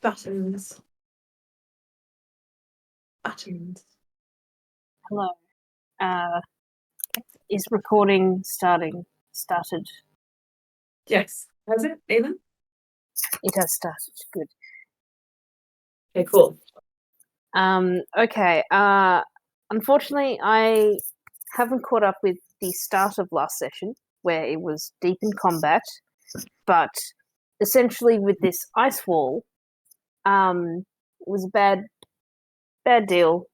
Buttons. Hello. Is recording started? Yes. Has it, Aiden? It has started. Good. Okay, cool. Okay. Unfortunately, I haven't caught up with the start of last session, where it was deep in combat, but essentially with this ice wall, it was a bad deal.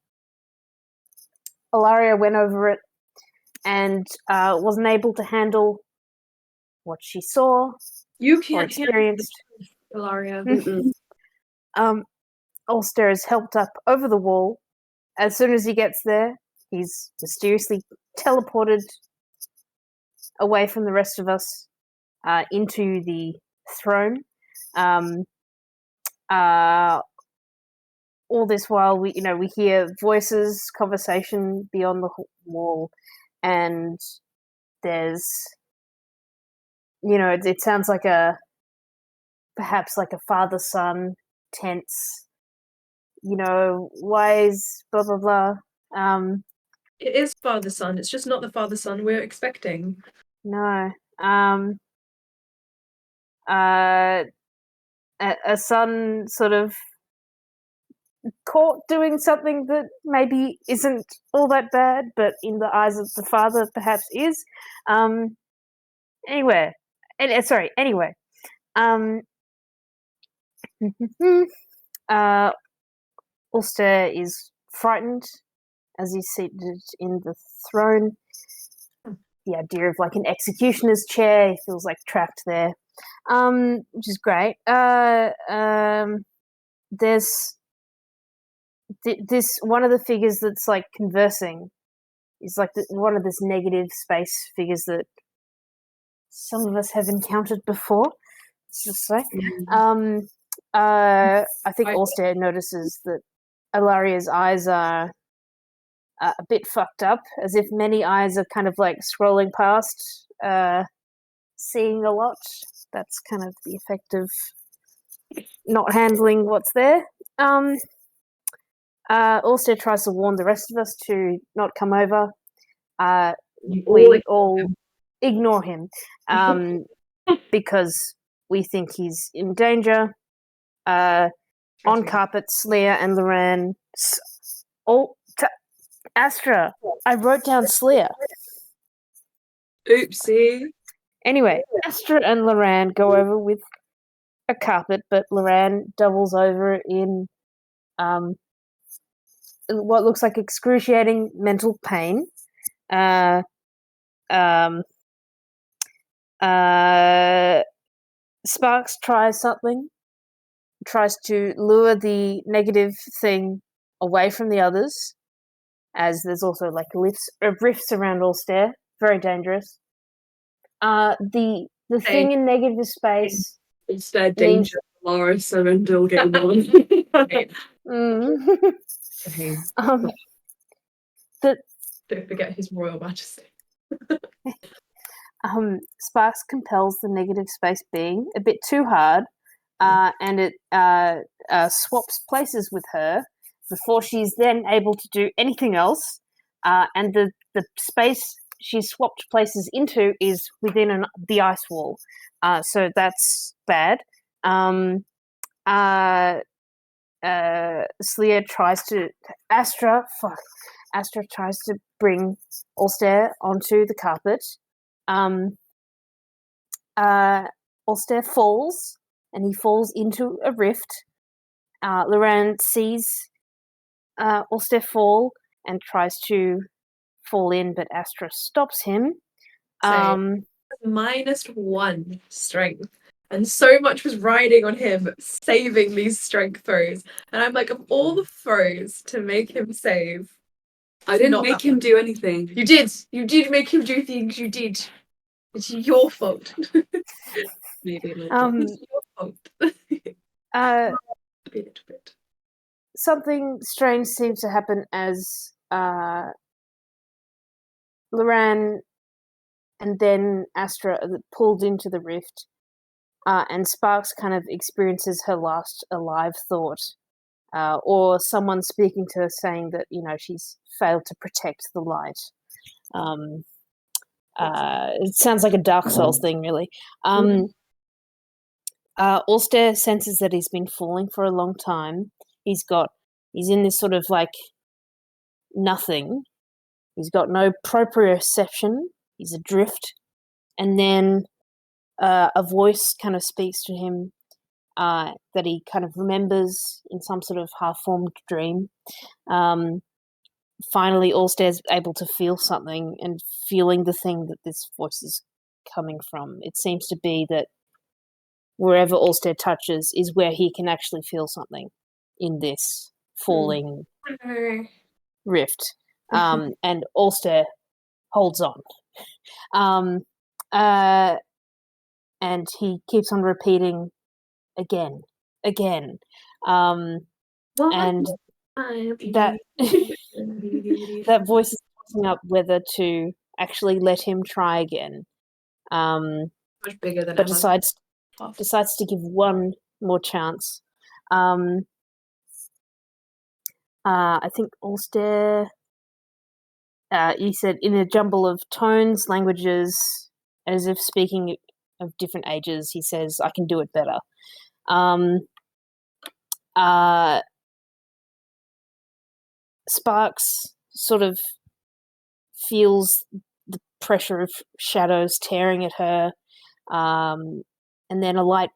Ilaria went over it and wasn't able to handle what she saw You or can't experienced. Ilaria. Ulster is helped up over the wall. As soon as he gets there, he's mysteriously teleported away from the rest of us into the throne. All this while, we hear voices, conversation beyond the wall, and there's, it sounds like perhaps like a father-son tense. Why is blah blah blah. It is father-son. It's just not the father-son we're expecting. No. A son sort of caught doing something that maybe isn't all that bad, but in the eyes of the father perhaps is. Anyway. Ulster is frightened as he's seated in the throne. The idea of like an executioner's chair, he feels like trapped there, which is great. There's this one of the figures that's like conversing is like one of this negative space figures that some of us have encountered before. Let's just say. I think Ulster notices that Ilaria's eyes are a bit fucked up, as if many eyes are kind of like scrolling past, seeing a lot. That's kind of the effect of not handling what's there. Ulster tries to warn the rest of us to not come over. We all ignore him because we think he's in danger. On carpet, Sleer and Loran. Astra, I wrote down Sleer. Oopsie. Anyway, Astra and Loran go over with a carpet, but Loran doubles over in what looks like excruciating mental pain. Sparks tries something, tries to lure the negative thing away from the others, as there's also like rifts around Ulster, very dangerous. The thing in negative space. It's their danger, Laura Surrendell game on. Don't forget His Royal Majesty. Sparks compels the negative space being a bit too hard, and it swaps places with her before she's then able to do anything else. And the space she swapped places into is within the ice wall. So that's bad. Sleer tries to... Astra tries to bring Ulster onto the carpet. Ulster falls, and he falls into a rift. Loran sees Ulster fall and tries to fall in, but Astra stops him. -1 strength, and so much was riding on him saving these strength throws, and I'm like, of all the throws to make him save, I didn't make him do anything. You did make him do things. You did. It's your fault. Maybe a it's your fault. A little bit. Something strange seems to happen as Loran and then Astra are pulled into the rift. and Sparks kind of experiences her last alive thought, or someone speaking to her saying that she's failed to protect the light. It sounds like a Dark Souls thing, really. Ulster senses that he's been falling for a long time. He's in this sort of like nothing. He's got no proprioception. He's adrift. And then a voice kind of speaks to him that he kind of remembers in some sort of half-formed dream. Finally, Ulster's able to feel something, and feeling the thing that this voice is coming from. It seems to be that wherever Ulster touches is where he can actually feel something in this falling rift. And Ulster holds on. And he keeps on repeating again. And that that voice is tossing up whether to actually let him try again. Much bigger than but ever. decides to give one more chance. I think Ulster, he said, in a jumble of tones, languages, as if speaking of different ages, he says, "I can do it better." Sparks sort of feels the pressure of shadows tearing at her, and then a light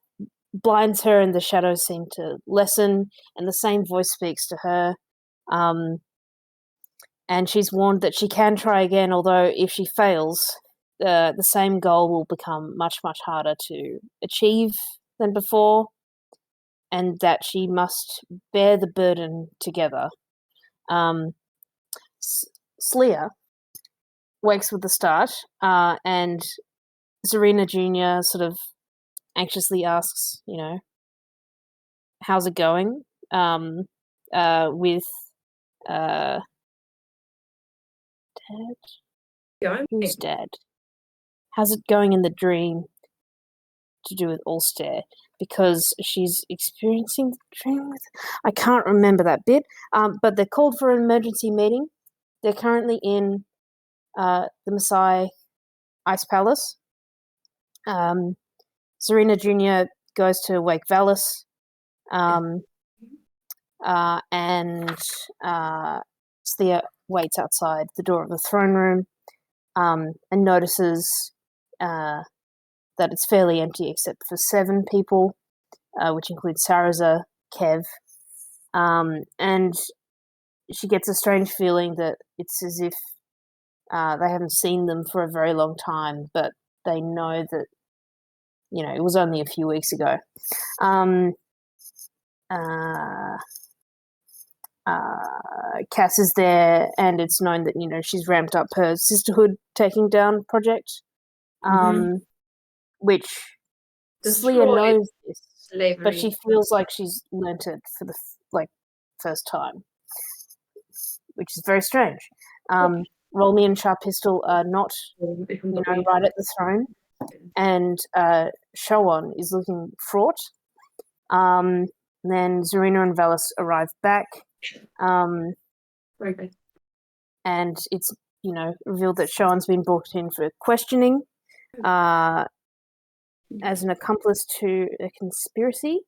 blinds her and the shadows seem to lessen, and the same voice speaks to her. And she's warned that she can try again, although if she fails, the same goal will become much, much harder to achieve than before, and that she must bear the burden together. Sleer wakes with the start, and Zarina Jr. sort of anxiously asks, how's it going? With Dad? Who's Dad? How's it going in the dream to do with Ulster? Because she's experiencing the dream with... I can't remember that bit, but they're called for an emergency meeting. They're currently in the Maasai Ice Palace. Zarina Jr. goes to wake Valis, and Sleer waits outside the door of the throne room, and notices that it's fairly empty except for 7 people, which includes Saraza, Kev, and she gets a strange feeling that it's as if they haven't seen them for a very long time, but they know that it was only a few weeks ago. Cass is there, and it's known that she's ramped up her Sisterhood taking down project, which Sleer knows this, slavery. but she feels like she's learnt it for the first time, which is very strange. Rolmy and Sharp Pistol are not right at the throne, and Showan is looking fraught. Then Zarina and Valis arrive back, Very good. and it's revealed that Showan's been brought in for questioning as an accomplice to a conspiracy.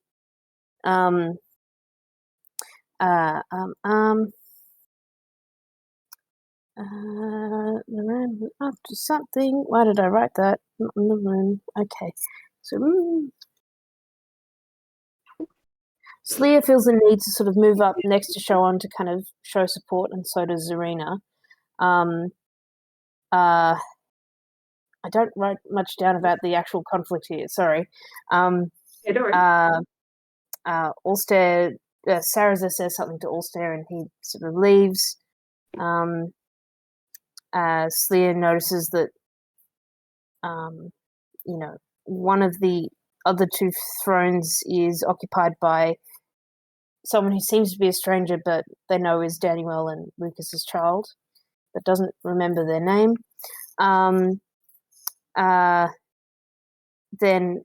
The room up to something. Why did I write that? Not in the room. Okay. So Sleer feels the need to sort of move up next to Showan to kind of show support, and so does Zarina. I don't write much down about the actual conflict here. Sorry. Don't worry. Ulster, Saraza says something to Ulster, and he sort of leaves. Sleer notices that, one of the other 2 thrones is occupied by someone who seems to be a stranger, but they know is Daniel and Lucas's child, but doesn't remember their name. Then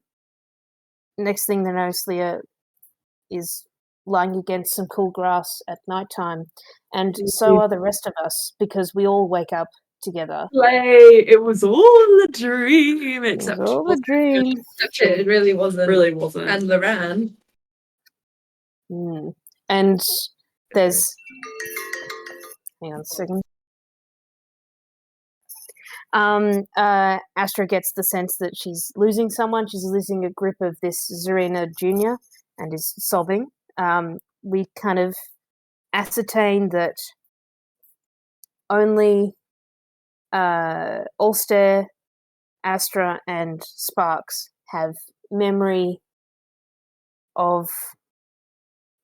next thing they know, Slia is lying against some cool grass at night time, and so are the rest of us because we all wake up together. It was all a dream, except It was all a dream. It really wasn't. Really wasn't. And Loran. And there's... Hang on a second. Astra gets the sense that she's losing someone. She's losing a grip of this Zarina Jr. and is sobbing. We kind of ascertain that only Ulster, Astra, and Sparks have memory of...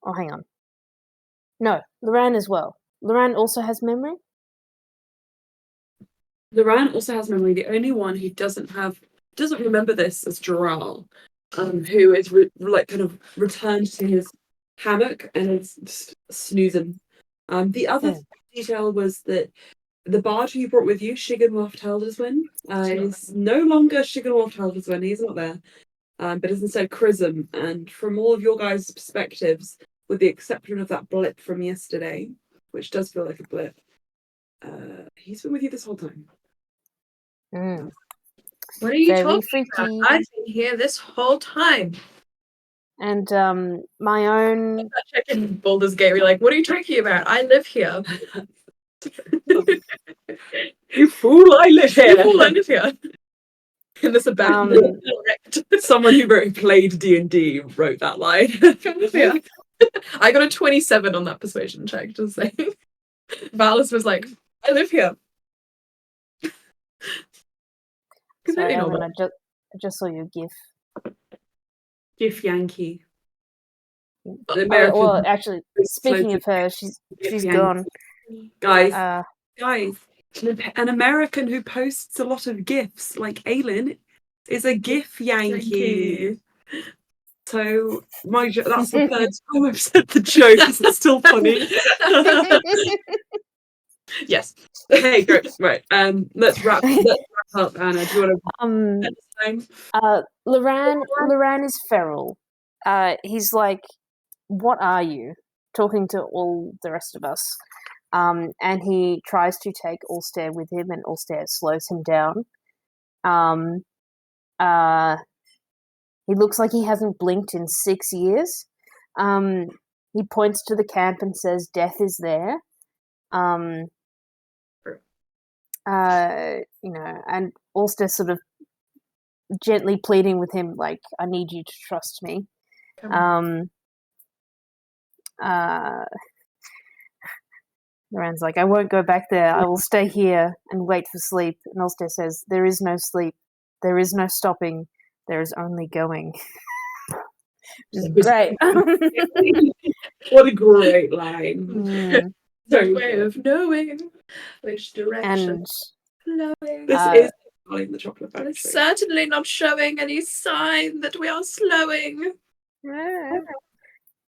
Oh, hang on. No, Loran as well. Loran also has memory? Loran also has memory. The only one who doesn't remember this is Joral, who is kind of returned to his hammock and is just snoozing. The other detail was that the bard who you brought with you, Shigan Waftalderswin, is no longer Shigan Waftalderswin. He's not there, but is instead Chrism. And from all of your guys' perspectives, with the exception of that blip from yesterday, which does feel like a blip, he's been with you this whole time. What are you Very talking freaky. about? I've been here this whole time. And my own... Checking Baldur's Gate, we're like, what are you talking about? I live here. You fool, I live here. You fool, I live here. In this abandoned someone who played D&D wrote that line. Yeah. I got a 27 on that persuasion check, just saying. Valis was like, I live here. Sorry, Ellen, I just saw your GIF. GIF Yankee. Well, actually, speaking of her, she's gone. Guys, an American who posts a lot of GIFs, like Aylin, is a GIF Yankee. So that's the third time I've said the joke. It's still funny. Yes. Okay, great. Right. Let's wrap up, Anna. Do you want to Loran is feral. He's like, what are you? Talking to all the rest of us. And he tries to take Ulster with him, and Ulster slows him down. He looks like he hasn't blinked in 6 years. He points to the camp and says, death is there. And Ulster sort of gently pleading with him, like, I need you to trust me. Loran's like, I won't go back there. I will stay here and wait for sleep. And Ulster says, there is no sleep. There is no stopping. There is only going. Which is great. What a great line. No way of knowing which direction. Flowing. This is the chocolate factory. It's certainly not showing any sign that we are slowing.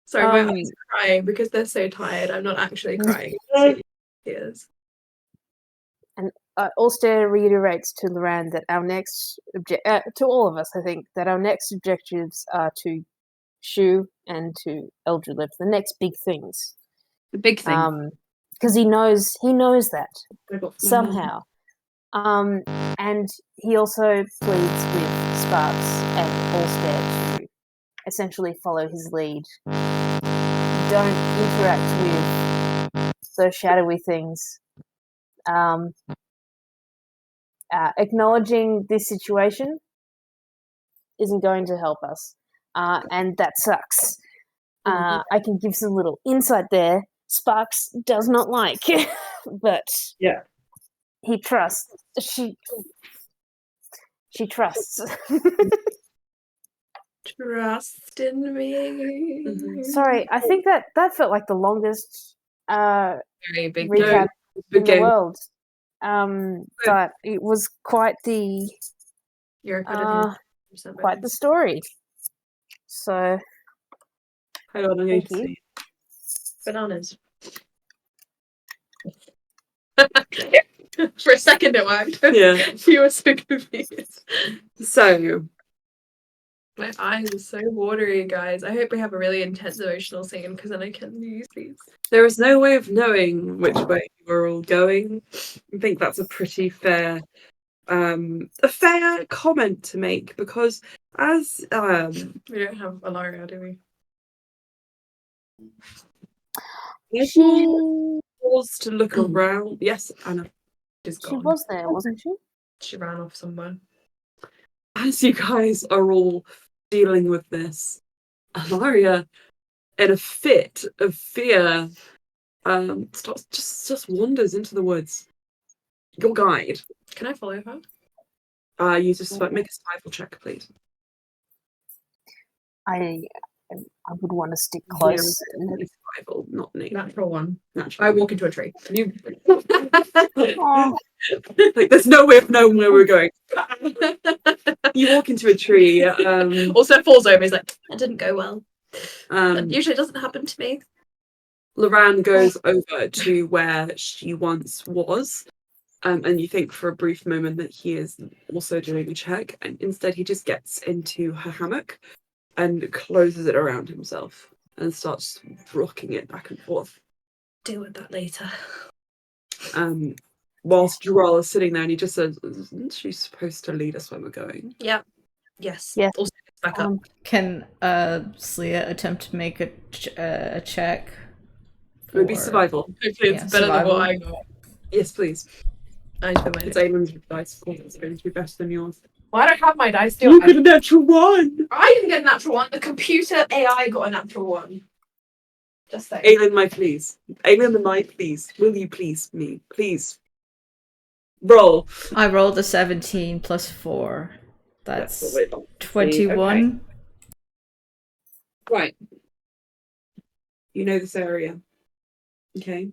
Sorry, my eyes are crying because they're so tired. I'm not actually crying. Tears. And Ulster reiterates to Loran that our next to all of us, I think, that our next objectives are to Shu and to Eldriliv, the next big things. The big thing. Because he knows that somehow. And he also pleads with Sparks and Ulster to essentially follow his lead. Don't interact with those shadowy things. Acknowledging this situation isn't going to help us, and that sucks. I can give some little insight there. Sparks does not like, but he trusts. She trusts. Trust in me. Sorry, I think that felt like the longest very big recap in the world. But it was quite the quite the story. So hold on, I need to see. Bananas. For a second it worked. Yeah. You were so confused. So My eyes are so watery, guys. I hope we have a really intense emotional scene because then I can use these. There is no way of knowing which way we're all going. I think that's a pretty fair comment to make, because as We don't have Alaria, do we? if you pause to look around, yes, Anna is She gone. was there, wasn't she? She ran off somewhere. As you guys are all dealing with this, Alaria, in a fit of fear, starts just wanders into the woods. Your guide. Can I follow her? You just make a survival check, please. I would want to stick close. Survival, not me. Natural one. Natural. I walk into a tree. You. Oh, Like, there's no way of knowing where we're going. You walk into a tree. Also falls over. He's like, that didn't go well. That Um, usually doesn't happen to me. Loran goes over to where she once was, and you think for a brief moment that he is also doing a check, and instead he just gets into her hammock and closes it around himself and starts rocking it back and forth. Deal with that later. Whilst Joral is sitting there, and he just says, "Isn't she supposed to lead us where we're going?" Yep. Yes. Yeah. Also back up. Can Slia attempt to make a check? It would be for- survival. Hopefully it's Yeah, better survival. than what I got. Yes, please. I just put my It's Aelin's dice. Of course, it's going to be better than yours. Well, I don't have my dice, do You I? got a natural one. I didn't get a natural one. The computer AI got a natural one. Just saying. Aelin, my please. Aelin, the my please. Will you please me? Please. Roll. I rolled a 17 plus 4. That's what we're on. 21. Right. You know this area. Okay.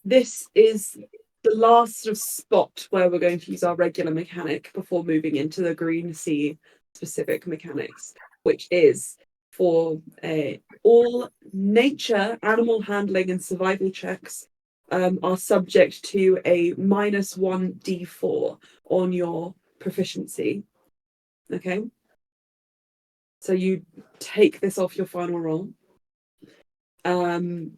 This is the last sort of spot where we're going to use our regular mechanic before moving into the Green Sea specific mechanics, which is for all nature, animal handling, and survival checks are subject to a -1 d4 on your proficiency. Okay. So you take this off your final roll. And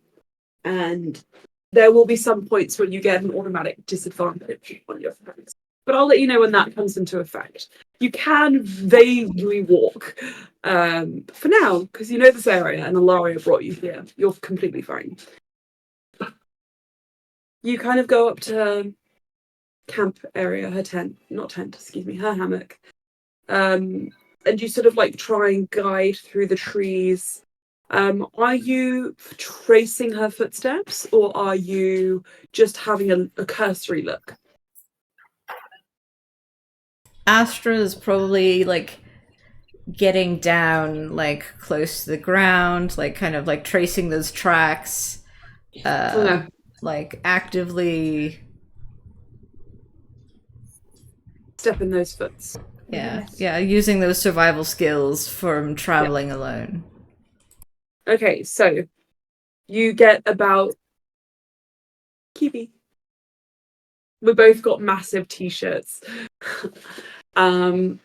there will be some points when you get an automatic disadvantage on your attacks. But I'll let you know when that comes into effect. You can vaguely walk. For now, because you know this area and Alaria brought you here, you're completely fine. You kind of go up to her camp area, her hammock. And you sort of like try and guide through the trees. Are you tracing her footsteps, or are you just having a cursory look? Astra is probably like getting down like close to the ground, like kind of like tracing those tracks, Okay. like actively. Step in those foots. Yeah, using those survival skills from traveling alone. Okay, so you get about Kiwi. We both got massive t-shirts. Slightly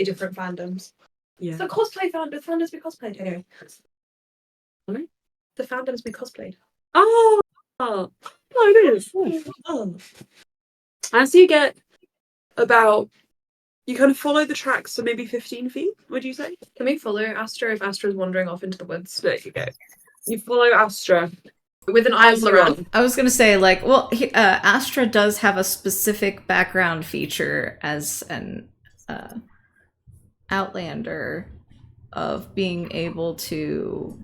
different fandoms. Yeah. The cosplay the fandoms we cosplayed anyway. Sorry? The fandoms we cosplayed. Oh, it is. Oh. As you get about, you kind of follow the tracks for maybe 15 feet, would you say? Can we follow Astra if Astra's wandering off into the woods? There you go. You follow Astra. With an eye on Loran. I was gonna say, like, well, Astra does have a specific background feature as an Outlander of being able to,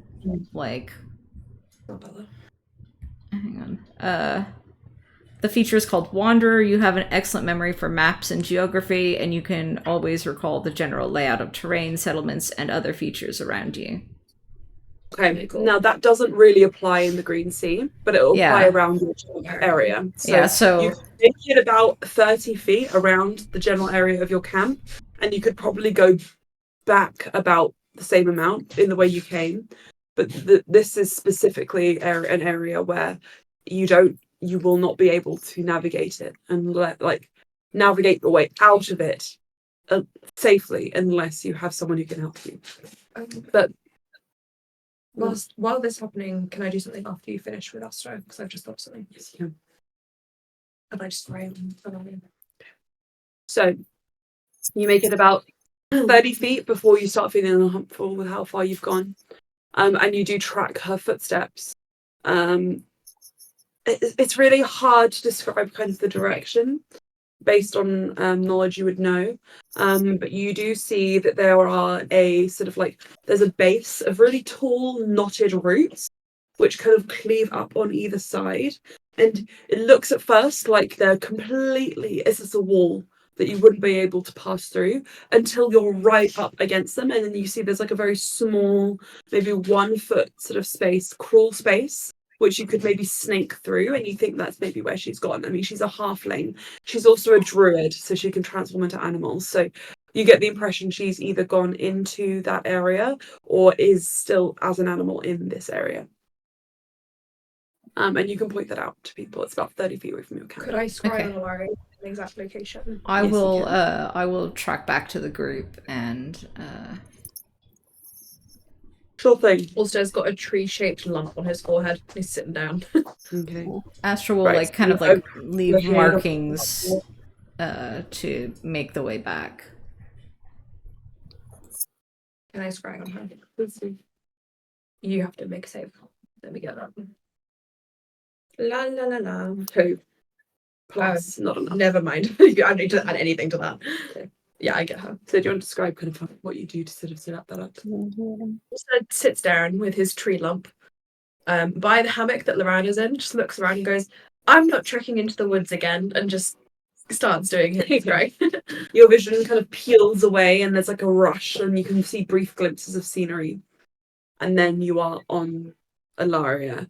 like, hang on. The feature is called Wanderer. You have an excellent memory for maps and geography, and you can always recall the general layout of terrain, settlements, and other features around you. Okay, now that doesn't really apply in the Green Sea, but it will apply around your area. So you take it about 30 feet around the general area of your camp, and you could probably go back about the same amount in the way you came. But this is specifically an area where you will not be able to navigate it and navigate the way out of it safely unless you have someone who can help you. But while this is happening, can I do something after you finish with Astro? Because I've just thought of something. yes, you can. And I just spray on. So you make it about 30 feet before you start feeling uncomfortable with how far you've gone. And you do track her footsteps. It's really hard to describe kind of the direction based on knowledge you would know. But you do see that there are a sort of like, there's a base of really tall knotted roots which kind of cleave up on either side. And it looks at first like they're completely, it's just a wall that you wouldn't be able to pass through until you're right up against them. And then you see there's like a very small, maybe 1 foot sort of space, crawl space, which you could maybe snake through. And you think that's maybe where she's gone. I mean, she's a halfling. She's also a druid, so she can transform into animals. So you get the impression she's either gone into that area or is still as an animal in this area. And you can point that out to people. It's about 30 feet away from your camp. Could I scry Okay. on Alari an exact location? I Yes, you will. can. I will track back to the group and. Sure thing. Ulster's got a tree-shaped lump on his forehead. He's sitting down. Okay. Astra will Right, like kind of so like you're leave here. markings to make the way back. Can I scry on her? You have to make a save. Let me get that. La la la la. 2 plus, not enough. Never mind. I don't need to add anything to that. Okay. Yeah, I get her. So do you want to describe kind of what you do to sort of set that up? Ulster sits down with his tree lump by the hammock that Lorana's in, just looks around and goes, I'm not trekking into the woods again, and just starts doing it. It's great. Your vision kind of peels away and there's like a rush and you can see brief glimpses of scenery. And then you are on Alaria.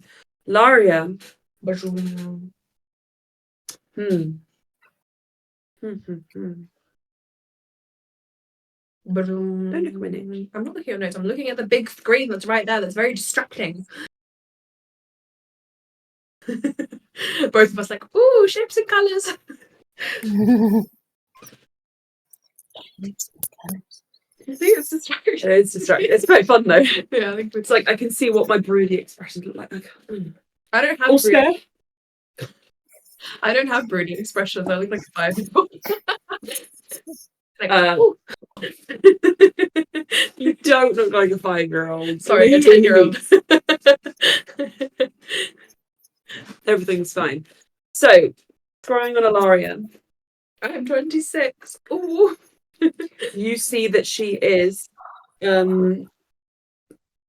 Laria. Don't look at my notes. I'm not looking at notes. I'm looking at the big screen that's right there. That's very distracting. Both of us like, ooh, shapes and colours. I think it's distracting. It's distracting. It's quite fun though. Yeah, I think It's like I can see what my broody expressions look like. I don't have Or brooding. scared. I don't have brooding expressions. I look like 5 years old. Like, Uh, ooh. You don't look like a 5-year-old. Sorry, a 10-year-old. Everything's fine. So, throwing on Alaria, I'm 26. Ooh. you see that she is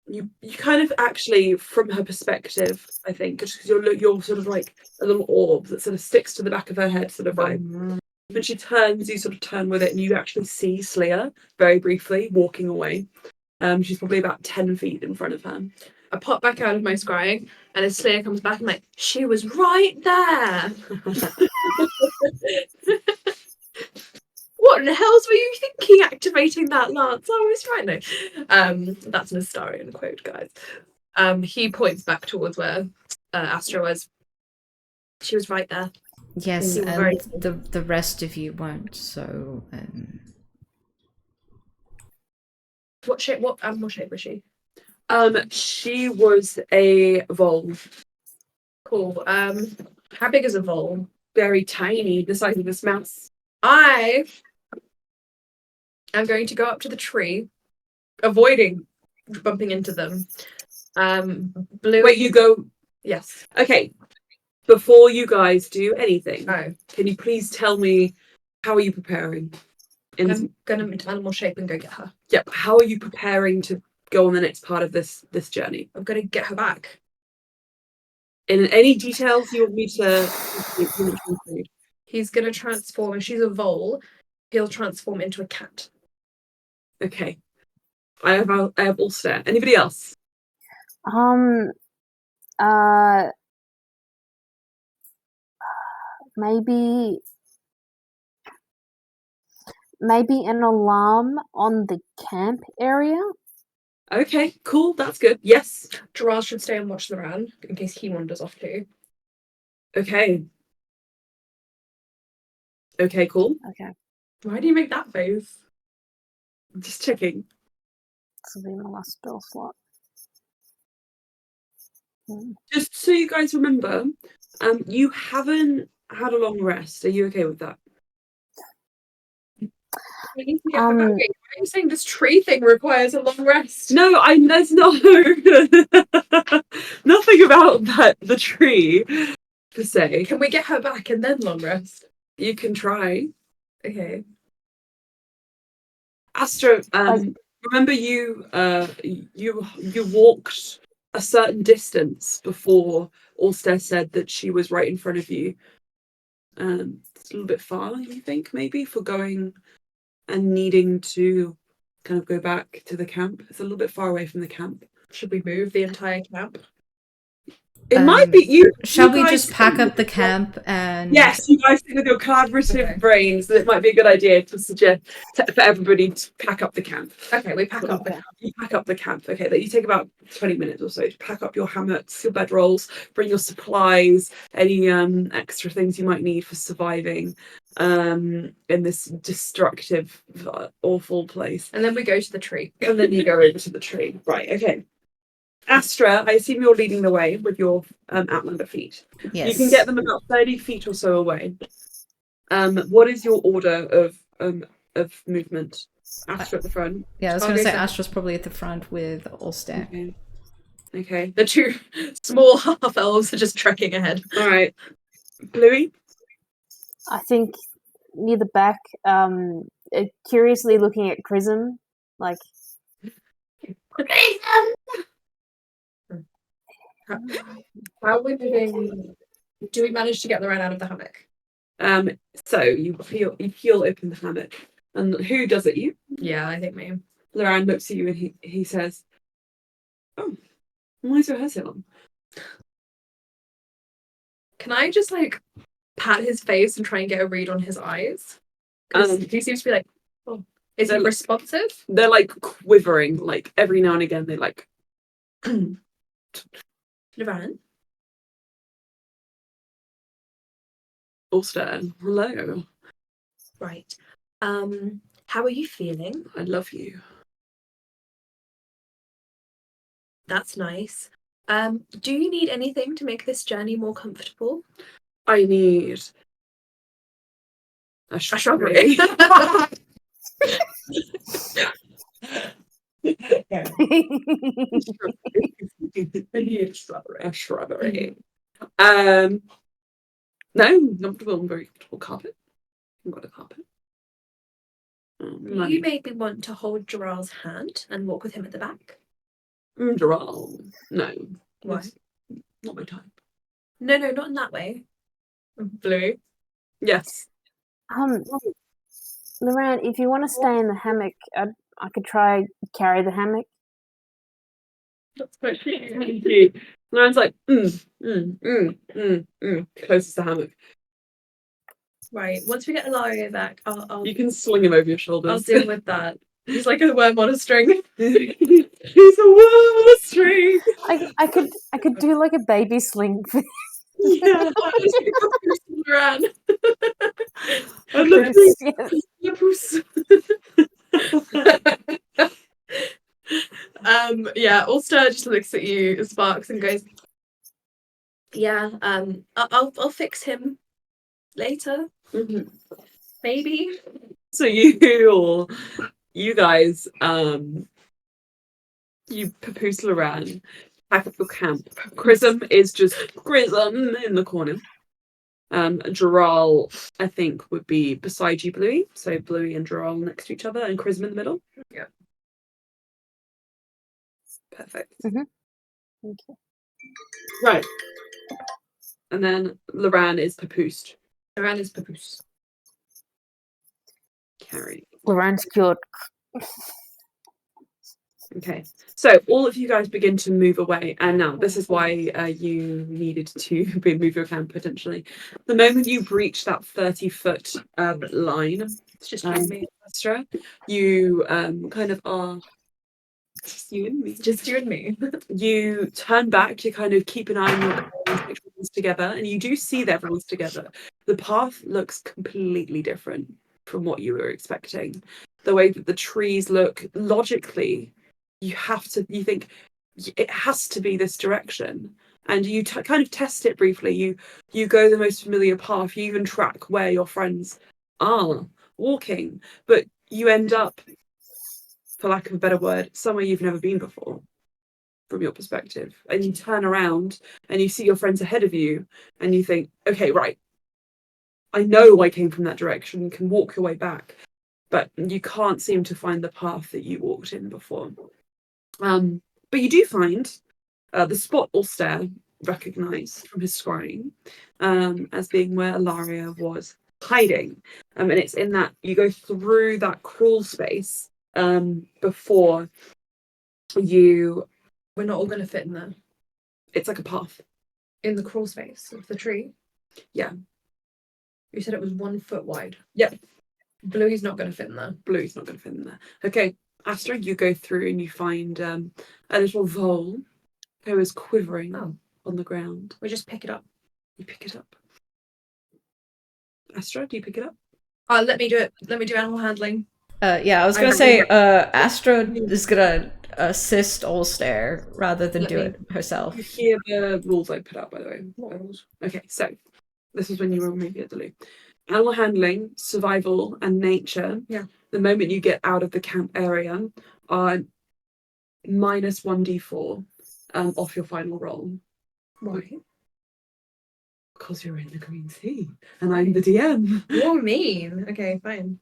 you kind of actually, from her perspective, I think, because you're sort of like a little orb that sort of sticks to the back of her head, sort of like when she turns, you sort of turn with it, and you actually see Slayer very briefly walking away. She's probably about 10 feet in front of her. I pop back out of my scrying, and as Slayer comes back, I'm like, she was right there. What in the hells were you thinking activating that lance? I was right, no. That's an Astarian quote, guys. He points back towards where Astra was. She was right there. Yes, You were and very- the rest of you weren't. So What animal shape was she? She was a vole. Cool. How big is a vole? Very tiny, the size of this mouse. I am going to go up to the tree, avoiding bumping into them. Blue. Wait, you go. Yes. Okay. Before you guys do anything, Oh, can you please tell me how are you preparing? I'm gonna into animal shape and go get her. Yep. How are you preparing to go on the next part of this journey? I'm gonna get her back. In any details you want me to include? He's gonna transform. If she's a vole, he'll transform into a cat. Okay. I have Ulster. Anybody else? Maybe an alarm on the camp area. Okay, cool. That's good. Yes. Gerard should stay and watch the ran in case he wanders off too. Okay. Okay, cool. Okay. Why do you make that face? Just checking. This will be my last spell slot. Just so you guys remember, you haven't had a long rest. Are you okay with that? We need to get her back. Wait, why are you saying this tree thing requires a long rest? No, there's no nothing about that. The tree, per se. Can we get her back and then long rest? You can try. Okay. Astra, remember you walked a certain distance before Ulster said that she was right in front of you. It's a little bit far, you think, maybe, for going and needing to kind of go back to the camp. It's a little bit far away from the camp. Should we move the entire camp? It might be you. Shall you we guys just pack think up the camp and... Yes, you guys think with your collaborative Okay. brains that it might be a good idea to suggest for everybody to pack up the camp. Okay, we pack up. Okay. You pack up the camp. Okay, that you take about 20 minutes or so to pack up your hammocks, your bedrolls, bring your supplies, any extra things you might need for surviving in this destructive, awful place. And then we go to the tree. And then you go over to the tree. Right, okay. Astra, I assume you're leading the way with your Outlander feet. Yes. You can get them about 30 feet or so away. What is your order of movement? Astra at the front. Yeah, I was I'll going to go say second. Astra's probably at the front with Ulster. Okay. The two small half elves are just trekking ahead. All right. Bluey? I think near the back, curiously looking at Chrism, like, How are we moving? Do we manage to get Lorraine out of the hammock? So you peel open the hammock. And who does it? You? Yeah, I think me. Loran looks at you and he says, "Oh, why is your hair so long?" Can I just like pat his face and try and get a read on his eyes? 'Cause he seems to be like, oh, is he They're- responsive? They're like quivering, like every now and again they like Lorraine? Ulster, hello. Right. How are you feeling? I love you. That's nice. Do you need anything to make this journey more comfortable? I need a A strawberry. strawberry. A strawberry. No, not comfortable. I'm very comfortable. Carpet. I've got a carpet. You maybe want to hold Gerald's hand and walk with him at the back. Gerald. No. Why? That's not my type. No, not in that way. Blue. Yes. Loran, if you want to stay in the hammock, I could try carry the hammock. That's quite cute. Lauren's like, closes the hammock. Right. Once we get Ilario back, I'll You can sling him over your shoulders. I'll deal with that. He's like a worm on a string. He's a worm string. I could do like a baby sling. Yeah. Ran. I love Yes. Yeah, Ulster just looks at you, Sparks, and goes, yeah, I'll fix him later. Mhm. Maybe. So you guys, you papoose Loran, pack up your camp. Chrism is just Chrism in the corner. Gerald, I think, would be beside you, Bluey. So Bluey and Gerald next to each other, and Chrism in the middle. Yeah. Perfect. Okay. Right. And then Loran is papoosed. Ran is papoose. Carry. Loran's cured. Okay, so all of you guys begin to move away, and now this is why you needed to move your camp potentially. The moment you breach that 30-foot line, It's just me, Astra, you kind of are just you and me. just you and me. You turn back to kind of keep an eye on your guys, make sure everyone's together, and you do see that everyone's together. The path looks completely different. from what you were expecting. The way that the trees look, logically, you think it has to be this direction. And you kind of test it briefly. You go the most familiar path. You even track where your friends are walking, but you end up, for lack of a better word, somewhere you've never been before from your perspective. And you turn around and you see your friends ahead of you and you think, okay, right, I know I came from that direction. You can walk your way back, but you can't seem to find the path that you walked in before. But you do find the spot Ulster recognised from his scrying as being where Ilaria was hiding. And it's in that you go through that crawl space before you. We're not all going to fit in there. It's like a path. In the crawl space of the tree? Yeah. You said it was 1 foot wide. Yep. Bluey's not going to fit in there. Bluey's not going to fit in there. Okay, Astra, you go through and you find a little vole who is quivering on the ground. We just pick it up. You pick it up. Astra, do you pick it up? Let me do it. Let me do animal handling. Yeah, I was gonna say Astra is gonna assist Ulster rather than do it herself. You hear the rules I put out, by the way. What rules? Okay, so this is when you were maybe at the loo. Animal handling, survival, and nature. Yeah. The moment you get out of the camp area are minus 1d4 off your final roll. Why? Because you're in the Green Sea and I'm the DM. You're mean. Okay, fine.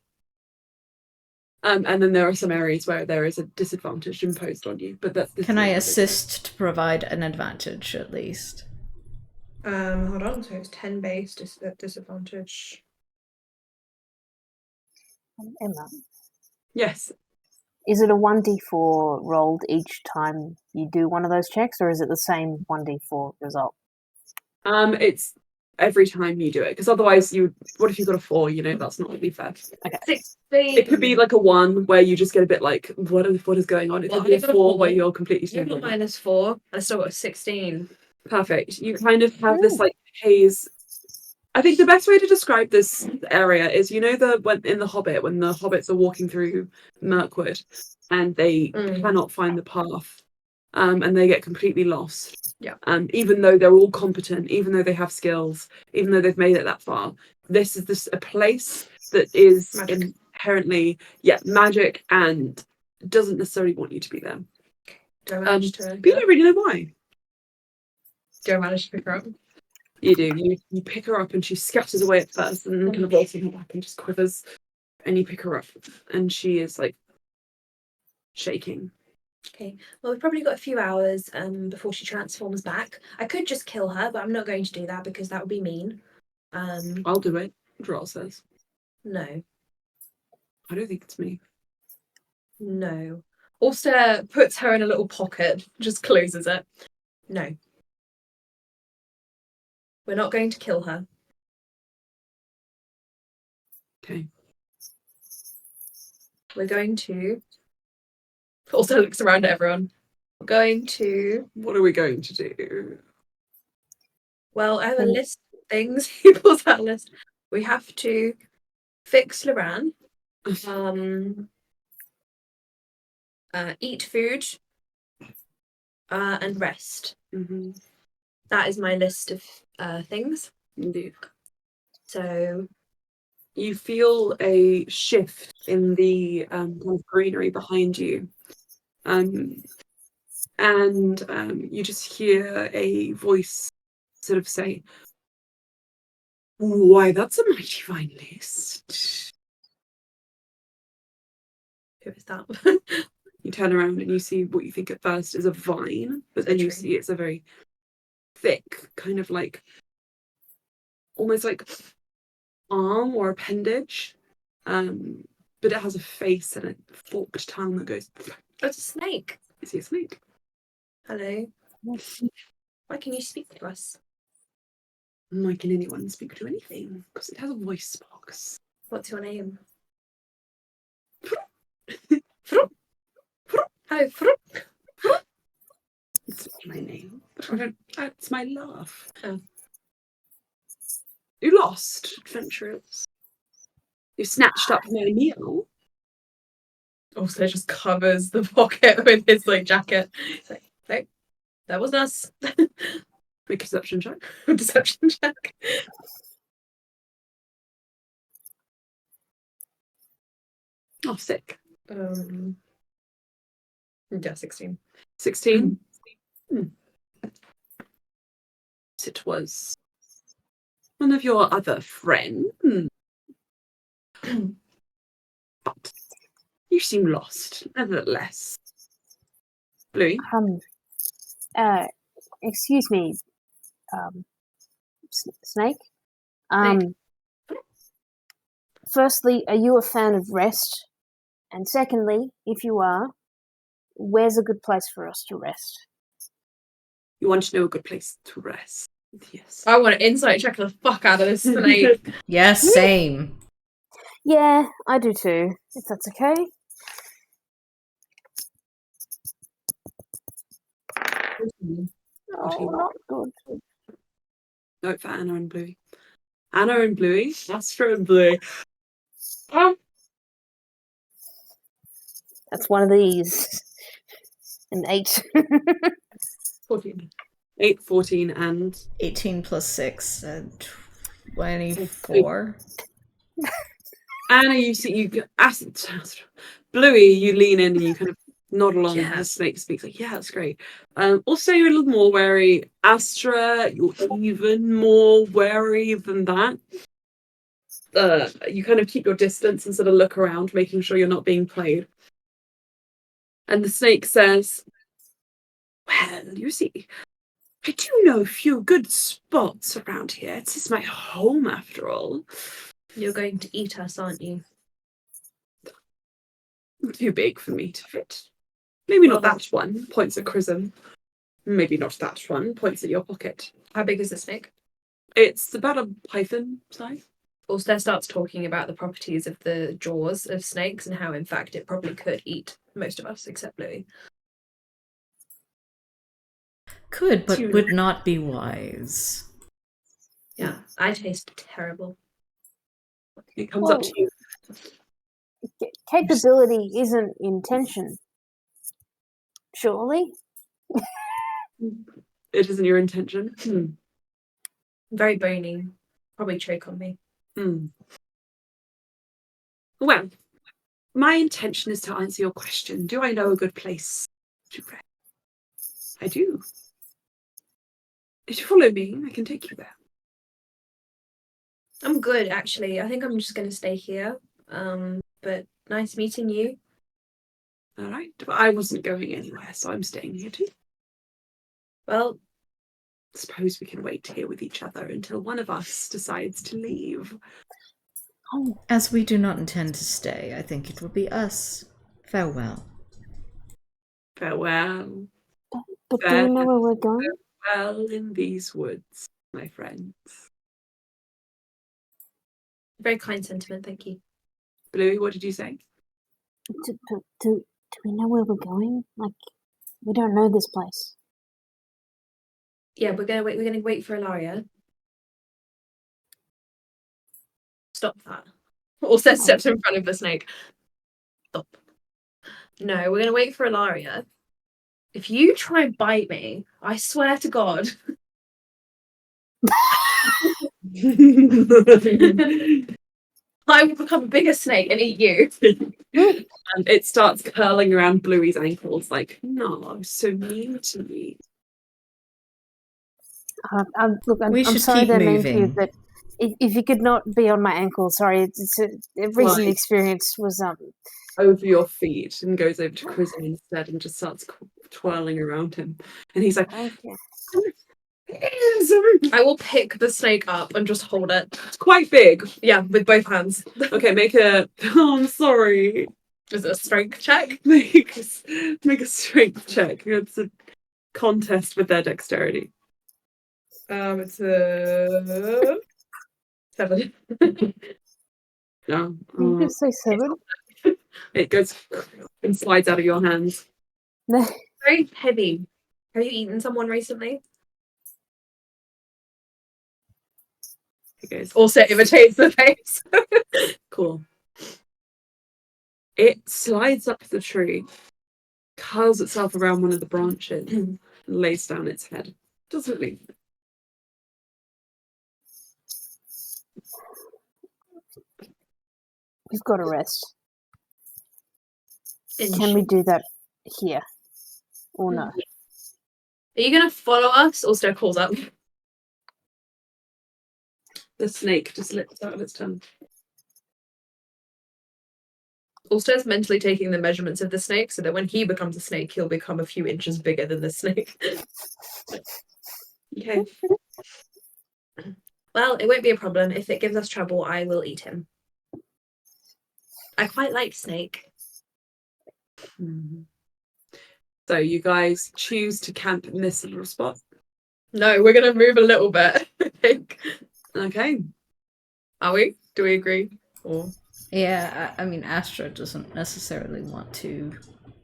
And then there are some areas where there is a disadvantage imposed on you, but that's. Can I assist to provide an advantage at least? Hold on. So it's 10 base disadvantage. Emma, Yes. is it a 1d4 rolled each time you do one of those checks, or is it the same 1d4 result? It's every time you do it, because otherwise what if you got a 4? That's not really fair. Okay. 16. It could be like a 1 where you just get a bit like, what is going on? It could be a 4 where you're completely You've got stable. -4, and I still got a 16. Perfect. You kind of have this like haze. I think the best way to describe this area is, when in The Hobbit, when the hobbits are walking through Mirkwood and they cannot find the path, and they get completely lost. Yeah. Even though they're all competent, even though they have skills, even though they've made it that far, this is a place that is inherently magic and doesn't necessarily want you to be there. Do I manage to? But you don't really know why. Do I manage to pick her up? You do. You pick her up and she scatters away at first and then kind of rolls on her back and just quivers. And you pick her up and she is like shaking. Okay. Well, we've probably got a few hours before she transforms back. I could just kill her, but I'm not going to do that because that would be mean. I'll do it, Droll says. No. I don't think it's me. No. Ulster puts her in a little pocket, just closes it. No. We're not going to kill her. Okay. We're going to... Also looks around at everyone. We're going to... What are we going to do? Well, I have a list of things. He pulls out a list. We have to fix Loran. Eat food. And rest. Mm-hmm. That is my list of things. Indeed. So... You feel a shift in the kind of greenery behind you. And you just hear a voice sort of say, "Why, that's a mighty fine list." Who is that? You turn around and you see what you think at first is a vine, but then you see it's a very thick, kind of like, almost like arm or appendage. But it has a face and a forked tongue that goes... Oh, it's a snake. You see a snake. Hello. Why can you speak to us? Why can anyone speak to anything? Because it has a voice box. What's your name? Hello. It's not my name. It's my laugh. Oh. You lost, adventurers. You snatched up my meal. Also just covers the pocket with his like jacket. It's like, hey, that was us. Make a deception check. Deception check. Oh, sick. Yeah, 16. 16. It was one of your other friends. But you seem lost, nevertheless. Bluey? Excuse me, Snake. Firstly, are you a fan of rest? And secondly, if you are, where's a good place for us to rest? You want to know a good place to rest? Yes. I want to insight check the fuck out of this snake. Yes, same. Yeah, I do too, if that's okay. Oh, not good. Note for Anna and Bluey. Anna and Bluey. Astra and Bluey. That's one of these. An 8. 14. 8, 14, and 18 plus 6, 24. Anna, you see, Bluey, you lean in and you kind of nod along. Yeah. The snake speaks like, yeah, that's great. Also, you're a little more wary. Astra, you're even more wary than that. You kind of keep your distance and sort of look around, making sure you're not being played. And the snake says, well, you see, I do know a few good spots around here. This is my home, after all. You're going to eat us, aren't you? Too big for me to fit. Maybe not Well, that one, points at Chrism. Maybe not that one, points at your pocket. How big is the snake? It's about a python size. Also starts talking about the properties of the jaws of snakes and how, in fact, it probably could eat most of us, except Louis. Could, but would not be wise. Yeah, I taste terrible. It comes up to you. Capability isn't intention. Surely? It isn't your intention. Very bony. Probably choke on me. Well, my intention is to answer your question. Do I know a good place to rest? I do. If you follow me, I can take you there. I'm good, actually. I think I'm just going to stay here. But nice meeting you. All right. But I wasn't going anywhere, so I'm staying here too. Well, Suppose we can wait here with each other until one of us decides to leave. Oh, As we do not intend to stay, I think it will be us. Farewell. Farewell. but do we know where we're going? Farewell in these woods, my friends. very kind sentiment, thank you. Bluey, what did you say? Do we know where we're going? Like, we don't know this place. Yeah, we're gonna wait for Ilaria. Stop that. Also steps in front of the snake. Stop. No, we're gonna wait for Ilaria. If you try and bite me, I swear to God. I will become a bigger snake and eat you. And it starts curling around Bluey's ankles like, no, so mean to me. Look, We I'm should sorry keep they're mean to you, moving. but if you could not be on my ankle, sorry. It's a recent Right. experience was Over your feet and goes over to Chrism instead and just starts twirling around him. And he's like, okay. I will pick the snake up and just hold it. It's quite big. Yeah, with both hands. Okay, make a. Oh, I'm sorry. Is it a strength check? Make a strength check. It's a contest with their dexterity. It's a 7. No. Did you just say 7? It goes and slides out of your hands. No. Very heavy. Have you eaten someone recently? It goes. Also imitates the face. Cool. It slides up the tree, curls itself around one of the branches, and lays down its head. Doesn't leave. We've got to rest. In Can we short. do that here? Or no? Are you going to follow us? Ulster calls up. The snake just slips out of its tongue. Ulster's mentally taking the measurements of the snake so that when he becomes a snake, he'll become a few inches bigger than the snake. Okay. Well, it won't be a problem. If it gives us trouble, I will eat him. I quite like snake. So you guys choose to camp in this little spot. No, we're going to move a little bit, I think. Okay. Are we? Do we agree? Or... Yeah, I mean, Astra doesn't necessarily want to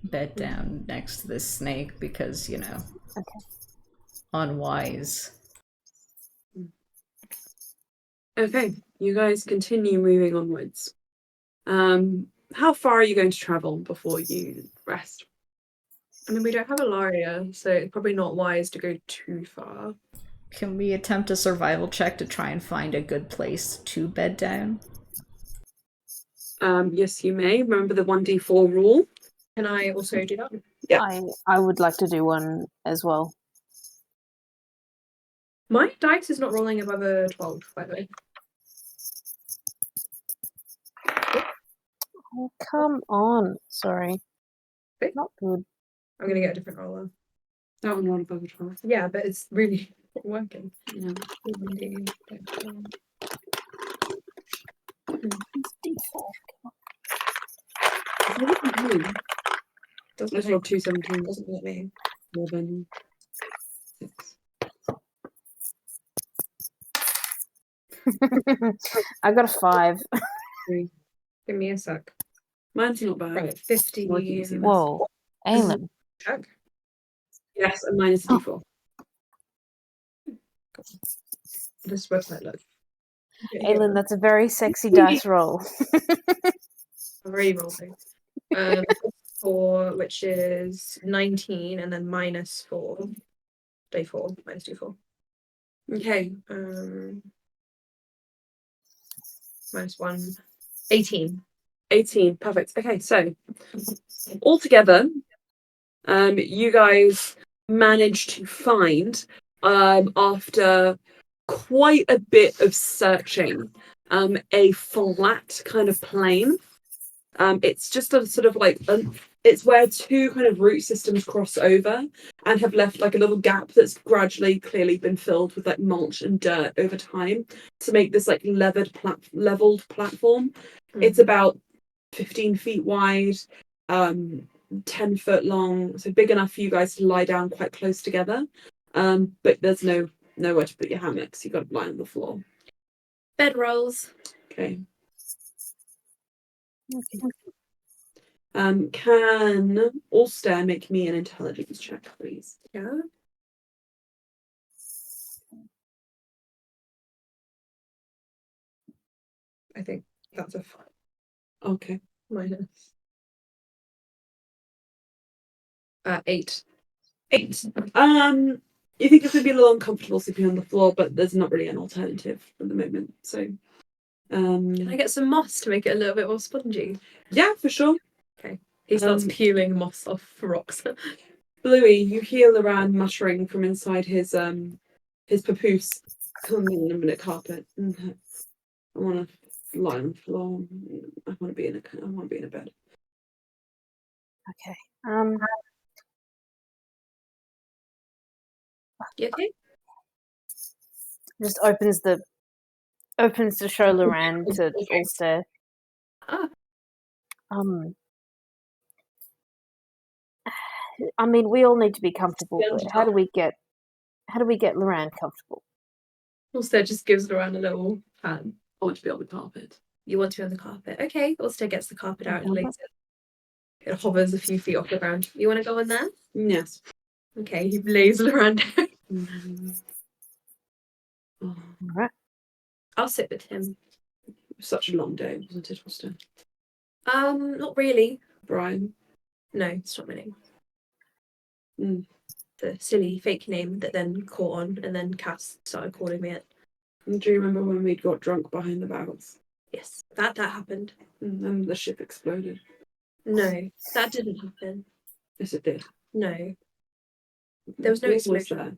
bed down next to this snake because, you know, unwise. Okay. You guys continue moving onwards. How far are you going to travel before you rest? I mean, we don't have a Laria, so it's probably not wise to go too far. Can we attempt a survival check to try and find a good place to bed down? Yes, you may. Remember the 1d4 rule? Can I also do that? Yeah. I would like to do one as well. My dice is not rolling above a 12, by the way. Oh, come on. Sorry. Okay. Not good. I'm going to get a different roller. That one rolled above a 12. Yeah, but it's really not working. Yeah. Doesn't Let's let roll me. 217. Doesn't let me. More than 6. I got a 5. 3. Give me a sec. Mine's not bad. Right, 50. More easy. Whoa. Aelin. Check. Yes, and mine is a d4. This website looks. Aelin, that's a very sexy dice roll. I'm already rolling. 4, which is 19, and then minus 4. Day 4, minus 2, 4. Okay. Minus 1. 18. 18. Perfect. Okay, so altogether, you guys managed to find, after quite a bit of searching, a flat kind of plain. It's just a sort of like it's where two kind of root systems cross over and have left like a little gap that's gradually clearly been filled with like mulch and dirt over time to make this like leveled platform. It's about 15 feet wide, 10 foot long, so big enough for you guys to lie down quite close together. But there's nowhere to put your hammocks. You've got to lie on the floor. Bed rolls. Okay. Okay. Can Ulster make me an intelligence check, please? Yeah. I think that's a 5. Okay. Minus. 8. 8. You think it's gonna be a little uncomfortable sleeping on the floor, but there's not really an alternative at the moment. So Can I get some moss to make it a little bit more spongy? yeah, for sure. He starts peeling moss off rocks. Bluey, you hear Loran muttering from inside his papoose. Come in a minute, carpet. I wanna lie on the floor. I wanna be in a bed. Okay. You okay? Just opens to show Loran to Ulster. Ah. I mean, we all need to be comfortable, Yeah, but how do we get Loran comfortable? Ulster just gives around a little pat. I want to be on the carpet. You want to be on the carpet. Okay, Ulster gets the carpet out and Okay. lays it. It hovers a few feet off the ground. You want to go on there? Yes. Okay, he lays around. Oh, Alright. I'll sit with him. such a long day, wasn't it, Ulster? Not really. Brian. No, it's not my name. Mm. The silly fake name that then caught on, and then Cass started calling me it. And do you remember when we got drunk behind the bows? Yes, that happened. And then the ship exploded. No, that didn't happen. Yes, it did. No, there was no Who explosion. there?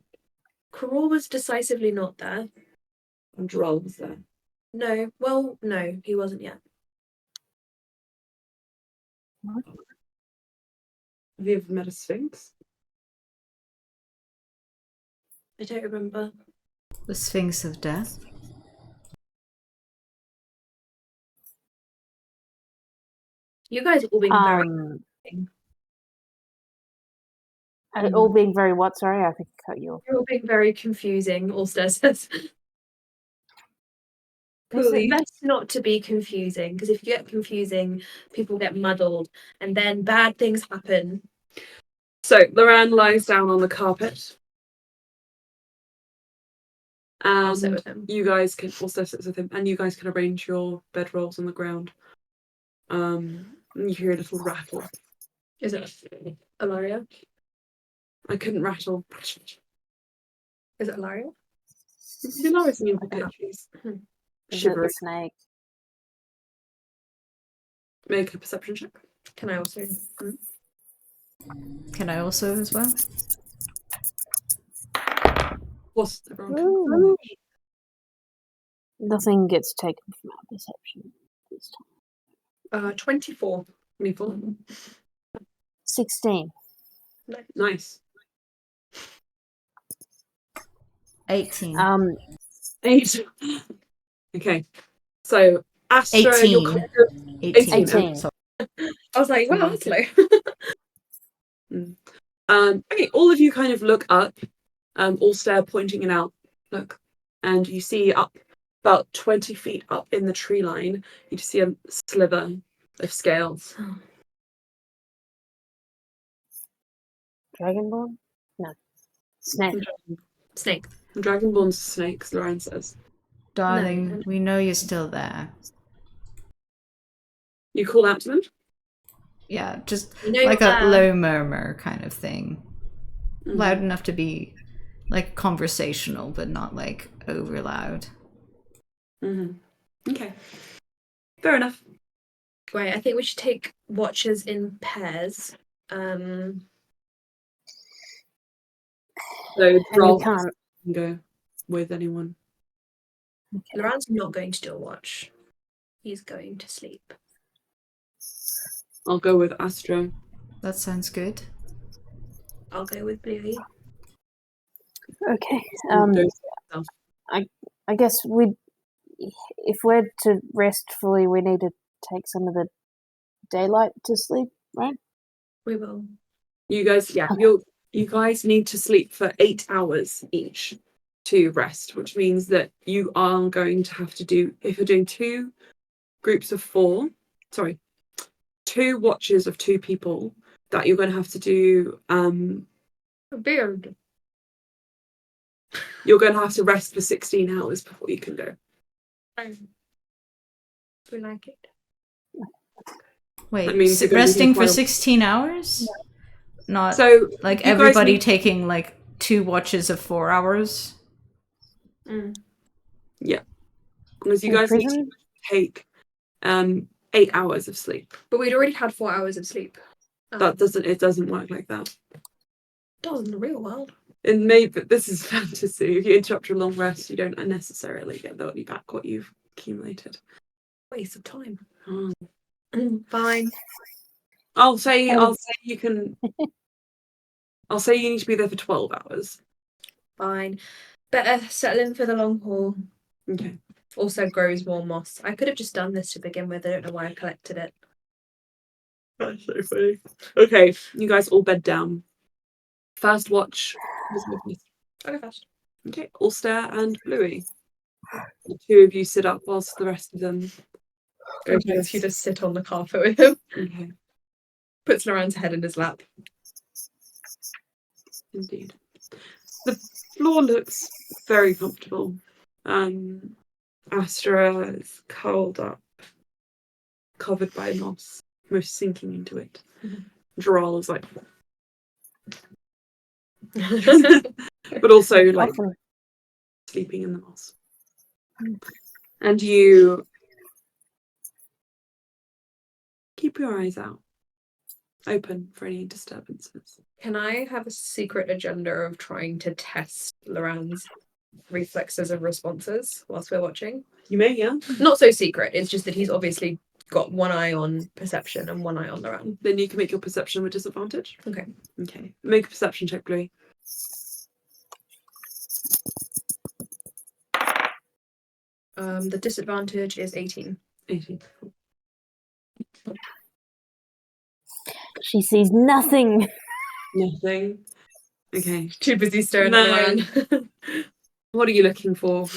Carol was decisively not there. And Droll was there. No, well, no, he wasn't yet. Have you ever met a Sphinx? I don't remember. The Sphinx of Death. You guys are all being very. All being very what? Sorry, I think I cut you off. You're all being very confusing. Ulster says. Please. Best not to be confusing, because if you get confusing, people get muddled, and then bad things happen. So Loran lies down on the carpet. I'll sit And with him. you guys can also sit with him, and you guys can arrange your bedrolls on the ground. And you hear a little rattle. Is it Ilaria? I couldn't rattle. Is it Ilaria? You're not listening to pitches. Is it the Shivering. snake? Make a perception check. Can I also? Can I also as well? What's everyone? Ooh. Nothing gets taken from our perception this time. 24. 24. 16. Nice. 18. 8. Okay. So Astra, 18. you're kind of 18. 18. Sorry. I was like, wow, that's low. Okay, all of you kind of look up, all stare, pointing it out. Look, and you see up about 20 feet up in the tree line, you just see a sliver of scales. Dragonborn? No. Snake. Snake. Dragonborn's snakes, Lorraine says. Darling, No. we know you're still there. You call out to them? Yeah, just You know, like a low murmur kind of thing. Mhm. Loud enough to be like conversational, but not like over loud. Okay. Fair enough. Right, I think we should take watches in pairs. So And Droll we can't. can go with anyone. Loran's not going to do a watch. He's going to sleep. I'll go with Astro. That sounds good. I'll go with Bluey. Okay. Go yourself. I guess if we're to rest fully, we need to take some of the daylight to sleep, right? We will. You guys, yeah, you guys need to sleep for 8 hours each to rest, which means that you are going to have to do, if you're doing 2 groups of 4, 2 watches of 2 people, that you're going to have to do, A beard. you're going to have to rest for 16 hours before you can go. We like it. Wait, That means you're gonna be resting for quite a- 16 hours? Not So like you guys everybody need- taking like 2 watches of 4 hours? because you In guys need to prison? take 8 hours of sleep. But we'd already had 4 hours of sleep. That doesn't work like that. does in the real world. And maybe this is fantasy. If you interrupt your long rest, you don't necessarily get back what you've accumulated. Waste of time. Oh. Fine. I'll say you can. I'll say you need to be there for 12 hours. Fine. Better settle in for the long haul. Okay. Also grows more moss. I could have just done this to begin with. I don't know why I collected it. That's so funny. Okay, you guys all bed down. First watch. Who's with me? I'll go first. Okay, Ulster and Bluey. The 2 of you sit up whilst the rest of them go to You bed. just sit on the carpet with him. Okay, Puts Loran's head in his lap. indeed. The floor looks very comfortable. Astra is curled up covered by moss, most sinking into it. Mhm. Joral is like, but also like Often. sleeping in the moss. Mm. And you keep your eyes out, open for any disturbances. Can I have a secret agenda of trying to test Loran's reflexes and responses whilst we're watching? You may, yeah. Not so secret, it's just that he's obviously got one eye on perception and one eye on Loran. Then you can make your perception with disadvantage. Okay. Okay. Make a perception check, Bluey. The disadvantage is 18. 18. She sees nothing. Nothing. Okay. Too busy staring No. at Loran. What are you looking for?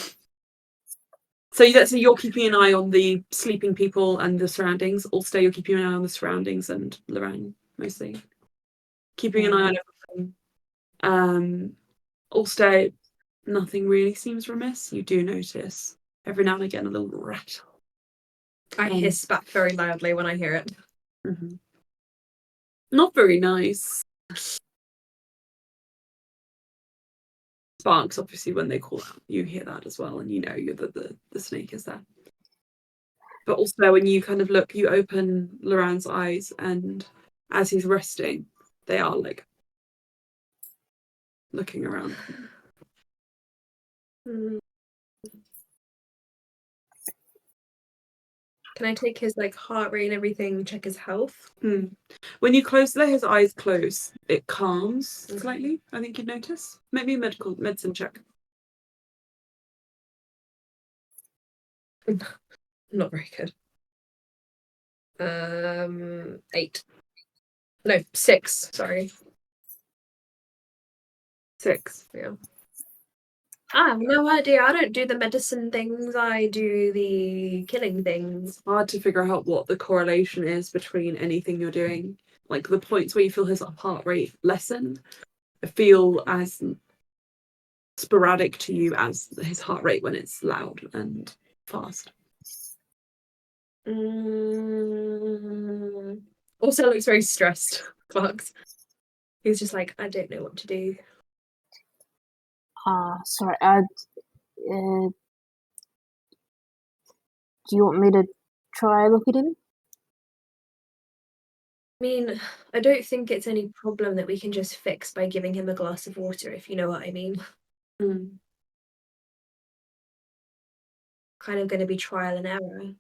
So you're keeping an eye on the sleeping people and the surroundings. Also, you're keeping an eye on the surroundings and Lorraine mostly. Keeping an eye on everything. Also, nothing really seems remiss. You do notice every now and again a little rattle. I hiss back very loudly when I hear it. Mm-hmm. Not very nice. Sparks, obviously, when they call out, you hear that as well, and you know the snake is there. But also, when you kind of look, you open Loran's eyes, and as he's resting, they are like looking around. Mm. Can I take his like heart rate and everything, check his health? When you let his eyes close, it calms slightly. I think you'd notice. Maybe a medicine check. Not very good. 8. No, 6. Sorry. 6. Yeah. I have no idea. I don't do the medicine things. I do the killing things. Hard to figure out what the correlation is between anything you're doing. Like the points where you feel his heart rate lessen feel as sporadic to you as his heart rate when it's loud and fast. Also looks very stressed, Clarks. He's just like, I don't know what to do. Sorry. Do you want me to try look at him? I mean, I don't think it's any problem that we can just fix by giving him a glass of water, if you know what I mean. Kind of going to be trial and error.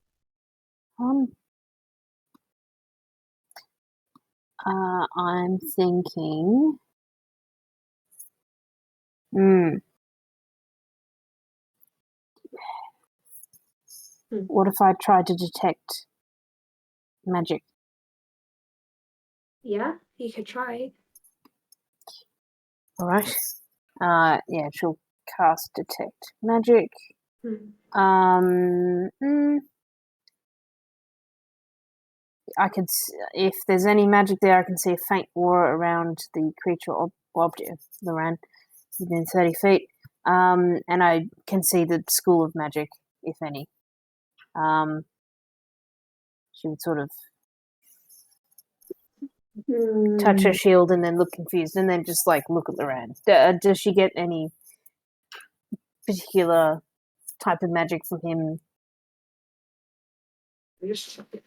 I'm thinking. What if I tried to detect magic? Yeah, you could try. All right. Yeah, she'll cast detect magic. I could, if there's any magic there, I can see a faint aura around the creature or object, Loran, within 30 feet. And I can see the school of magic, if any. She would sort of touch her shield and then look confused and then just like look at Loran. Does she get any particular type of magic from him? Just something.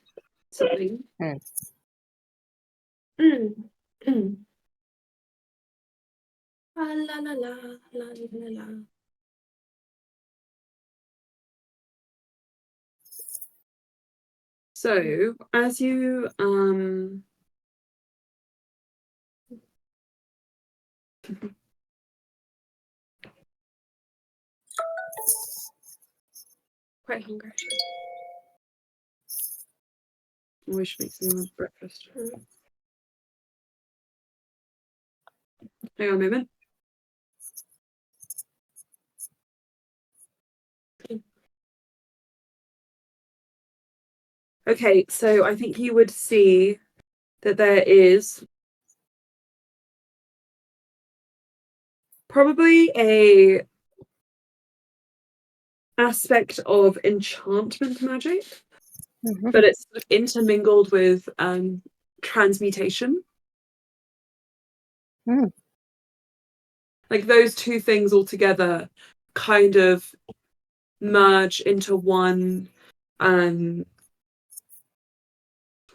La la la la la la la. So as you Quite hungry. we should make some breakfast. Hang on a moment. Okay, so I think you would see that there is probably a aspect of enchantment magic Mhm. but it's sort of intermingled with transmutation. Mm. Like those two things all together kind of merge into one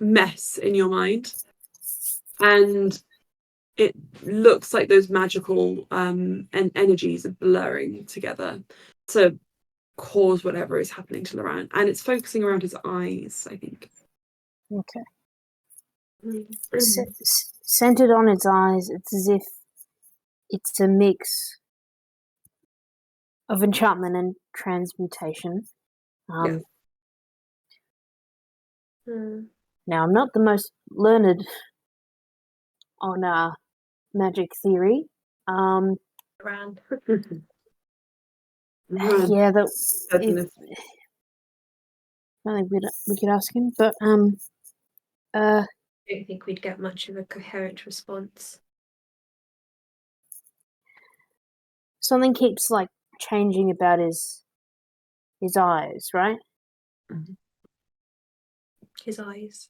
mess in your mind, and it looks like those magical and energies are blurring together to cause whatever is happening to Laran, and it's focusing around his eyes, I think. Okay. Mm. Centered on its eyes, it's as if it's a mix of enchantment and transmutation. Yeah. Mm. Now, I'm not the most learned on magic theory. Around. Laran Yeah, that said if, this. I think we could ask him, but I don't think we'd get much of a coherent response. something keeps like changing about his eyes, right? His eyes.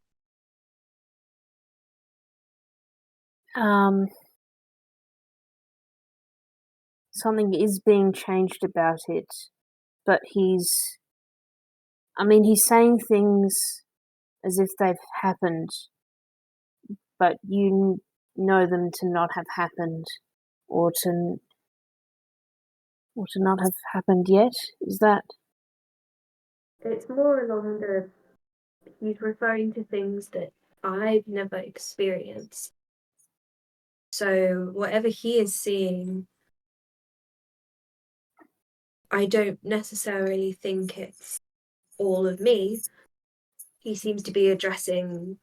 Something is being changed about it, but he's saying things as if they've happened, but you know them to not have happened, or to not have happened yet. Is that It's more along the he's referring to things that I've never experienced. So whatever he is seeing, I don't necessarily think it's all of me. He seems to be addressing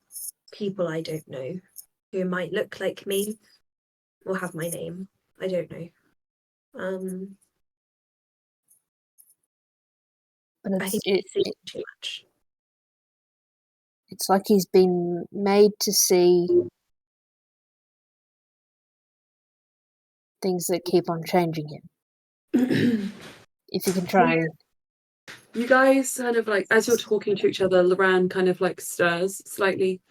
people I don't know who might look like me or have my name. I don't know. but I it's think he's seeing too much. it's like he's been made to see things that keep on changing him. If you can try and You guys kind of like, as you're talking to each other, Laran kind of like stirs slightly,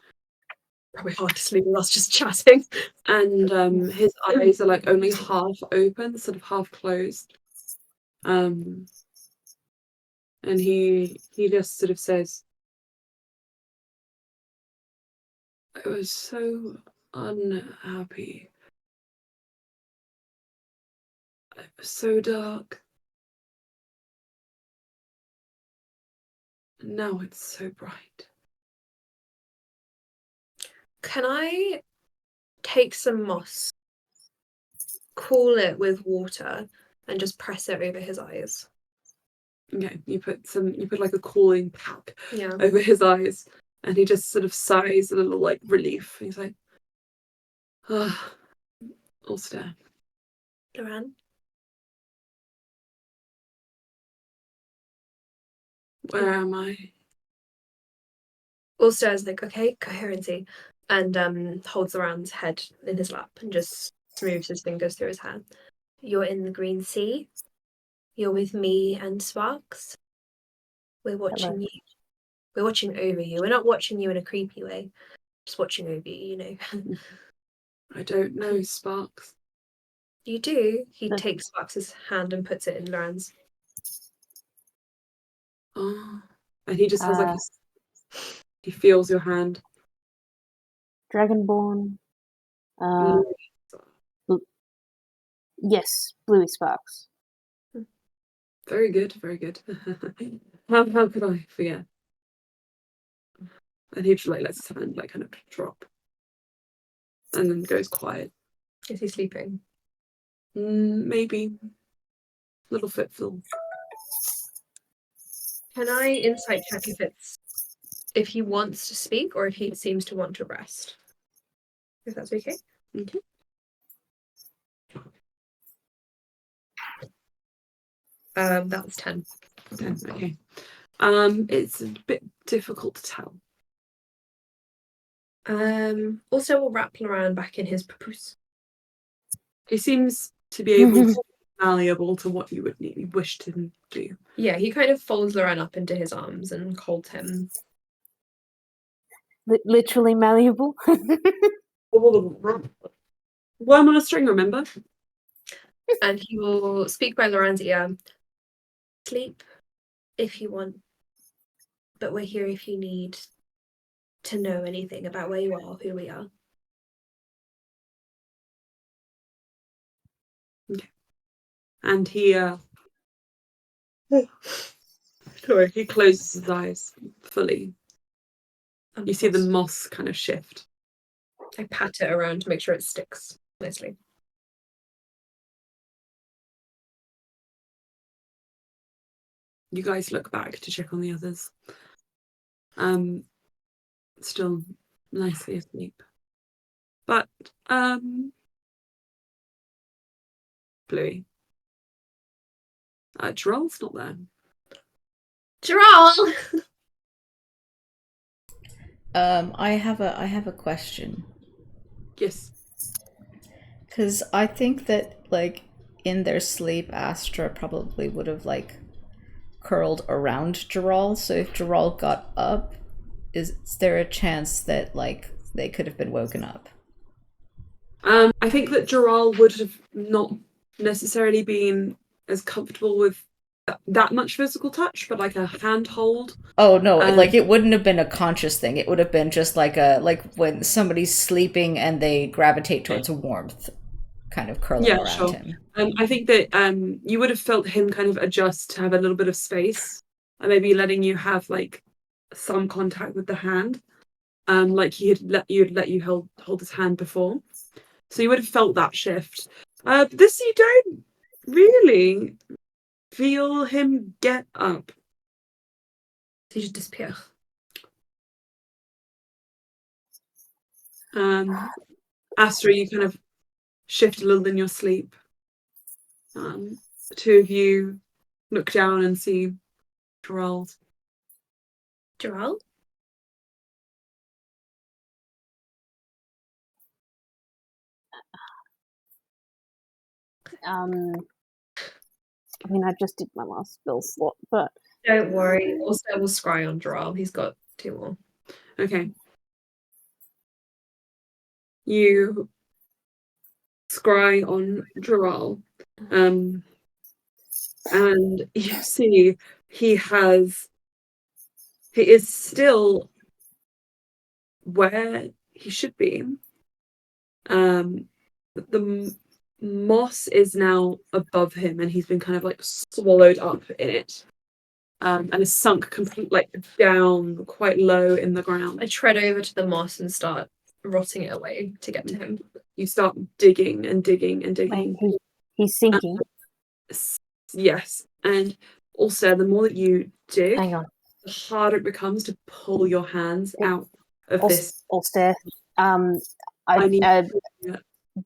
Probably hard to sleep with us just chatting. and his eyes are like only half open, sort of half closed. And he just sort of says, I was so unhappy. It was so dark. And now it's so bright. Can I take some moss, cool it with water, and just press it over his eyes? Okay, you put like a cooling pack Yeah. over his eyes, and he just sort of sighs a little like relief. He's like, ah, I'll stare. Laran? Where am I? Ulster is like, okay, coherency, and holds Laran's head in his lap and just moves his fingers through his hair. You're in the Green Sea. You're with me and Sparks. We're watching you. We're watching over you. We're not watching you in a creepy way. Just watching over you, you know. I don't know, Sparks. You do. He No. takes Sparks' hand and puts it in Laran's. Oh, and he just has like he feels your hand. Dragonborn. Mm. Yes, Bluey Sparks. Very good, very good. How could I forget? And he just like lets his hand like kind of drop, and then goes quiet. Is he sleeping? Maybe little fitful. Can I insight check if he wants to speak or if he seems to want to rest? If that's okay. Okay. That was 10. Okay. It's a bit difficult to tell. Also, we'll wrap Laran back in his papoose. He seems to be able to be malleable to what you would wish to do. Yeah, he kind of folds Laran up into his arms and holds him Literally malleable. Worm on a string, remember? And he will speak by Laurent's ear. Sleep if you want, but we're here if you need to know anything about where you are, who we are. Okay. And he sorry, he closes his eyes fully. You see the moss kind of shift. I pat it around to make sure it sticks nicely. You guys look back to check on the others. Still nicely asleep. But, Bluey. Gerald's not there. Gerald! I have a question. Yes. Because I think that, like, in their sleep, Astra probably would have, like, curled around Gerald. So if Gerald got up, is there a chance that, like, they could have been woken up? I think that Gerald would have not necessarily been as comfortable with that much physical touch, but like a handhold. Oh no, like it wouldn't have been a conscious thing. It would have been just like when somebody's sleeping and they gravitate towards warmth, kind of curling around him. I think that you would have felt him kind of adjust to have a little bit of space, and maybe letting you have like some contact with the hand, like he had let you hold his hand before. So you would have felt that shift. This you don't really feel him get up. He just disappear. Astra, you kind of shift a little in your sleep. The two of you look down and see Gerald. Gerald? I mean, I just did my last spell slot, but Don't worry. Also, we'll scry on Gerald. He's got 2 more. Okay. You scry on Gerald. And you see he is still where he should be. The moss is now above him, and he's been kind of like swallowed up in it, and is sunk completely like down quite low in the ground. I tread over to the moss and start rotting it away to get to him. You start digging and digging and digging. wait, he's sinking. Yes, and also the more that you dig, Hang on. the harder it becomes to pull your hands out of this. Ulster.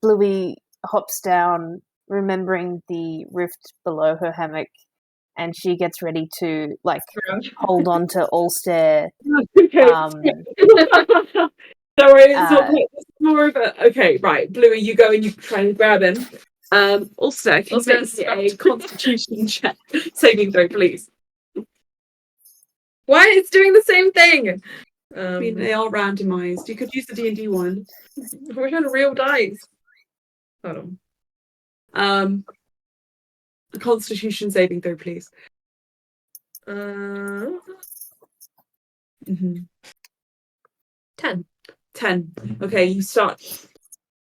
Bluey hops down, remembering the rift below her hammock, and she gets ready to like hold on to Ulster. Okay. Sorry, it's more of a okay, right. Bluey, you go and you try and grab him. Ulster, can you make me a Constitution check saving throw, please? Why? It's doing the same thing. I mean, they are randomized. You could use the D&D one. We had real dice. Hold on. A Constitution saving throw, please. 10. 10. Okay, you start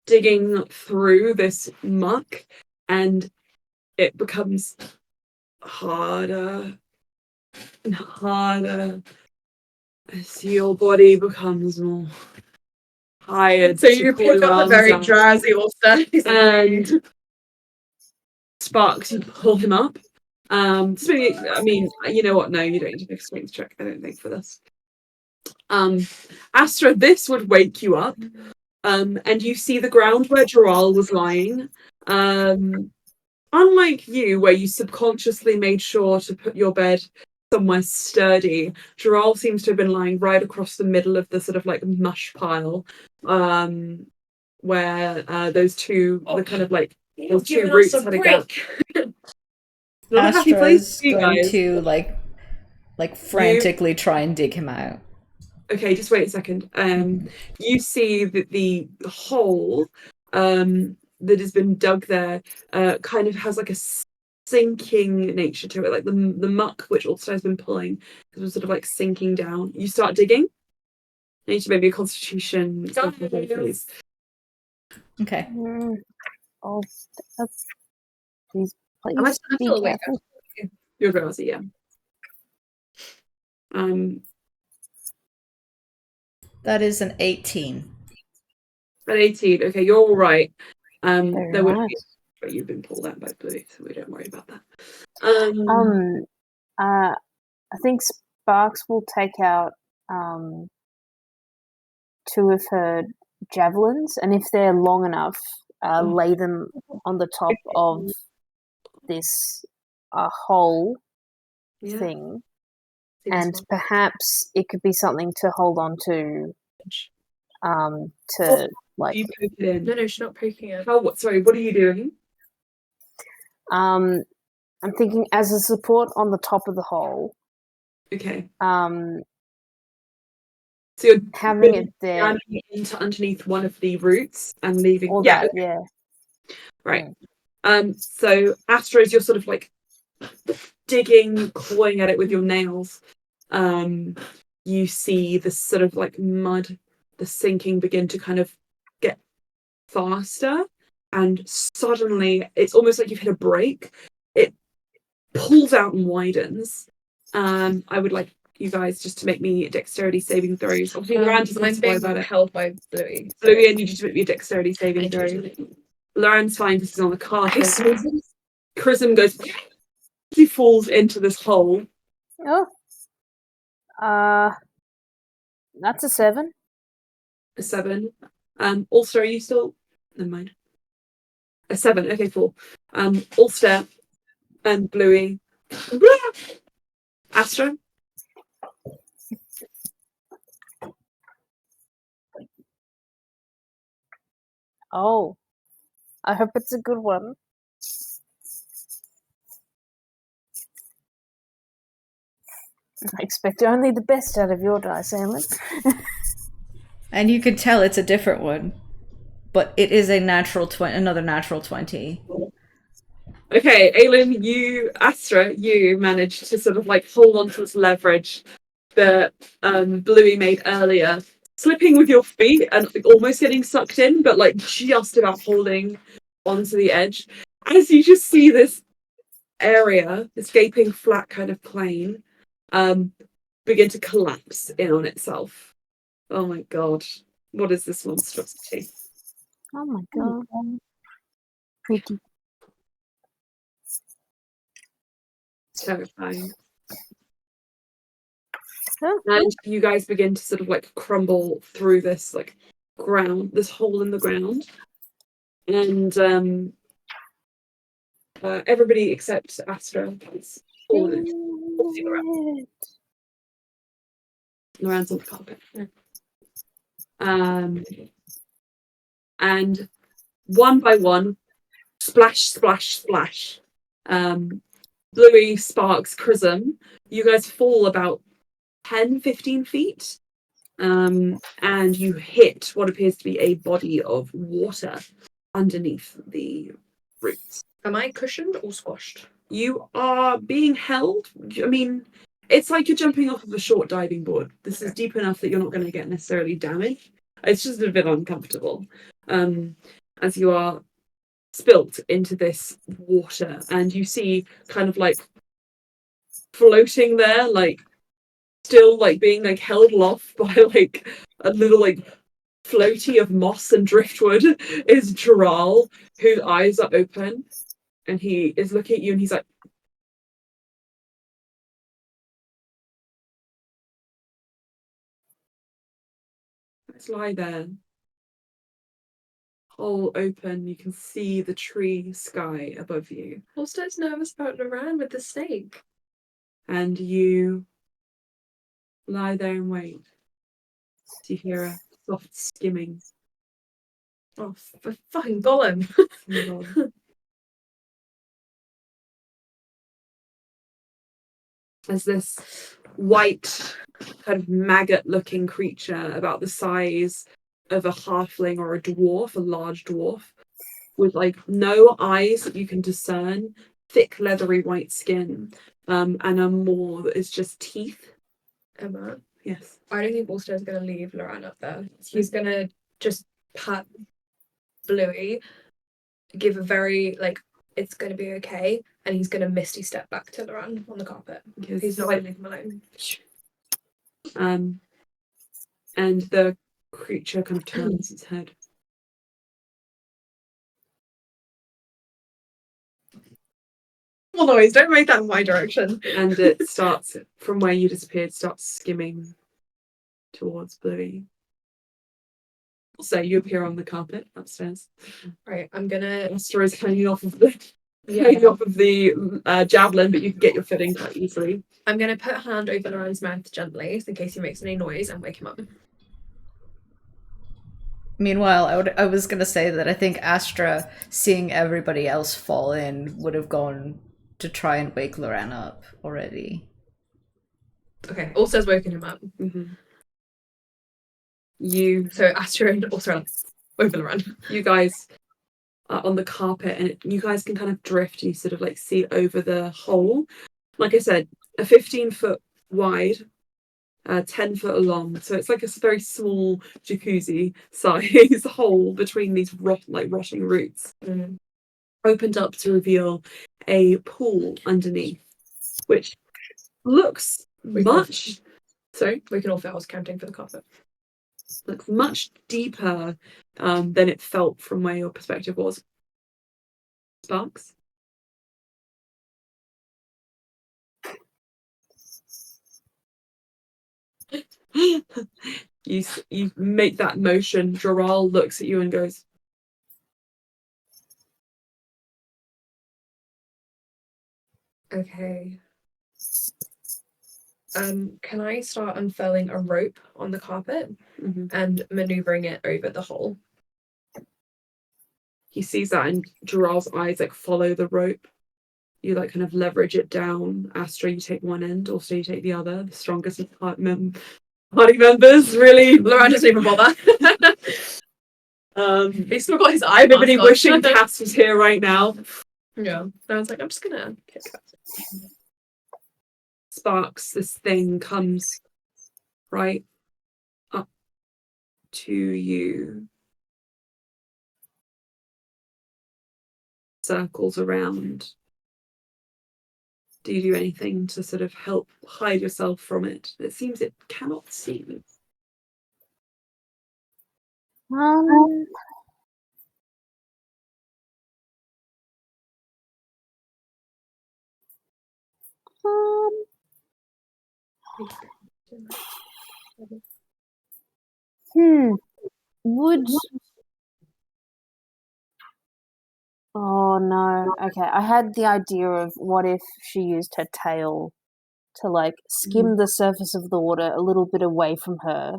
digging through this muck, and it becomes harder and harder as your body becomes more tired. So you pick up the very drowsy Ulster. And Sparks, you pull him up. So, I mean, you know what? No, you don't need to make a strength check, I don't think, for this. Astra, this would wake you up. And you see the ground where Gerald was lying. Unlike you, where you subconsciously made sure to put your bed somewhere sturdy, Gerald seems to have been lying right across the middle of the sort of like mush pile, where those two, the kind of like those two roots had a gap. Astra's going to like frantically try and dig him out. Okay, just wait a second. You see that the hole that has been dug there kind of has like a sinking nature to it, like the muck which Ulster has been pulling was sort of like sinking down. You start digging. I need to maybe a constitution. Please. Okay. Oh, that's, please, Am I please be still awake? careful. You're drowsy, yeah. That is an 18. At 18, okay, you're all right. Very There would be, nice. but you've been pulled out by Bluey, so we don't worry about that. I think Sparks will take out 2 of her javelins, and if they're long enough, lay them on the top of this hole Yeah. thing, and perhaps it could be something to hold on to like You poke it in. No, she's not poking it. Sorry, what are you doing? I'm thinking as a support on the top of the hole. Okay. So you're having it there into underneath one of the roots and leaving. all Yeah. that, Okay. yeah. Right. So Astros, you're sort of like digging, clawing at it with your nails. You see this sort of like mud, the sinking begin to kind of get faster, and suddenly it's almost like you've hit a brake. It pulls out and widens. I would like you guys just to make me dexterity saving throws. Obviously, Loran's I'm being about it. held by Bluey. Bluey, I need you to make me a dexterity saving throw. Loran's fine because he's on the carpet. Chrism goes. He falls into this hole. Oh, that's a 7. A 7. Ulster, are you still? Never mind. A 7. Okay, cool. Ulster and Bluey. Astra. Oh, I hope it's a good one. I expect only the best out of your dice, Alan. And you could tell it's a different one, but it is a another natural 20. Okay, Aelin, Astra, you managed to sort of like hold on to this leverage that Bluey made earlier, slipping with your feet and almost getting sucked in, but like just about holding onto the edge. As you just see this area, this gaping flat kind of plain, begin to collapse in on itself. Oh my god, what is this monstrosity? Oh my god. Pretty. Terrifying. Huh? And you guys begin to sort of like crumble through this like ground, this hole in the ground. And everybody except Astra is fallen. Loran's on the carpet. And one by one, splash, splash, splash. Bluey, Sparks, Chrism, you guys fall about 10, 15 feet. And you hit what appears to be a body of water underneath the roots. Am I cushioned or squashed? You are being held. I mean, it's like you're jumping off of a short diving board. This is deep enough that you're not going to get necessarily damaged. It's just a bit uncomfortable. As you are spilt into this water, and you see kind of like floating there, like still like being like held aloft by like a little like floaty of moss and driftwood is Gerald, whose eyes are open, and he is looking at you, and he's like, let's lie there. Hole open, you can see the tree sky above you. Ulster's nervous about Loran with the snake. And you lie there and wait. You hear a soft skimming. Oh, for fucking Gollum. As this white, kind of maggot-looking creature about the size of a halfling or a dwarf, a large dwarf, with like no eyes that you can discern, thick leathery white skin, and a maw that is just teeth. Emma, Yes. I don't think Ulster's going to leave Loran up there. He's going to just pat Bluey, give a very, like, it's going to be okay, and he's going to misty step back to Loran on the carpet. Because He's not going to leave him alone. And the creature kind of turns its head. Well, noise, don't make that in my direction. And it starts, from where you disappeared, starts skimming towards Bluey. So you appear on the carpet upstairs. Right, I'm going to... Esther is hanging off of the javelin, but you can get your footing quite easily. I'm going to put a hand over Loran's mouth gently, so in case he makes any noise, and wake him up. Meanwhile, I was gonna say that I think Astra, seeing everybody else fall in, would have gone to try and wake Loran up already. Okay, Ulster's woken him up. Mm-hmm. So Astra and Ulster are over Loran. You guys are on the carpet, and you guys can kind of drift. And you sort of like see over the hole. Like I said, a 15-foot wide, 10-foot long. So it's like a very small jacuzzi size hole between these rotting roots. Opened up to reveal a pool underneath, which looks much. Sorry, We can all fit. I was counting for the carpet. looks much deeper than it felt from where your perspective was. Sparks. You make that motion. Joral looks at you and goes, Okay. Can I start unfurling a rope on the carpet and maneuvering it over the hole? He sees that, and Joral's eyes like follow the rope. You like kind of leverage it down. Astra, you take one end, also you take the other. The strongest of party members, really. Loran doesn't even bother. He's still got his eye. Everybody wishing Cass was here right now. Yeah. I was like, I'm just gonna kick Cass. Sparks, this thing comes right up to you. Circles around. Do you do anything to sort of help hide yourself from it? It seems it cannot see you. Would... Oh no. Okay, I had the idea of what if she used her tail to like skim the surface of the water a little bit away from her.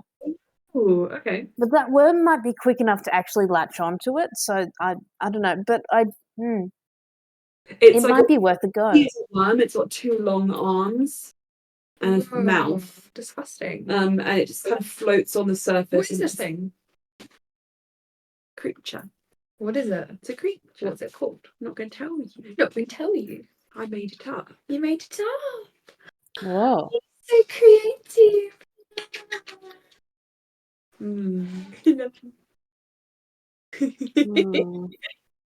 Ooh, okay. But that worm might be quick enough to actually latch onto it, so I don't know. But It's it might be worth a go. It's a worm. It's got two long arms and a mouth. Disgusting. And it just kind of floats on the surface. What is this thing? Creature. What is it? It's a creature. What's it called? I'm not going to tell you. Not going to tell you. I made it up. You made it up. Whoa. So creative.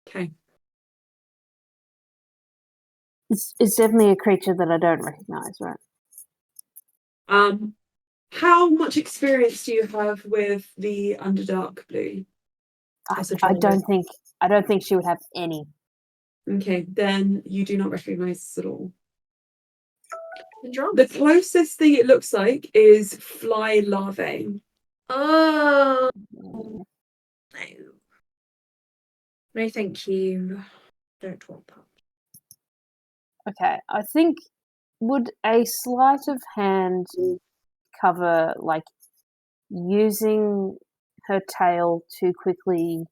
Okay. It's definitely a creature that I don't recognize, right? How much experience do you have with the Underdark Blue? I don't think she would have any. Okay, then you do not recognize this at all. The closest thing it looks like is fly larvae. Oh. No. No, thank you. Don't want that. Okay, I think would a sleight of hand cover like using her tail to quickly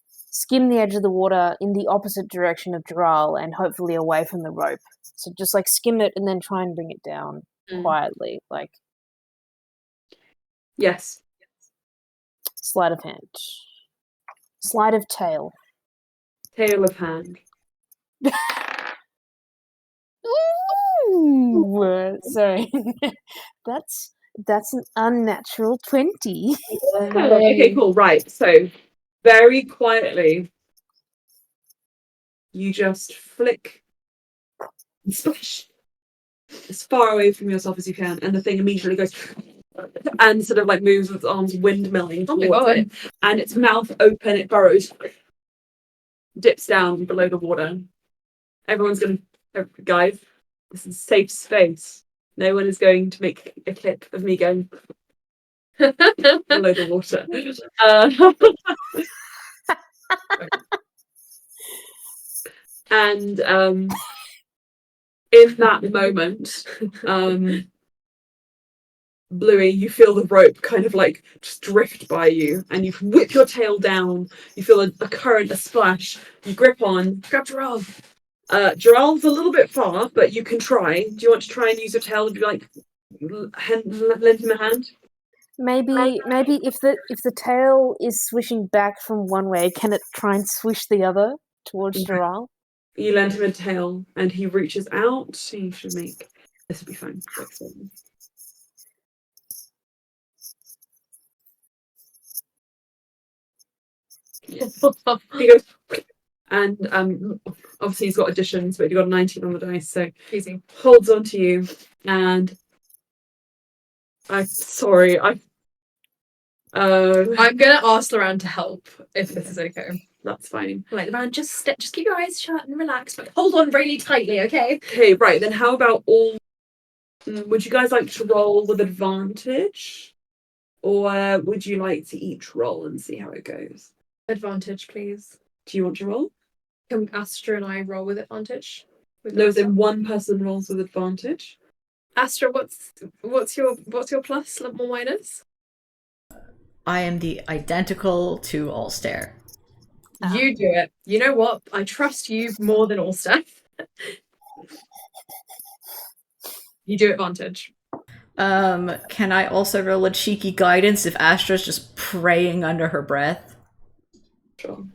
skim the edge of the water in the opposite direction of Dural and hopefully away from the rope. So just like skim it and then try and bring it down. quietly, like Yes. sleight of hand, sleight of tail. Tail of hand. Ooh, sorry, that's an unnatural 20. Okay, cool. Right. So very quietly, you just flick and splash as far away from yourself as you can, and the thing immediately goes and sort of like moves with its arms windmilling towards it, and its mouth open, it burrows, dips down below the water. Everyone's gonna, guys, this is safe space. No one is going to make a clip of me going below the water. And in that moment, Bluey, you feel the rope kind of like just drift by you, and you whip your tail down. You feel a current, a splash. You grab Gerald. Gerald's a little bit far, but you can try. Do you want to try and use your tail to like lend him a hand? Maybe if the tail is swishing back from one way, can it try and swish the other towards Gerald? You lend him a tail, and he reaches out. He should make this will be fine. He goes, and obviously he's got additions, but he got a 19 on the dice, so Easy. Holds on to you, and I'm gonna ask Loran to help if this is okay. That's fine. Like, Loran, just keep your eyes shut and relax, but hold on really tightly, okay? Okay, right then. How about all? Would you guys like to roll with advantage, or would you like to each roll and see how it goes? Advantage, please. Do you want to roll? Can Astra and I roll with advantage? No, then one person rolls with advantage. Astra, what's your plus or minus? I am the identical to Allstare. You do it. You know what? I trust you more than Allstare. You do advantage. Can I also roll a cheeky guidance if Astra's just praying under her breath? Sure.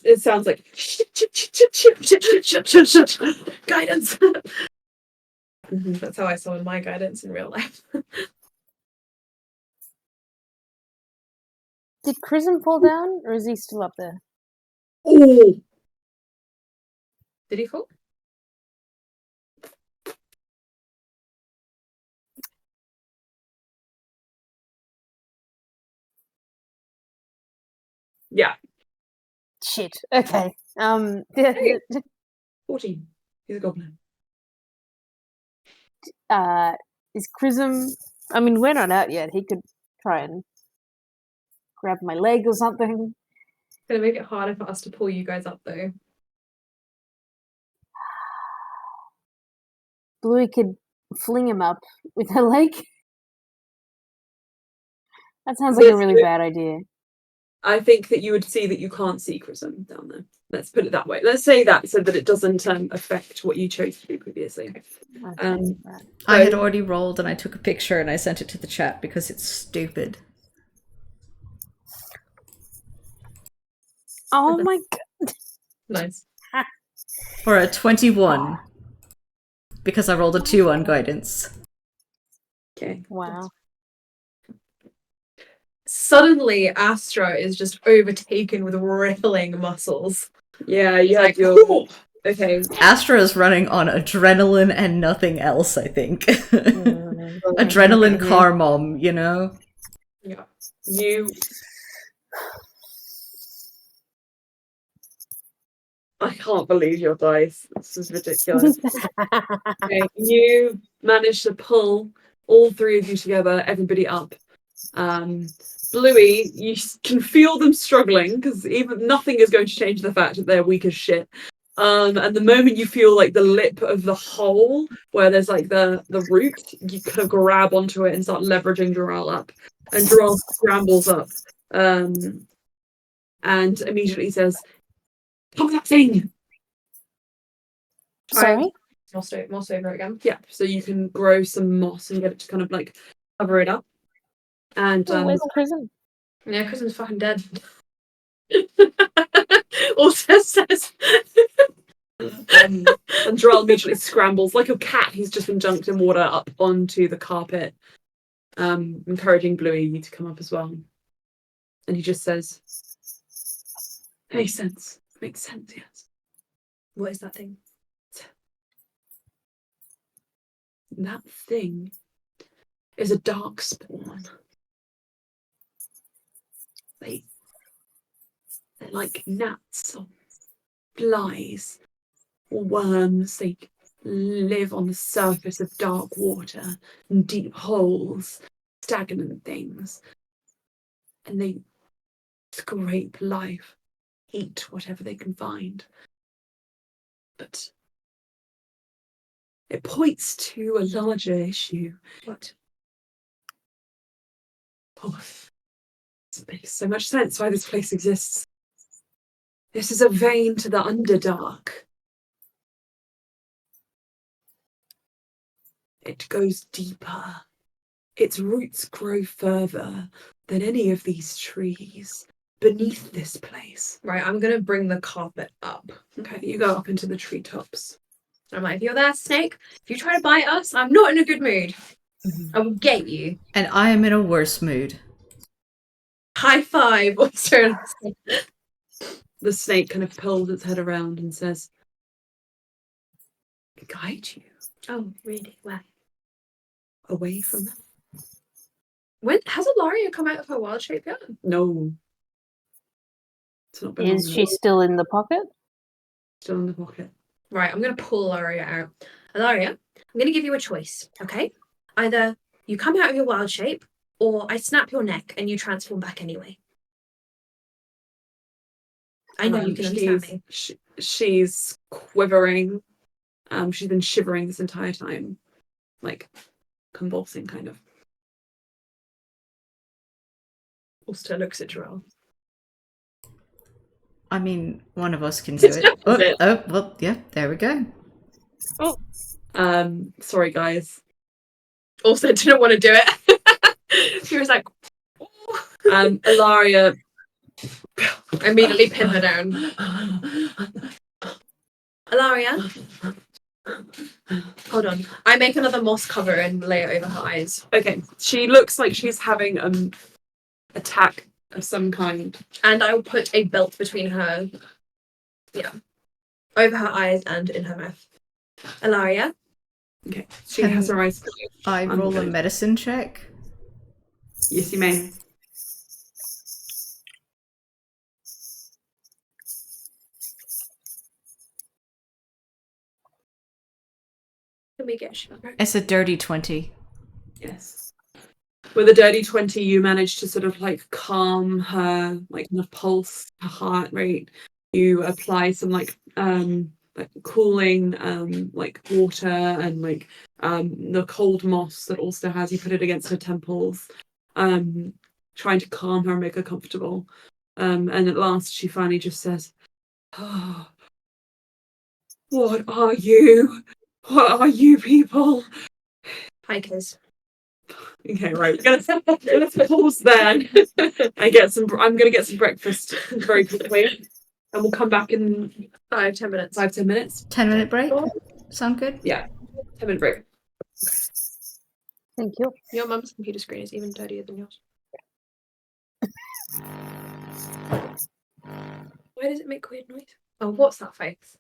It sounds like guidance. That's how I saw in my guidance in real life. Did Chrism fall down, or is he still up there? Oh, Did he fall? yeah. Shit. Okay. 14. He's a goblin. Is Chrism? I mean, we're not out yet. He could try and grab my leg or something. It's gonna make it harder for us to pull you guys up, though. Bluey could fling him up with her leg. That sounds like a really bad idea. I think that you would see that you can't see Chrism down there. Let's put it that way. Let's say that so that it doesn't affect what you chose to do previously. Okay, I had already rolled and I took a picture and I sent it to the chat because it's stupid. Oh my god. Nice. For a 21. Because I rolled a 2 on guidance. Okay. Wow. Suddenly, Astra is just overtaken with rippling muscles. Yeah, you had like, your... Okay. Astra is running on adrenaline and nothing else, I think. Adrenaline car mom, you know? Yeah. I can't believe your dice. This is ridiculous. Okay, you managed to pull all three of you together, everybody up. Bluey, you can feel them struggling because even nothing is going to change the fact that they're weak as shit. And the moment you feel like the lip of the hole where there's like the root, you kind of grab onto it and start leveraging Doral up. And Doral scrambles up and immediately says, "Stop that thing!" Sorry? Moss over it again. Yeah, so you can grow some moss and get it to kind of like cover it up. And Oh, where's Prism? Yeah, Kristen's fucking dead. Also says. and Jarrell immediately scrambles like a cat. He's just been dunked in water up onto the carpet, encouraging Bluey to come up as well. And he just says, "Makes sense. Makes sense. Yes. What is that thing? That thing is a dark spawn. They're like gnats or flies or worms. They live on the surface of dark water and deep holes, stagnant things. And they scrape life, eat whatever they can find. But it points to a larger issue. What? Oh, it makes so much sense why this place exists. This is a vein to the Underdark. It goes deeper. Its roots grow further than any of these trees beneath this place. Right, I'm gonna bring the carpet up. Okay, you go up into the treetops. I'm like, if you're there, Snake, if you try to bite us, I'm not in a good mood. I will get you. And I am in a worse mood. High five. Also, The snake kind of pulls its head around and says, "Guide you oh, really? Where? away from them." When has Ilaria come out of her wild shape yet? No. It's not been Is long she enough. still in the pocket? Still in the pocket. Right, I'm gonna pull Ilaria out. Ilaria, I'm gonna give you a choice, okay? Either you come out of your wild shape, or I snap your neck and you transform back anyway. I know you can understand me. She's quivering. She's been shivering this entire time. Like, convulsing, kind of. Ulster looks at Jarrell. I mean, one of us can do it. Well, yeah, there we go. Sorry, guys. Also didn't want to do it. She was like, Ilaria immediately pin her down. Ilaria, hold on. I make another moss cover and lay it over her eyes. Okay, she looks like she's having attack of some kind. And I will put a belt between her, over her eyes and in her mouth. Ilaria, Okay, she has her eyes closed. I roll a medicine check. Yes, you may. can we get sugar? It's a dirty 20. Yes. With a dirty 20, you manage to sort of like calm her, like kind of pulse, her heart rate. You apply some like cooling like water and like the cold moss that also has, you put it against her temples, trying to calm her and make her comfortable. And at last she finally just says, "Oh, what are you? What are you people?" Hikers. Okay, right. Let's pause there. I'm gonna get some breakfast very quickly, and we'll come back in 5-10 minutes. 5-10 minutes. 10-minute break? Sound good? Yeah, 10-minute break. Thank you. Your mum's computer screen is even dirtier than yours. Why does it make weird noise? Oh, what's that face?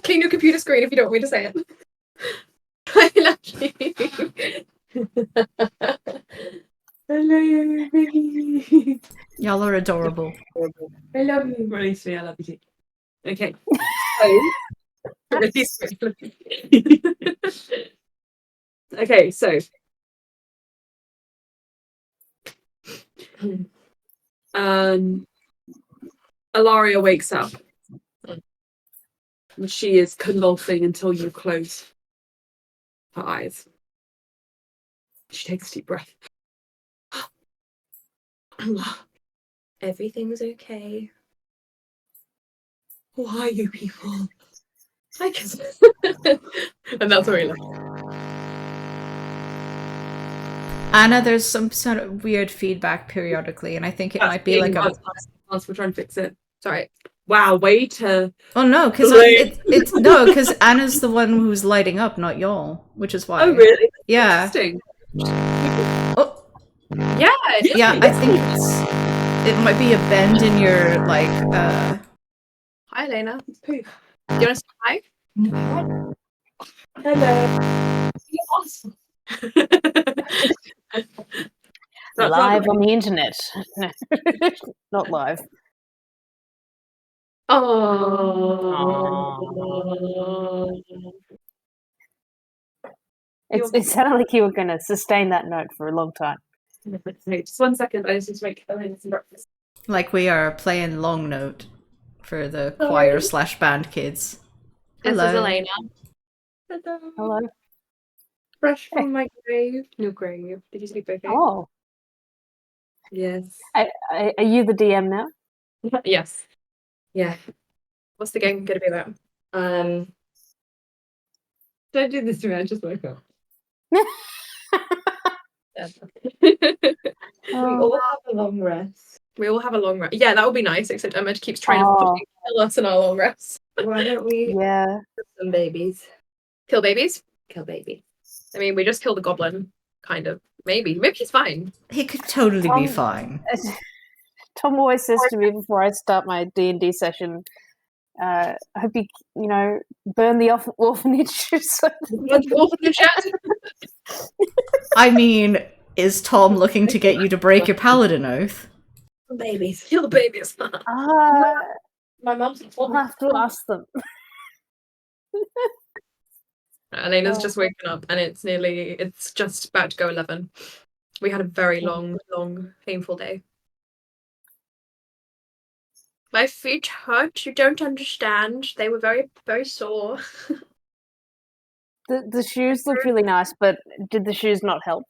Clean your computer screen if you don't want me to say it. I love you. Y'all are adorable. I love you. Release me, I love you too. Okay. Release me. Okay, so Ilaria wakes up. And she is convulsing until you close her eyes. She takes a deep breath. Everything's okay. Why you people? I can. And that's where he left. Anna, there's some sort of weird feedback periodically, and I think it might be like a. We're trying to fix it. Sorry. Wow, way to. Oh no, because it's no, because Anna's the one who's lighting up, not y'all, which is why. Oh, really? Yeah. Interesting. Oh, Yeah. yeah. I think it might be a bend in your like. Hi, Elena. Do you want to say hi? Hello. You're awesome. Live on the internet. No, not live. Oh. It sounded like you were going to sustain that note for a long time. Wait, just 1 second. I just need to make Elena some breakfast. Like we are playing long note for the Sorry. choir/band kids. This is Hello. Elena. Hello. Fresh from my grave. New grave. Did you sleep okay? Oh, Yes. are you the DM now? Yes. Yeah. What's the game gonna be about? Don't do this to me. I just woke up. We all have a long rest. We all have a long rest. Yeah, that would be nice. Except Emma keeps trying to fucking kill us in our long rest. Why don't we Yeah. kill some babies? Kill babies? Kill baby. I mean, we just killed a goblin. Kind of. Maybe he's fine. He could totally be fine. Tom always says to me before I start my D&D session, I hope you burn the orphanage. I mean, is Tom looking to get you to break your paladin oath? Babies. Kill the babies. My mom's I'll have to ask them. Elena's just woken up and it's just about to go 11. We had a very long, painful day. My feet hurt. You don't understand. They were very, very sore. The shoes look really nice, but did the shoes not help?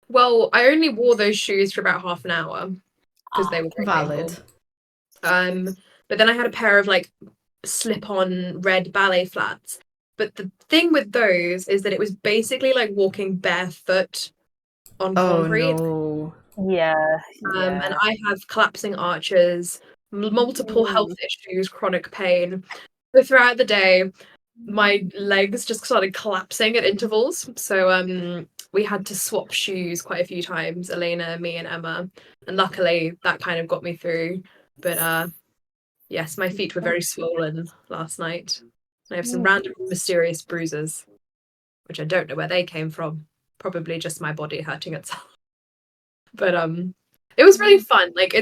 Well, I only wore those shoes for about half an hour because they were very Valid. painful. But then I had a pair of like slip-on red ballet flats. But the thing with those is that it was basically like walking barefoot on concrete. Oh no. Yeah. And I have collapsing arches, multiple health issues, chronic pain. So throughout the day, my legs just started collapsing at intervals. So we had to swap shoes quite a few times, Elena, me, and Emma. And luckily that kind of got me through. But yes, my feet were very swollen last night. I have some random mysterious bruises, which I don't know where they came from. Probably just my body hurting itself. But it was really fun. Like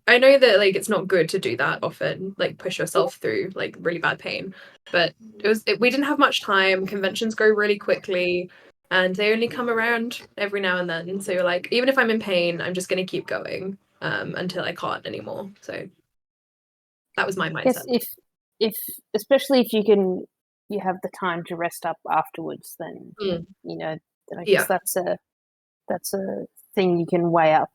I know that like it's not good to do that often, like push yourself through like really bad pain. But we didn't have much time. Conventions go really quickly and they only come around every now and then. So you're like, even if I'm in pain, I'm just gonna keep going until I can't anymore. So that was my mindset. Yes, if especially if you have the time to rest up afterwards, then then I guess that's a thing you can weigh up.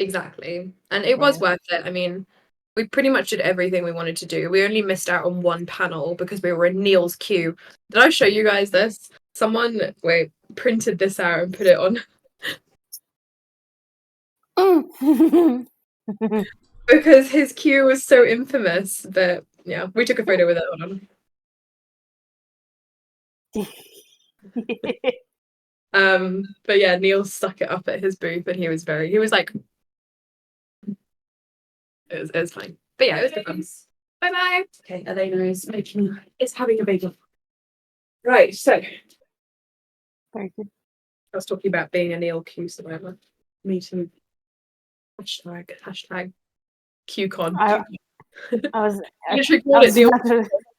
Exactly. And it was worth it. I mean, we pretty much did everything we wanted to do. We only missed out on one panel because we were in Neil's queue. Did I show you guys this? Someone printed this out and put it on. Because his queue was so infamous that yeah, we took a photo with it on. But yeah, Neil stuck it up at his booth and he was like it was fine. But yeah, it was good fun. Bye bye. Okay, Elena is having a baby. Right, so Very good. I was talking about being a Neil Q survivor. Me too. Hashtag QCon. I was literally called it Neil.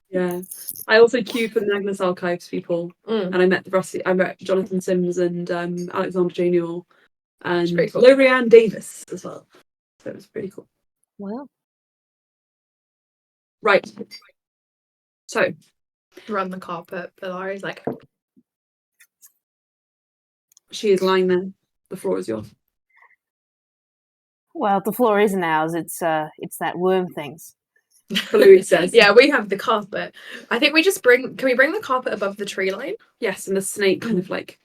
Yeah, I also queued for the Magnus Archives people, and I met Jonathan Sims and Alexander J. Newell and cool. Lorianne Davis as well. So it was pretty cool. Well, right. So Run the carpet. Valari's like she is lying there. The floor is yours. well, the floor isn't ours. It's that worm thing's. Bluey says. Yeah, we have the carpet. I think we just can we bring the carpet above the tree line? Yes, and the snake kind of like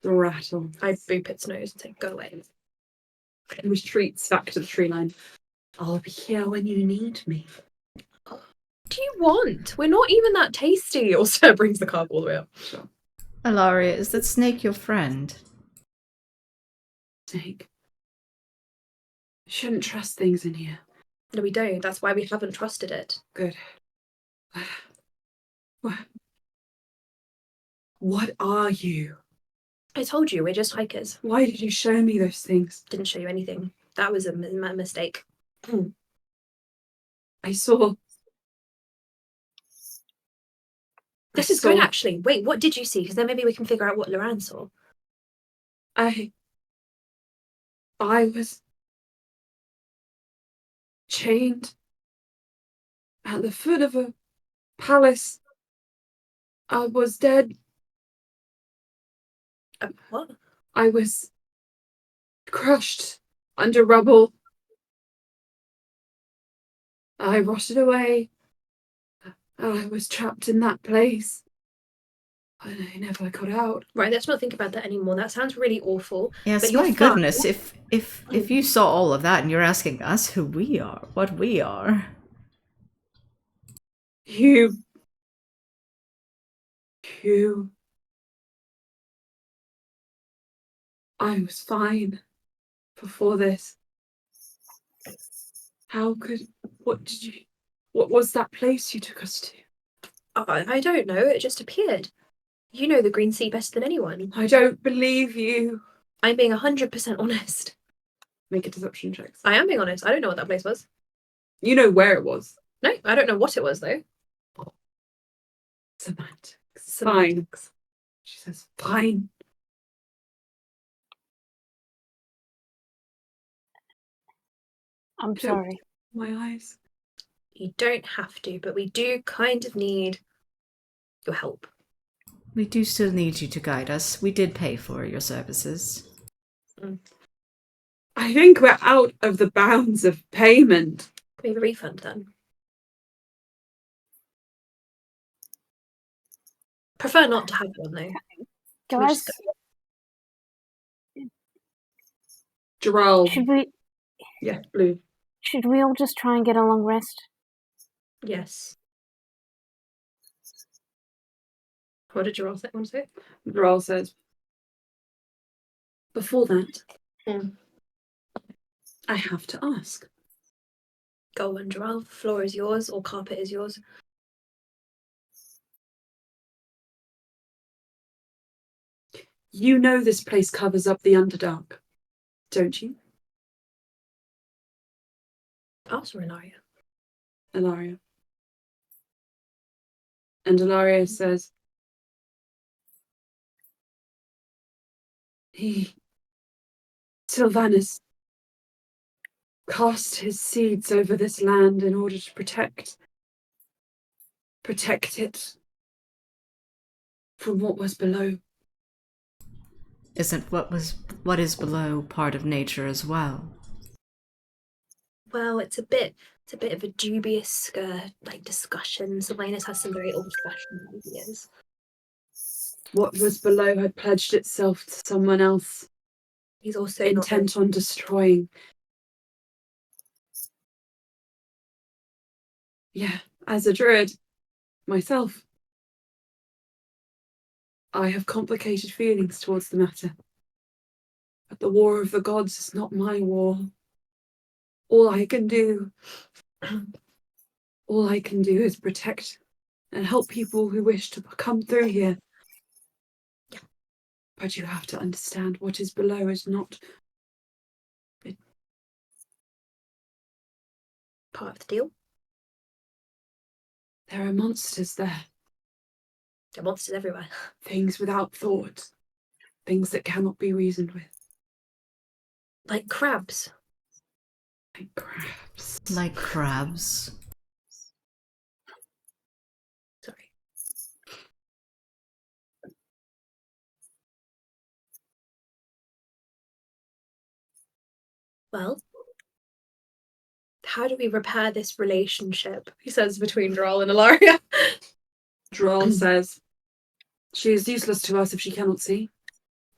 rattle. I boop its nose and say, go away. And retreats back to the tree line. I'll be here when you need me. What do you want? We're not even that tasty. Also brings the carpet all the way up. Sure. Ilaria, is that snake your friend? Snake. Shouldn't trust things in here. No, we don't. That's why we haven't trusted it. Good. What are you? I told you, we're just hikers. Why did you show me those things? Didn't show you anything. That was a mistake. I saw. This is good, actually. Wait, what did you see? Because then maybe we can figure out what Loran saw. I was chained at the foot of a palace. I was dead. What? I was crushed under rubble. I rotted away. I was trapped in that place. And I never got out. Right, let's not think about that anymore. That sounds really awful. Yes, but you're my fine. goodness, if you saw all of that and you're asking us who we are, what we are. You. I was fine before this. What was that place you took us to? I don't know. It just appeared. You know the Green Sea better than anyone. I don't believe you. I'm being 100% honest. Make a deception check. I am being honest. I don't know what that place was. You know where it was. No, I don't know what it was, though. Semantics. Fine. She says, fine. I'm sorry. My eyes. You don't have to, but we do kind of need your help. We do still need you to guide us. We did pay for your services. I think we're out of the bounds of payment. Can we have a refund then? Prefer not to have one, though. Can we Guys, just Gerald. should we Yeah, Blue. should we all just try and get a long rest? Yes. What did Gerald want to say? Gerald says, before that, I have to ask. Go on, Gerald. Floor is yours, or carpet is yours. You know this place covers up the Underdark, don't you? Us or Ilaria? Ilaria. And Ilaria says, Sylvanus cast his seeds over this land in order to protect it from what was below. Isn't what is below part of nature as well? Well, it's a bit of a dubious discussion. Sylvanus has some very old-fashioned ideas. What was below had pledged itself to someone else. He's also intent on destroying. Yeah, as a druid myself, I have complicated feelings towards the matter. But the war of the gods is not my war. All I can do is protect and help people who wish to come through here. Yeah. But you have to understand what is below is not part of the deal. There are monsters there. There are monsters everywhere. Things without thought. Things that cannot be reasoned with. Like crabs. Like crabs. Like crabs. Sorry. Well, How do we repair this relationship? He says between Droll and Ilaria. Droll says, she is useless to us if she cannot see.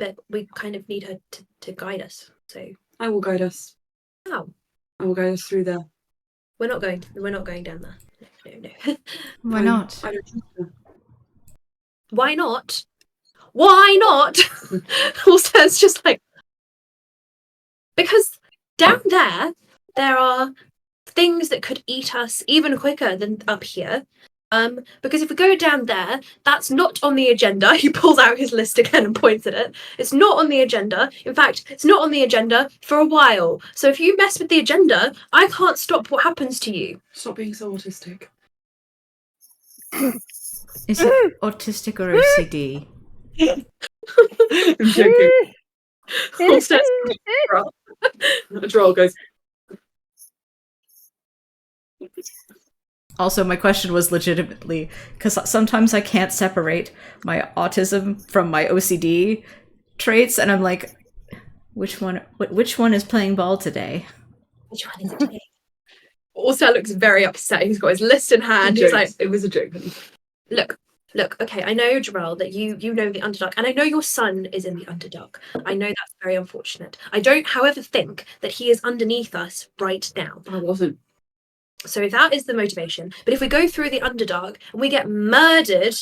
But we kind of need her to guide us. So I will guide us. how? I will guide us through there. We're not going down there. No. Why not? I don't trust her. Why not? Why not? Also, it's just like, because down there are things that could eat us even quicker than up here. Because if we go down there, that's not on the agenda. He pulls out his list again and points at it. It's not on the agenda. In fact, it's not on the agenda for a while. So if you mess with the agenda, I can't stop what happens to you. Stop being so autistic. Is it autistic or OCD? I'm joking. Also, Droll goes, Also, my question was legitimately because sometimes I can't separate my autism from my OCD traits, and I'm like, which one is playing ball today? Which one is it today? Also looks very upset. He's got his list in hand. He's like, it was a joke. Look, okay, I know, Jarrell, that you know the Underdark, and I know your son is in the Underdark. I know that's very unfortunate. I don't, however, think that he is underneath us right now. I wasn't. So that is the motivation. But if we go through the Underdark and we get murdered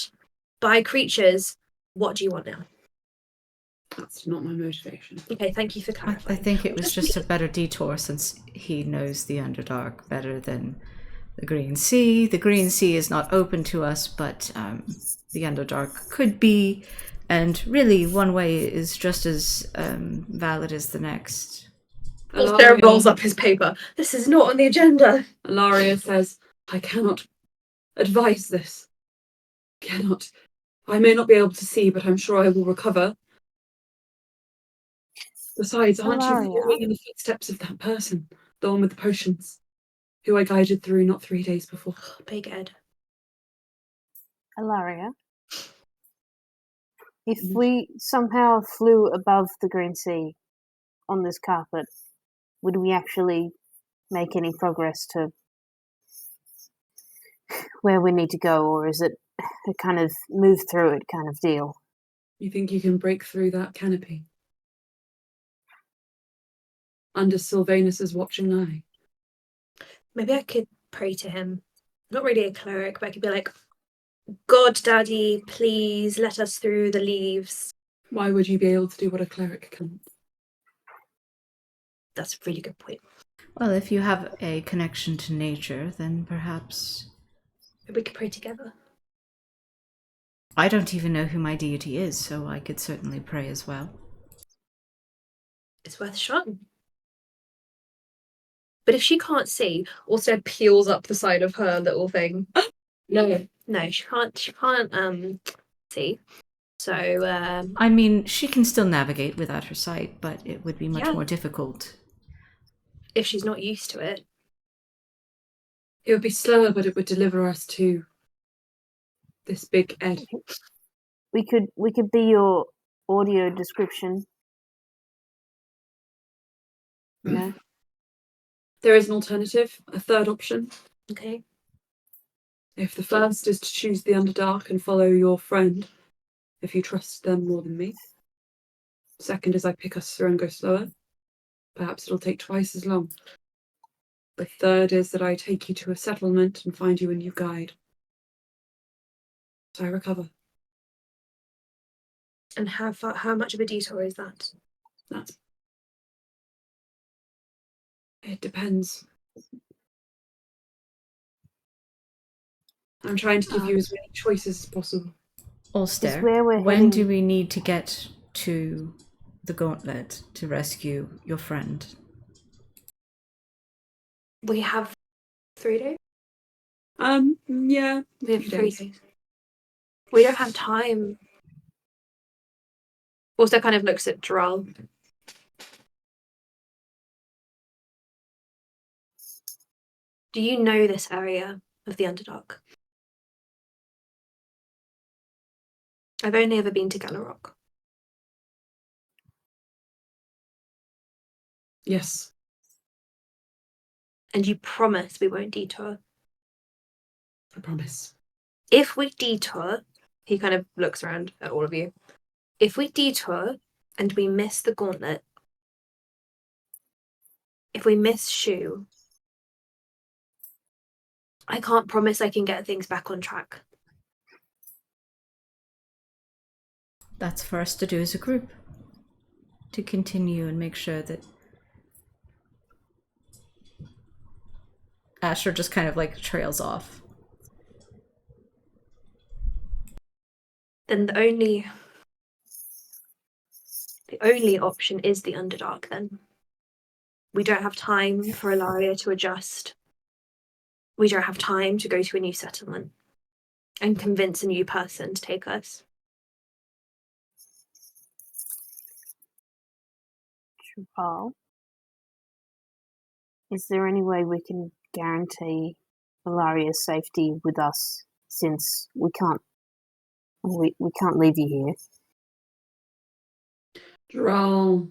by creatures, what do you want now? That's not my motivation. Okay, thank you for I clarifying. think it was just a better detour since he knows the Underdark better than the Green Sea. The Green Sea is not open to us, but the Underdark could be, and really one way is just as valid as the next. Alistair rolls up his paper. This is not on the agenda. Ilaria says, I cannot advise this. Cannot. I may not be able to see, but I'm sure I will recover. Besides, aren't you Ilaria? following in the footsteps of that person? The one with the potions, who I guided through not 3 days before. Big Ed. Alaria, if we somehow flew above the Green Sea on this carpet, would we actually make any progress to where we need to go, or is it a kind of move through it kind of deal? You think you can break through that canopy? Under Sylvanus's watching eye? Maybe I could pray to him. Not really a cleric, but I could be like, God, Daddy, please let us through the leaves. Why would you be able to do what a cleric can't? That's a really good point. Well, if you have a connection to nature, then perhaps... Maybe we could pray together. I don't even know who my deity is, so I could certainly pray as well. It's worth a shot. But if she can't see, also peels up the side of her little thing. No, she can't see. So I mean, she can still navigate without her sight, but it would be much Yeah. more difficult. if she's not used to it. It would be slower, but it would deliver us to this big Ed. We could be your audio description. You know? There is an alternative, a third option. Okay. If the first is to choose the Underdark and follow your friend, if you trust them more than me. Second is I pick us through and go slower. Perhaps it'll take twice as long. The third is that I take you to a settlement and find you a new guide. So I recover. And how much of a detour is that? It depends. I'm trying to give you as many choices as possible. Ulster, where we're when heading- do we need to get to the Gauntlet to rescue your friend? We have 3 days. Yeah. We have 3 days. days. We don't have time. Also kind of looks at Droll. Do you know this area of the Underdark? I've only ever been to Galarok. Yes. And you promise we won't detour. I promise. If we detour, he kind of looks around at all of you. If we detour and we miss the gauntlet, if we miss Shu, I can't promise I can get things back on track. That's for us to do as a group. To continue and make sure that Asher just kind of like trails off. Then the only option is the Underdark then. We don't have time for Ilaria to adjust. We don't have time to go to a new settlement and convince a new person to take us. Paul, is there any way we can guarantee Ilaria's safety with us, since we can't leave you here? Droll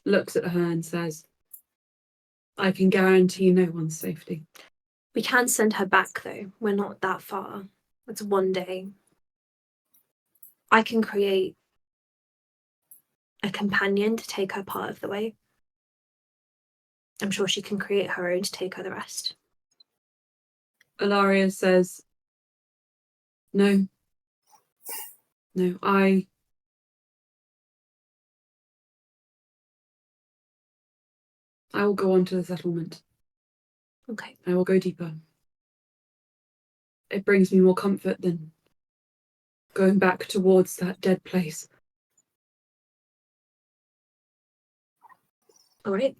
looks at her and says, I can guarantee no one's safety. We can send her back though. We're not that far. It's one day. I can create a companion to take her part of the way. I'm sure she can create her own to take her the rest. Ilaria says, No, I will go on to the settlement. Okay. I will go deeper. It brings me more comfort than going back towards that dead place. All right.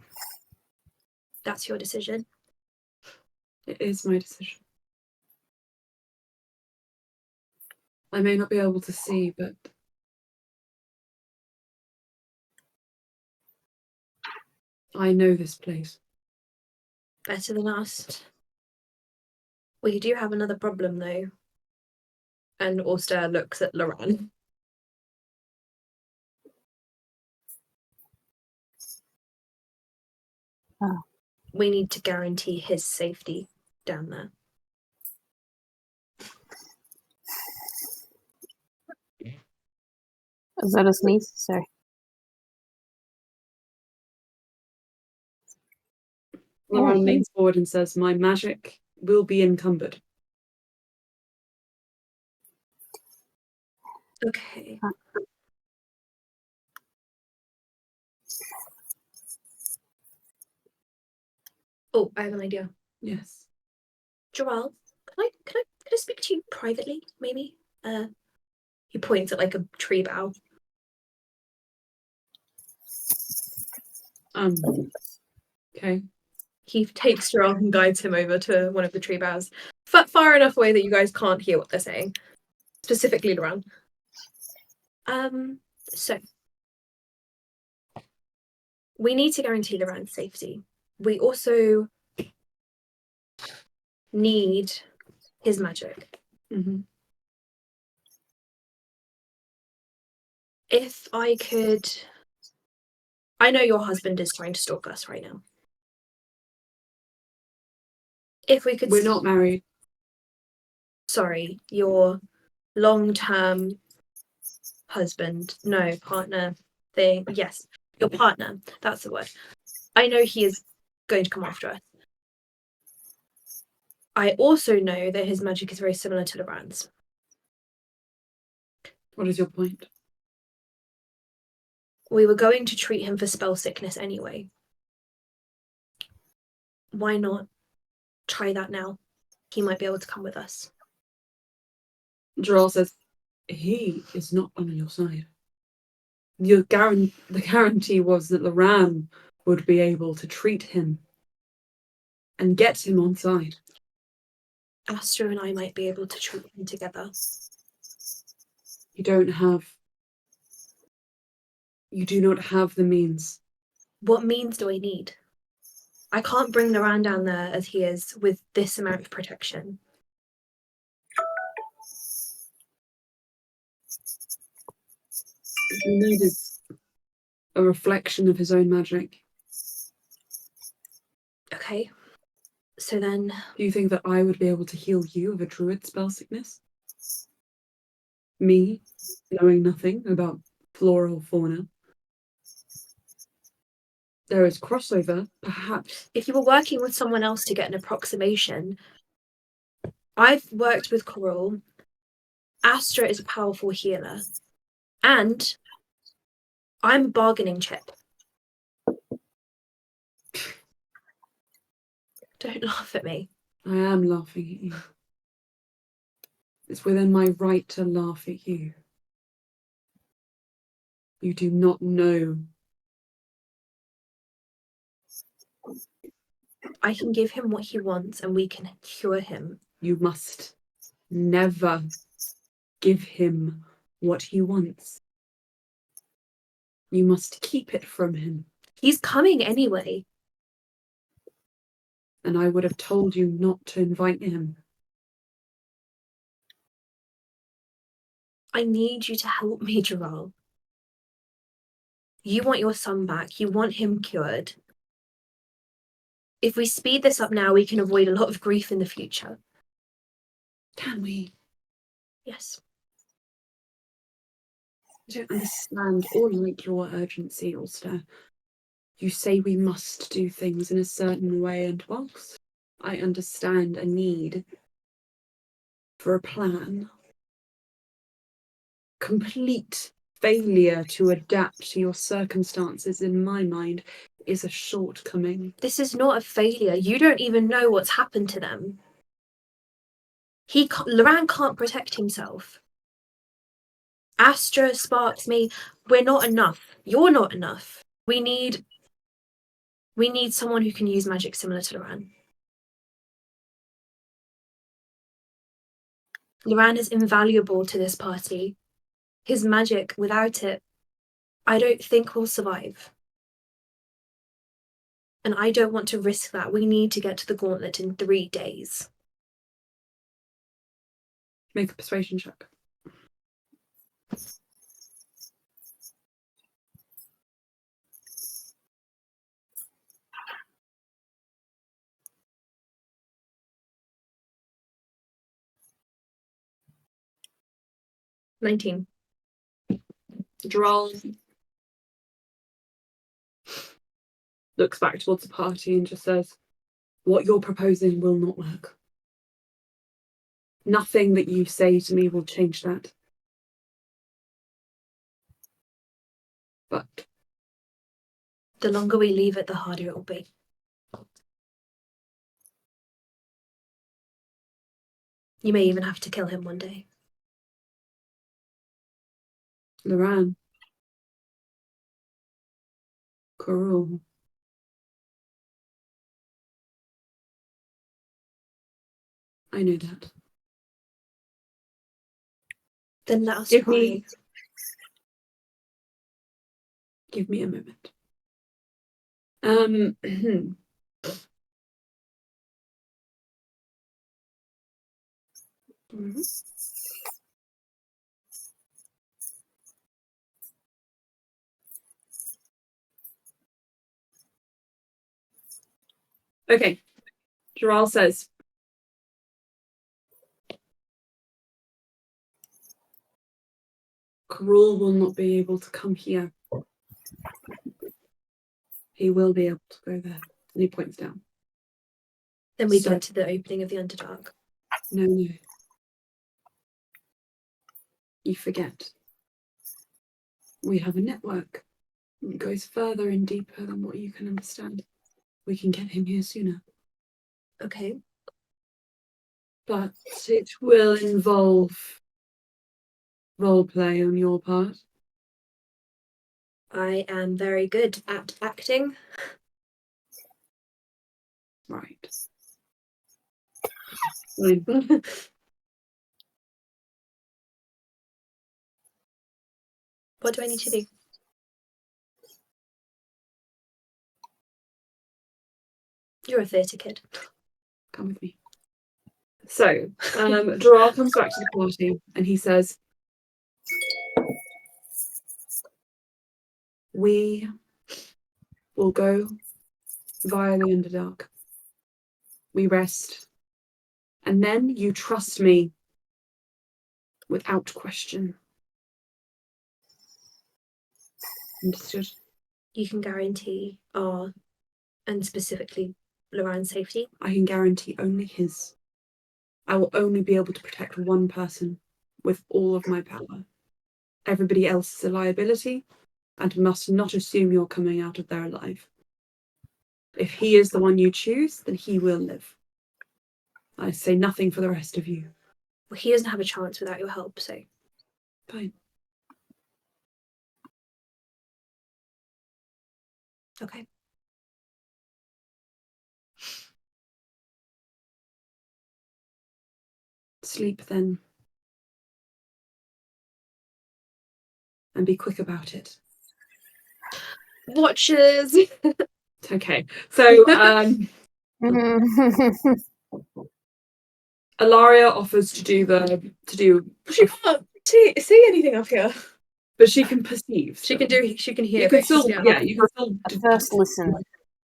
That's your decision. It is my decision. I may not be able to see, but I know this place. Better than us. We do have another problem though. And Auster looks at Loran. Oh. We need to guarantee his safety down there. Is that a sneeze? Sorry. Loran leans forward and says, my magic will be encumbered. Okay. Oh, I have an idea. Yes. Joelle, can I speak to you privately, maybe? He points at like a tree bough. Okay. He takes Joelle and guides him over to one of the tree boughs, far enough away that you guys can't hear what they're saying. Specifically Loran. So we need to guarantee Loran's safety. We also need his magic. Mm-hmm. If I could... I know your husband is trying to stalk us right now. If we could... We're not married. Sorry, your long-term husband, no, partner thing. Yes, your partner, that's the word. I know he is going to come after us. I also know that his magic is very similar to Loran's. What is your point? We were going to treat him for spell sickness anyway. Why not try that now? He might be able to come with us. Droll says, he is not on your side. The guarantee was that Loran would be able to treat him and get him on side. Astra and I might be able to treat him together. You do not have the means. What means do I need? I can't bring Loran down there as he is with this amount of protection. What you need is a reflection of his own magic. Okay. So then, Do you think that I would be able to heal you of a druid spell sickness? Me, knowing nothing about flora or fauna. There is crossover, perhaps. if you were working with someone else to get an approximation, I've worked with Coral. Astra is a powerful healer. And I'm a bargaining chip. Don't laugh at me. I am laughing at you. It's within my right to laugh at you. You do not know. I can give him what he wants and we can cure him. You must never give him what he wants. You must keep it from him. He's coming anyway. And I would have told you not to invite him. I need you to help me, Gerald. You want your son back. You want him cured. If we speed this up now, we can avoid a lot of grief in the future. Can we? Yes. I don't understand or like your urgency, Ulster. You say we must do things in a certain way, and whilst I understand a need for a plan, complete failure to adapt to your circumstances, in my mind, is a shortcoming. This is not a failure. You don't even know what's happened to them. Loran can't protect himself. Astra, Sparks, me, we're not enough. You're not enough. We need someone who can use magic similar to Loran. Loran is invaluable to this party. His magic, without it, I don't think we'll survive. And I don't want to risk that. We need to get to the Gauntlet in 3 days. Make a persuasion check. $19. Droll looks back towards the party and just says, "What you're proposing will not work. Nothing that you say to me will change that. But The longer we leave it, the harder it will be. You may even have to kill him one day. Loran, Coral, I know that. Then let us Give try. me a moment. Okay. Gerald says, Coral will not be able to come here. He will be able to go there. And he points down. Then we So- get to the opening of the Underdark. No, no. You forget. We have a network. It goes further and deeper than what you can understand. We can get him here sooner. Okay. But it will involve roleplay on your part. I am very good at acting. Right. Fine. What do I need to do? You're a theatre kid. Come with me. So, Gerard comes back to the party and he says, "We will go via the Underdark. We rest. And then you trust me without question. Understood? You can guarantee our, and specifically Loran's safety. I can guarantee only his. I will only be able to protect one person with all of my power. Everybody else is a liability and must not assume you're coming out of there alive. If he is the one you choose, then he will live. I say nothing for the rest of you. Well, he doesn't have a chance without your help, so. Fine. Okay. Sleep then. And be quick about it. Watches! Okay. So, Ilaria offers to do. She can't see anything up here. But she can perceive. She still. can hear. You can but still, yeah. yeah, you can still. First listen.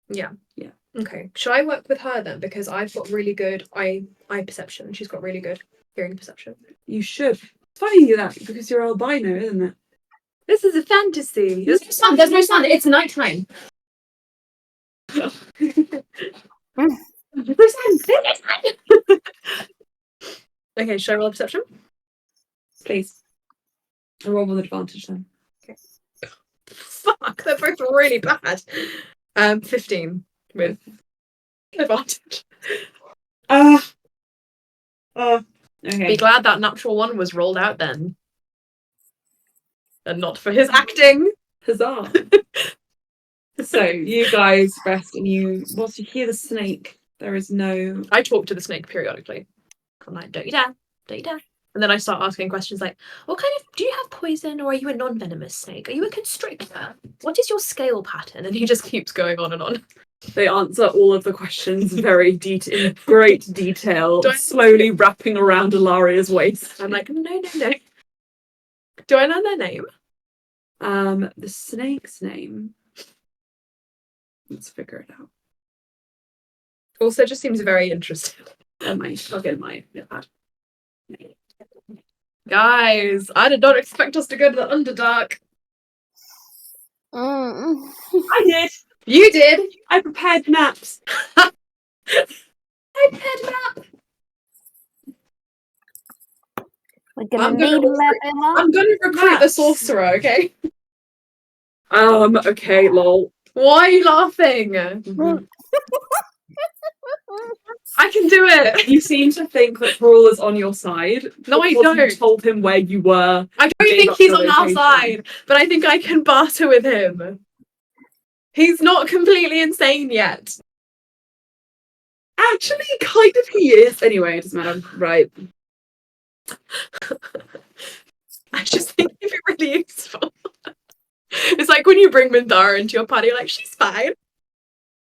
Yeah. Yeah. Okay. Should I work with her then? Because I've got really good eye perception. She's got really good hearing perception. You should. It's funny that because you're albino, isn't it? This is a fantasy. There's no sun. There's no sun. It's nighttime. There's no sun. Okay. Should I roll perception? Please. I roll with advantage then. Fuck. They're both really bad. 15 with advantage. Okay. Be glad that natural one was rolled out then. And not for his acting. Huzzah. So you guys rest and whilst you hear the snake, there is no. I talk to the snake periodically. I'm like, don't you dare, don't you dare. And then I start asking questions like, what kind of, do you have poison or are you a non-venomous snake? Are you a constrictor? What is your scale pattern? And he just keeps going on and on. They answer all of the questions very in great detail, Do I- slowly wrapping around Ilaria's waist. I'm like, no. Do I know their name? The snake's name. Let's figure it out. Also just seems very interesting. I'll get my notepad. Guys, I did not expect us to go to the Underdark. I did. You did. I prepared maps. I prepared map. We're gonna I'm gonna need a map, Emma. I'm gonna recruit the Maps. sorcerer, okay? Okay, lol. Why are you laughing? I can do it. You seem to think that Brawl is on your side. No, I because you don't. told him where you were. I don't Gave think up he's your on our location. side, but I think I can barter with him. He's not completely insane yet. Actually, kind of he is. Anyway, it doesn't matter. Right. I just think it'd be really useful. It's like when you bring Mindara into your party, you're like, she's fine.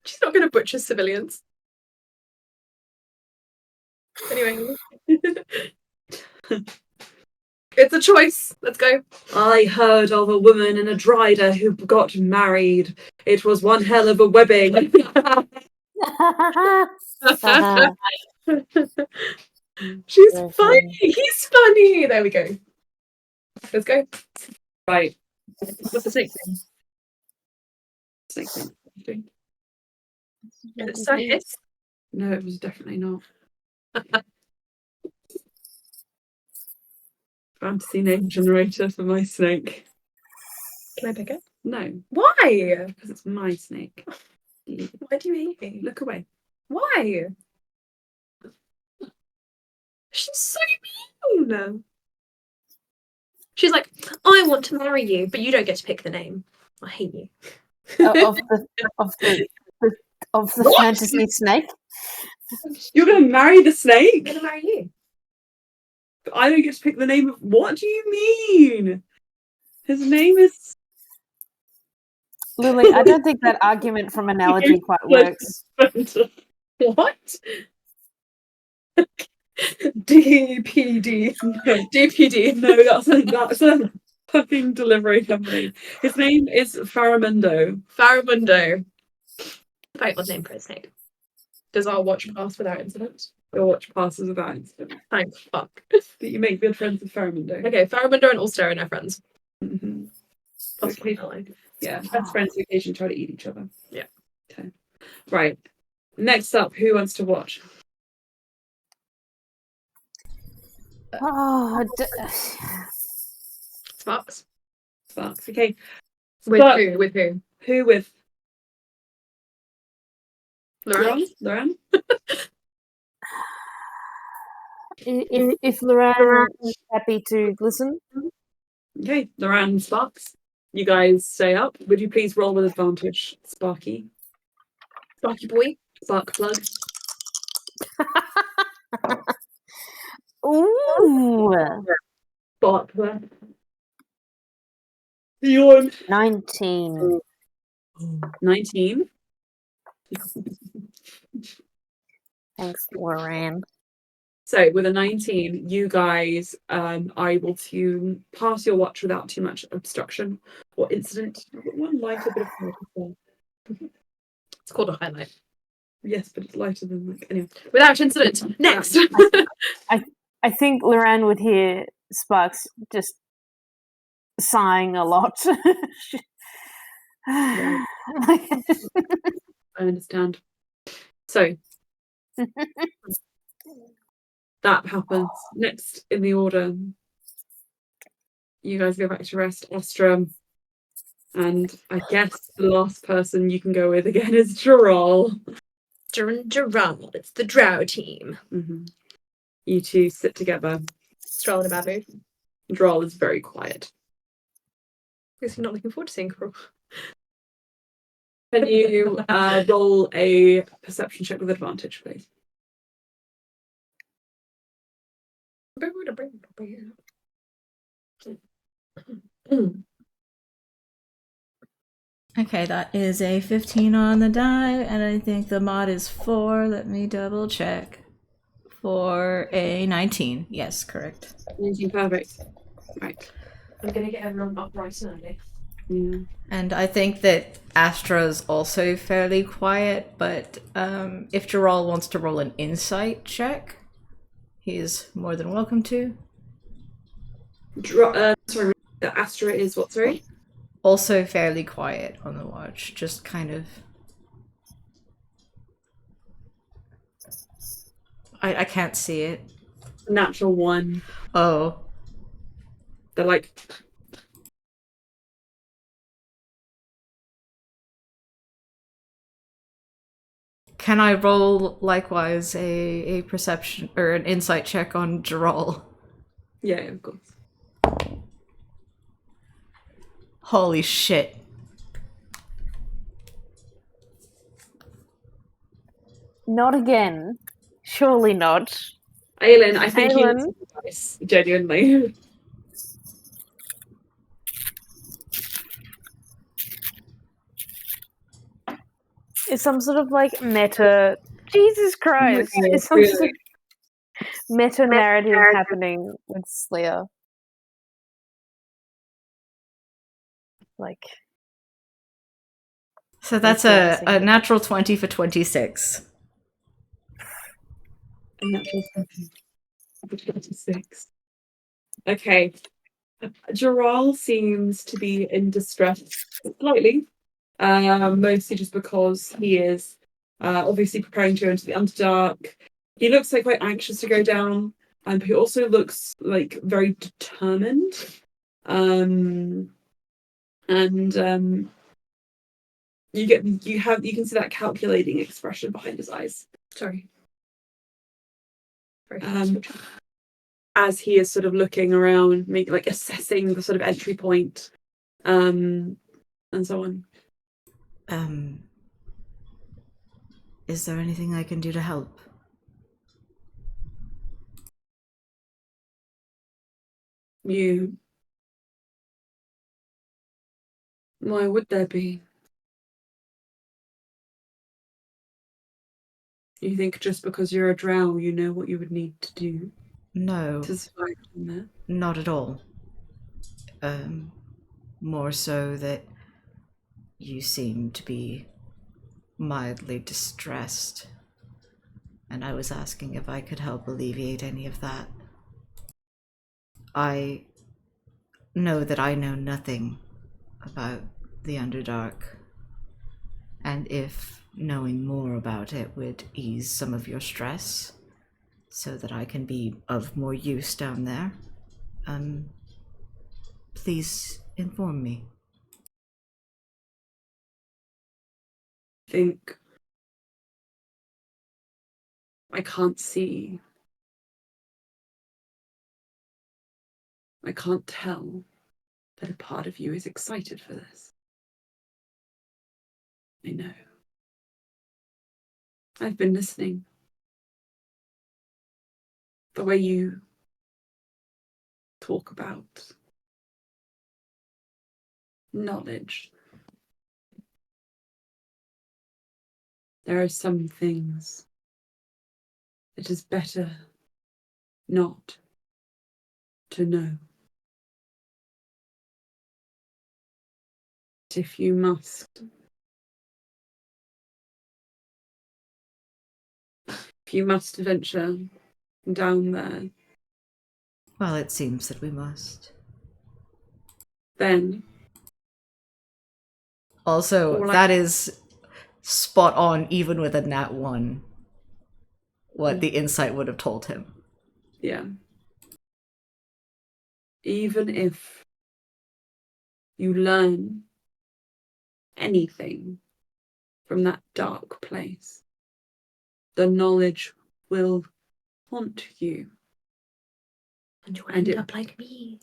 She's not going to butcher civilians. Anyway. It's a choice. Let's go. I heard of a woman and a drider who got married. It was one hell of a wedding. She's Very funny. funny. He's funny. There we go. Let's go. Right. What's the snake name? Snake thing. Is it Sahis? No, it was definitely not. Fantasy name generator for my snake. Can I pick it? No, Why? because it's my snake. Why do you hate me? Look away. Why? She's so mean. She's like, I want to marry you, but you don't get to pick the name. I hate you. of the What? fantasy snake. You're going to marry the I'm snake? gonna marry you. But I don't get to pick the name of. What do you mean? His name is. Lily, I don't think that argument from analogy quite works. What? DPD. No, DPD. no, that's a fucking delivery company. His name is Faramundo. Faramundo. Very odd name for a snake. Does our watch pass without incident? Your watch passes without incident. Thank fuck. But you make good friends with Ferrimundo. Okay, Faraminder and Ulster are no friends. Mm-hmm. That's Okay. okay. Yeah, best friends who occasionally try to eat each other. Yeah. Okay. Right. Next up, who wants to watch? Oh, Sparks. Sparks. Okay. With Sparks. who? With who? Who with Lauren? Lauren? if Loran is happy to listen, Okay, Lauren and Sparks. You guys stay up. Would you please roll with advantage, Sparky? Sparky boy. Spark plug. ooh, Spark plug. Yawn. 19. 19. Thanks, Loran. So with a 19, you guys are able to pass your watch without too much obstruction or incident. One lighter bit of focus. It's called a highlight. Yes, but it's lighter than like anyway. Without incident. Next. I think Loran would hear Sparks just sighing a lot. I understand. So that happens. Next in the order, you guys go back to rest. Astra, and I guess the last person you can go with again is Gerald. Gerald. It's the Drow team. Mm-hmm. You two sit together. Stroll in a bad mood. Droll is very quiet. Guess you're not looking forward to seeing Crow. Can you roll a perception check with advantage, please? Okay, that is a 15 on the die, and I think the mod is 4. Let me double check. For a 19. Yes, correct. 19, perfect. Right. I'm gonna get everyone up bright and early. Yeah. And I think that Astra's also fairly quiet, but if Gerald wants to roll an insight check, he is more than welcome to. Sorry, the Astra is what, sorry? Also fairly quiet on the watch, just kind of... I can't see it. Natural 1. Oh. They're like... Can I roll likewise a perception or an insight check on Gerald? Yeah, of course. Holy shit. Not again. Surely not. Aelin, I think you Aelin. need some advice, genuinely. It's some sort of like meta. Jesus Christ! God, It's some really? sort of meta narrative happening with Slayer. Like, So that's a natural 20 for 26. A natural 26. Okay. Gerald seems to be in distress slightly, mostly just because he is obviously preparing to go into the Underdark. He looks like quite anxious to go down, but he also looks like very determined. You can see that calculating expression behind his eyes. Sorry. Very As he is sort of looking around, like assessing the sort of entry point, and so on. Is there anything I can do to help? Why would there be? You think just because you're a drow, you know what you would need to do No, to survive in there? not at all. More so that you seem to be mildly distressed. and I was asking if I could help alleviate any of that. I know that I know nothing about the Underdark, and if knowing more about it would ease some of your stress so that I can be of more use down there, please inform me. Think I can't see. I can't tell that a part of you is excited for this. I know. I've been listening. The way you talk about knowledge. There are some things it is better not to know. But if you must, venture down there, Well, it seems that we must. then Also, that is spot on, even with a nat 1, what the insight would have told him. yeah. Even if you learn anything from that dark place, the knowledge will haunt you. And you'll end up like me.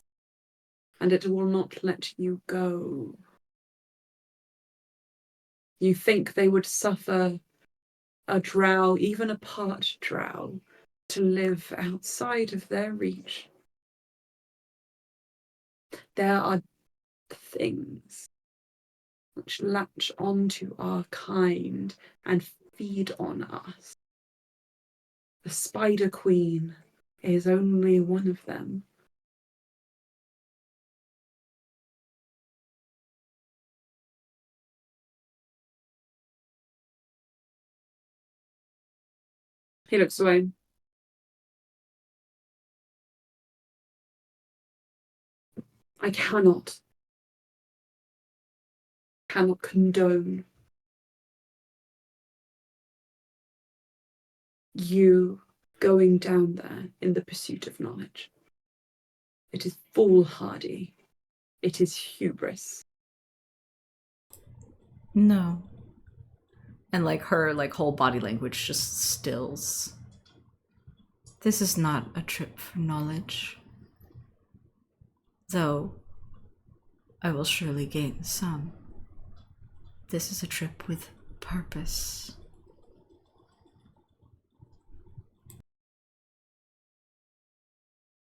And it will not let you go. You think they would suffer a drow, even a part drow, to live outside of their reach. There are things which latch onto our kind and feed on us. The Spider Queen is only one of them. He looks away. I cannot condone you going down there in the pursuit of knowledge. It is foolhardy. It is hubris. No. And her whole body language just stills. This is not a trip for knowledge. Though I will surely gain some. This is a trip with purpose.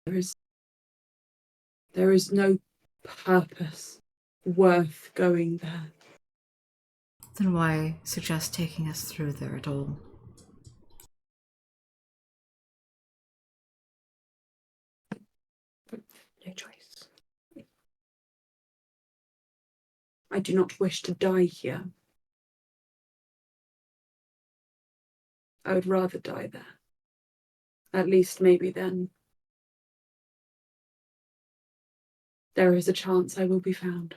There is no purpose worth going there. Then why suggest taking us through there at all? No choice. I do not wish to die here. I would rather die there. At least maybe then there is a chance I will be found.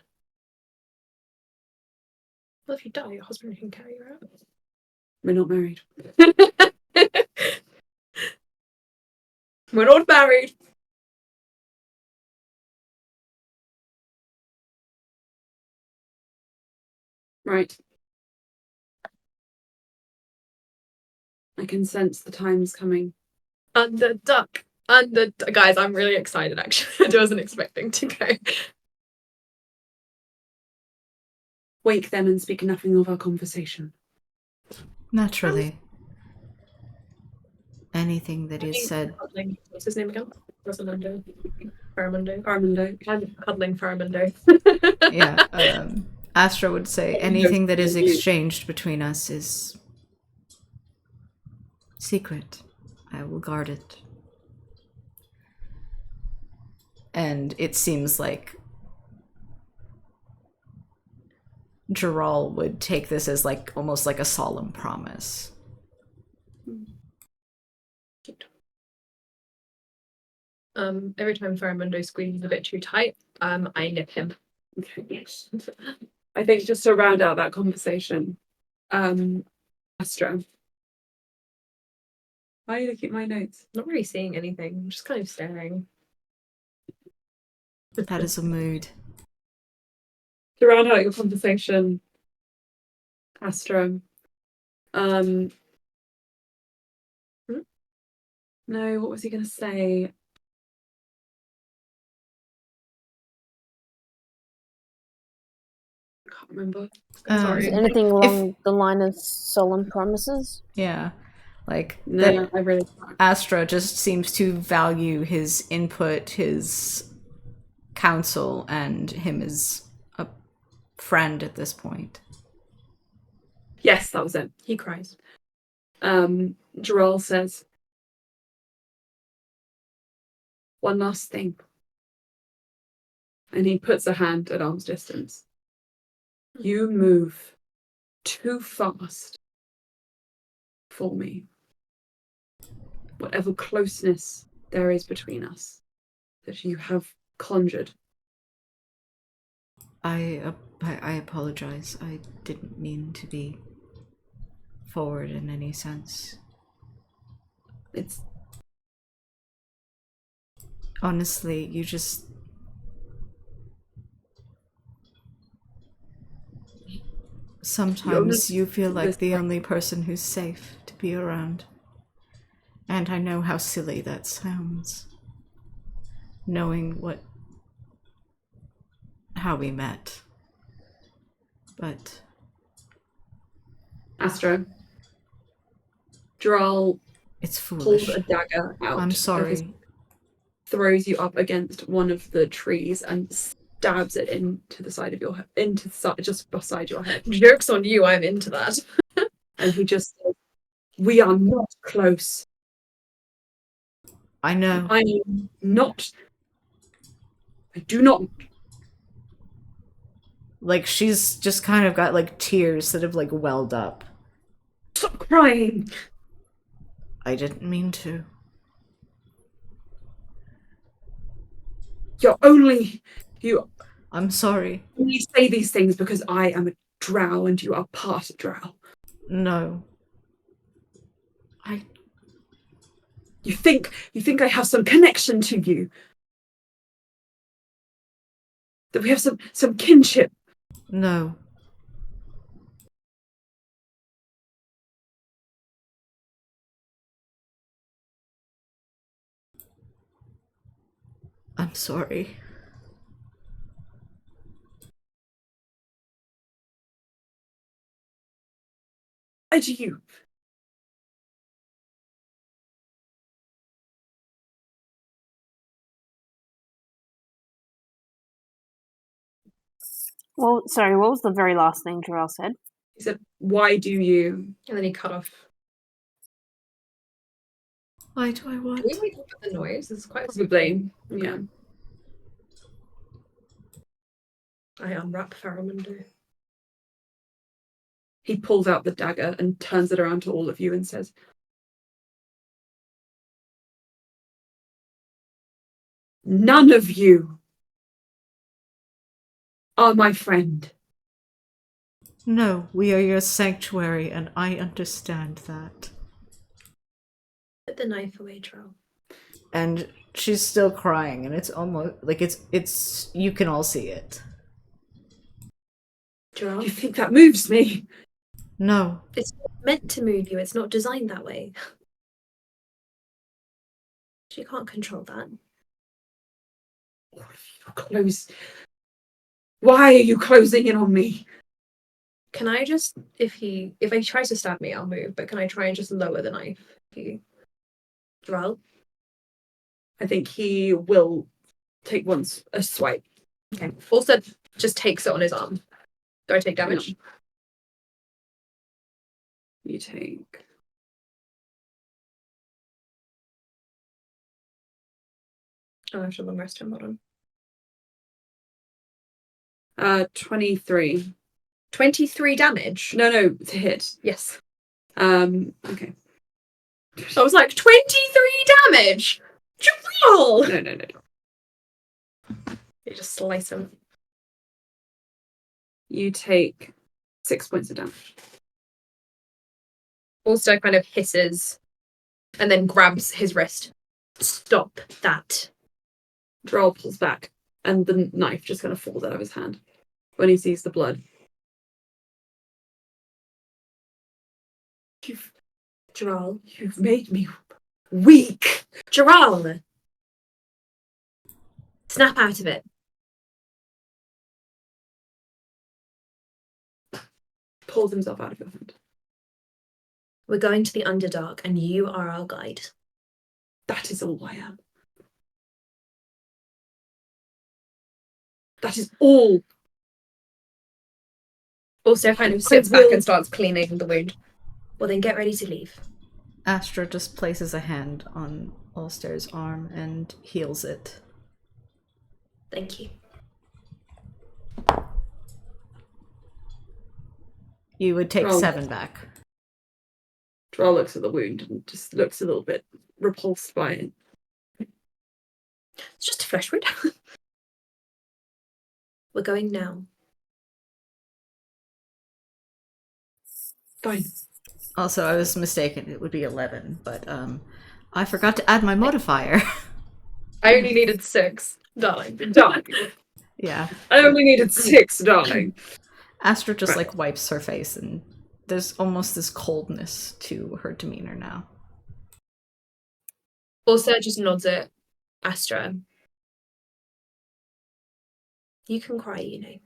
Well, if you die, your husband can carry you out. We're not married. We're not married. Right. I can sense the time's coming. Guys, I'm really excited actually. I wasn't expecting to go. Wake them and speak nothing of our conversation. Naturally. Anything that is said. What's his name again? Rosalindo. Faramundo. Armando. I'm cuddling Faramundo. Yeah. Astra would say anything that is exchanged between us is secret. I will guard it. And it seems like Gerald would take this as almost like a solemn promise. Every time Faramundo squeezes a bit too tight, I nip him. Okay. I think just to round out that conversation, Astra. Why are you looking at my notes? Not really seeing anything. I'm just kind of staring. That is a mood. To round out your conversation, Astra. No, what was he going to say? Can't remember. Sorry. Is anything along the line of solemn promises? Yeah. Like, No, I really can't. Astra just seems to value his input, his counsel, and him as a friend at this point. Yes, that was it. He cries. Gerald says, one last thing. And he puts a hand at arm's distance. You move too fast for me. Whatever closeness there is between us that you have conjured. I apologize. I didn't mean to be forward in any sense. It's Honestly, you just... Sometimes you feel like the only person who's safe to be around. And I know how silly that sounds. Knowing how we met. But... Astra. Gerald it's pulls foolish. a dagger out. I'm sorry. Throws you up against one of the trees and stabs it into the side of your head, just beside your head. Joke's on you, I'm into that. And he just says, we are not close. I know. I am not. I do not. Like, she's just kind of got, like, tears that have, like, welled up. Stop crying. I didn't mean to. I'm sorry. You say these things because I am a drow and you are part drow. No. You think I have some connection to you? That we have some kinship? No. I'm sorry. Why do you? Well, sorry, what was the very last thing Jarrell said? He said, why do you? And then he cut off. Why do I want? Can we wake up with the noise? It's quite Probably. Yeah. I unwrap Faramundo. He pulls out the dagger and turns it around to all of you and says, none of you are my friend. No, we are your sanctuary, and I understand that. Put the knife away, Troll. And she's still crying, and it's almost like it's you can all see it. Gerald? You think that moves me? No. It's not meant to move you. It's not designed that way. She can't control that. Why are you closing in on me? Can I just, if he tries to stab me, I'll move, but can I try and just lower the knife? Gerald? I think he will take a swipe. Okay. Also, just takes it on his arm. Do I take damage? You take... Oh, I have to long rest him. Hold on. 23. 23 damage? No, to hit. Yes. Okay. I was like, 23 damage! Jamal! No. You just slice him. You take 6 points of damage. Also kind of hisses and then grabs his wrist. Stop that. Droll pulls back, and the knife just kind of falls out of his hand when he sees the blood. You've made me weak. Jaral! Snap out of it. Pulls himself out of your hand. We're going to the Underdark, and you are our guide. That is all I am. That is all. Also kind of sits back and starts cleaning the wound. Well, then get ready to leave. Astra just places a hand on Ulster's arm and heals it. Thank you. You would take Roll. 7 back. Droll looks at the wound and just looks a little bit repulsed by it. It's just a flesh wound. We're going now. Fine. Also, I was mistaken. It would be 11, but I forgot to add my modifier. I only needed 6, darling. Darling. Yeah. I only needed 6, darling. Astra just Right. like wipes her face, and there's almost this coldness to her demeanor now. Also just nods at Astra. You can cry, you know.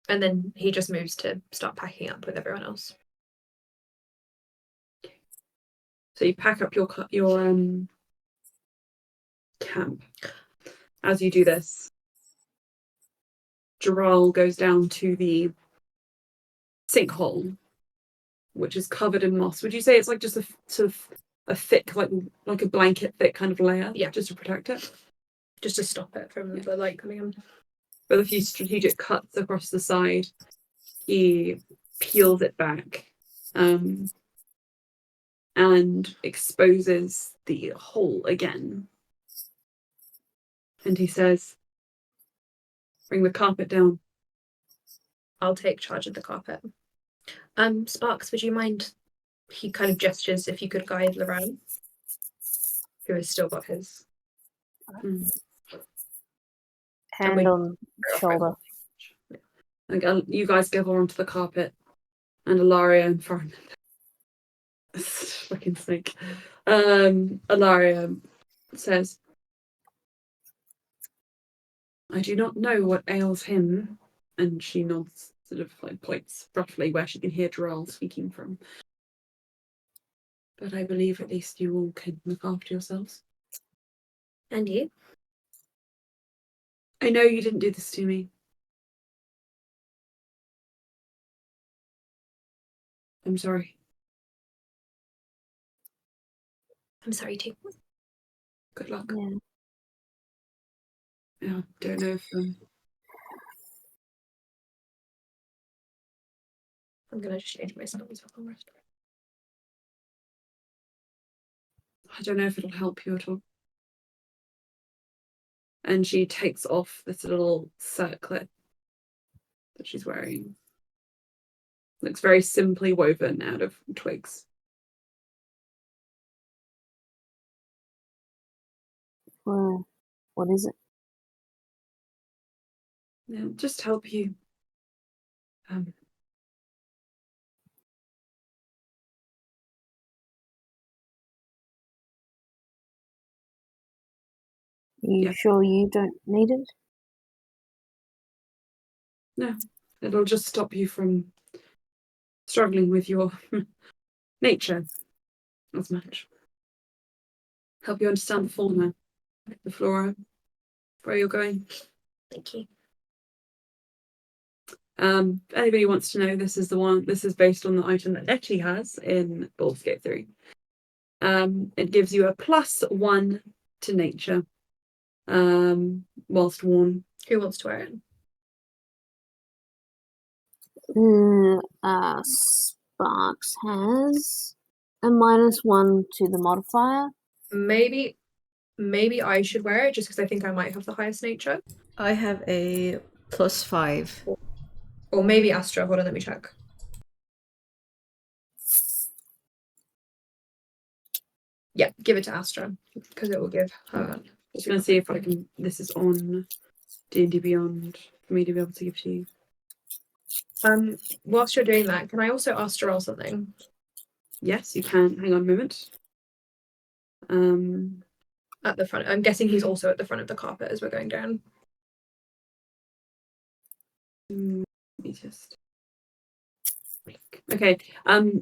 And then he just moves to start packing up with everyone else. So you pack up your camp. As you do this, Jaral goes down to the sinkhole, which is covered in moss. Would you say it's like just a sort of a thick, like a blanket thick kind of layer? Yeah. Just to protect it? Just to stop it from the light coming in. With a few strategic cuts across the side, he peels it back and exposes the hole again. And he says, bring the carpet down. I'll take charge of the carpet. Sparks, would you mind? He kind of gestures if you could guide Lorraine, who has still got his Hand on shoulder. Like, you guys go onto the carpet, and Ilaria and Farm. Fucking snake. Ilaria says, I do not know what ails him. And she nods, sort of like points roughly where she can hear Jaral speaking from. But I believe at least you all can look after yourselves. And you? I know you didn't do this to me. I'm sorry. I'm sorry too. Good luck. Yeah. Yeah, don't know if I'm gonna just change my spells for long rest. I don't know if it'll help you at all. And she takes off this little circlet that she's wearing. Looks very simply woven out of twigs. Well, what is it? Yeah, just help you. You Yeah. sure you don't need it? No, it'll just stop you from struggling with your nature as much. Help you understand the fauna, the flora, where you're going. Thank you. Anybody wants to know, this is based on the item that Etchi has in Baldur's Gate 3. It gives you a +1 to nature whilst worn. Who wants to wear it? Sparks has. A -1 to the modifier. Maybe I should wear it just because I think I might have the highest nature. I have a +5. Or maybe Astra. Hold on, let me check. Yeah, give it to Astra because it will give her. Just gonna see if I can. This is on D&D Beyond for me to be able to give to you. Whilst you're doing that, can I also ask to roll something? Yes, you can. Hang on a moment. At the front. I'm guessing he's also at the front of the carpet as we're going down. Let me just. Okay. Just add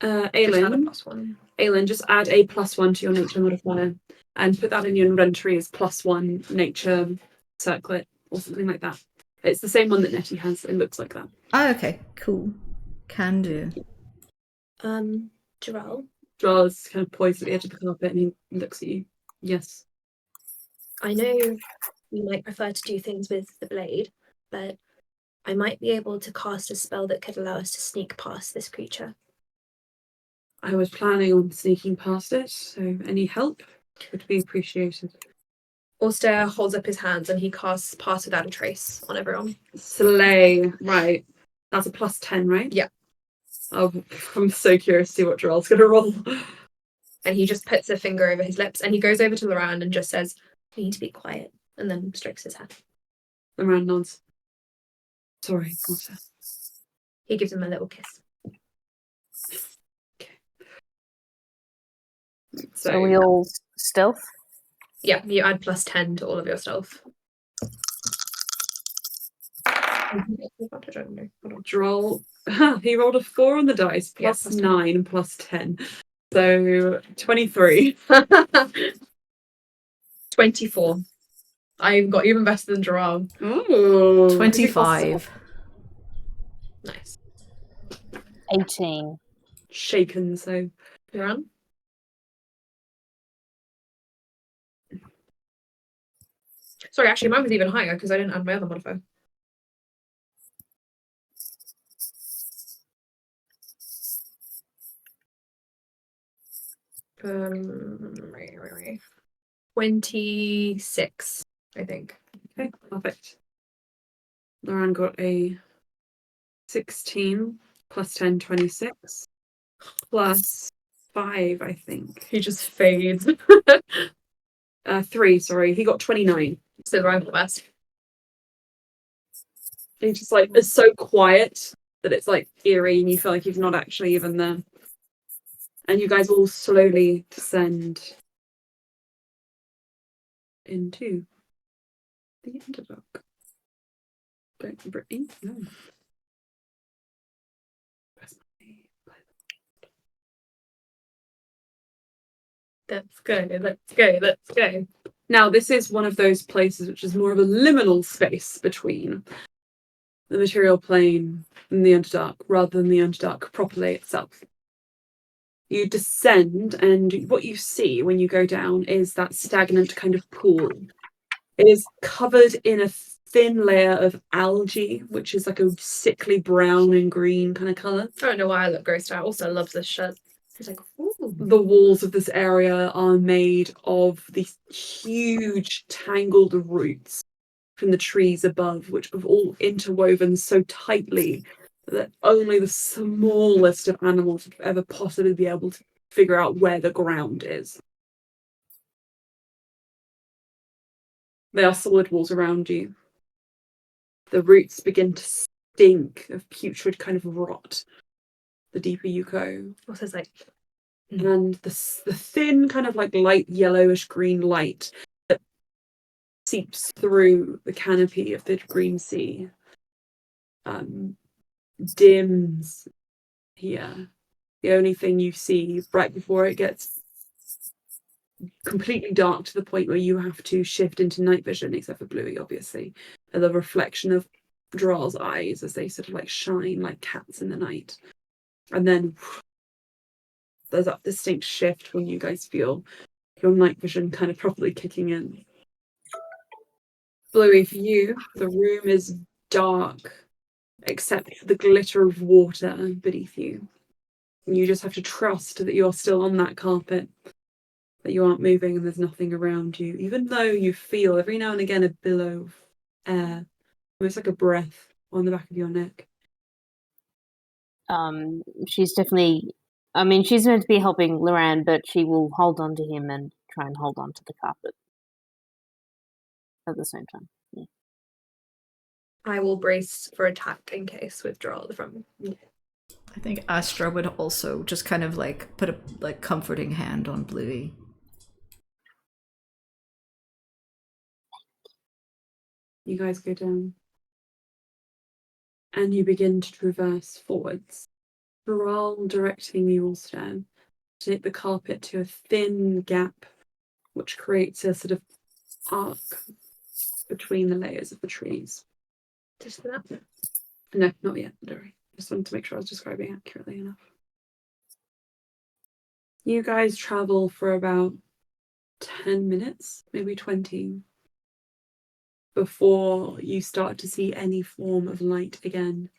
a Aelin, +1. Aelin, just add a +1 to your nature modifier and put that in your inventory as +1 nature circlet or something like that. It's the same one that Nettie has. It looks like that. Oh, okay, cool. Can do. Jarrell, Joel is kind of poised at the edge of the carpet and he looks at you. Yes. I know you might prefer to do things with the blade, but I might be able to cast a spell that could allow us to sneak past this creature. I was planning on sneaking past it, so any help would be appreciated. Auster holds up his hands and he casts Pass Without a Trace on everyone. Slay. Right. That's a +10, right? Yeah. Oh, I'm so curious to see what Joel's going to roll. And he just puts a finger over his lips and he goes over to Loran and just says, "You need to be quiet," and then strokes his hand. The man nods. Sorry, Auster. He gives him a little kiss. So we all stealth. Yeah, you add +10 to all of your stealth. Droll. He rolled a 4 on the dice, plus Yeah, 9, +10. So 23. 24. I got even better than Gerard. Ooh. 25. Nice. 18. Shaken, so. Gerard? Sorry, actually, mine was even higher because I didn't add my other modifier. Right. 26, I think. Okay, perfect. Loran got a 16, +10, 26, +5, I think. He just fades. 3, sorry. He got 29. So I'm the best. He just like is so quiet that it's like eerie and you feel like he's not actually even there. And you guys all slowly descend into the Underdark. Don't Brittany? No. Let's go. Now, this is one of those places which is more of a liminal space between the material plane and the Underdark, rather than the Underdark properly itself. You descend, and what you see when you go down is that stagnant kind of pool. It is covered in a thin layer of algae, which is like a sickly brown and green kind of colour. I don't know why I look grossed out. Also loves this shirt. He's like, ooh. The walls of this area are made of these huge tangled roots from the trees above, which have all interwoven so tightly that only the smallest of animals would ever possibly be able to figure out where the ground is. There are solid walls around you. The roots begin to stink of putrid kind of rot the deeper you go. Also, it's like, And the thin kind of like light yellowish green light that seeps through the canopy of the green sea dims here. The only thing you see right before it gets completely dark to the point where you have to shift into night vision, except for Bluey, obviously, and the reflection of Draal's eyes as they sort of like shine like cats in the night. And then there's that distinct shift when you guys feel your night vision kind of properly kicking in. Bluey, for you, the room is dark, except for the glitter of water beneath you. You just have to trust that you're still on that carpet, that you aren't moving and there's nothing around you, even though you feel every now and again a billow of air, almost like a breath on the back of your neck. She's definitely. I mean, she's meant to be helping Loran, but she will hold on to him and try and hold on to the carpet at the same time. Yeah. I will brace for attack in case withdrawal at the front. I think Astra would also just kind of like put a like comforting hand on Bluey. You guys go down. And you begin to traverse forwards. Baral directing you all stand to take the carpet to a thin gap, which creates a sort of arc between the layers of the trees. Just for that. No, not yet, don't worry. Just wanted to make sure I was describing accurately enough. You guys travel for about 10 minutes, maybe 20, before you start to see any form of light again.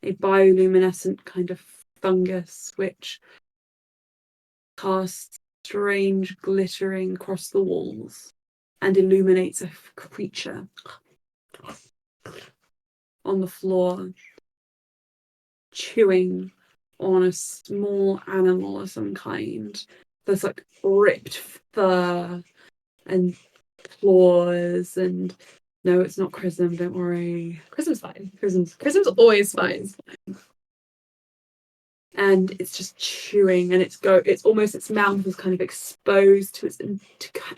A bioluminescent kind of fungus which casts strange glittering across the walls and illuminates a creature on the floor, chewing on a small animal of some kind. There's like ripped fur and claws and no, it's not Chrism, don't worry. Chrism's fine. Chrism's Always fine. And it's just chewing, and it's almost its mouth is kind of exposed to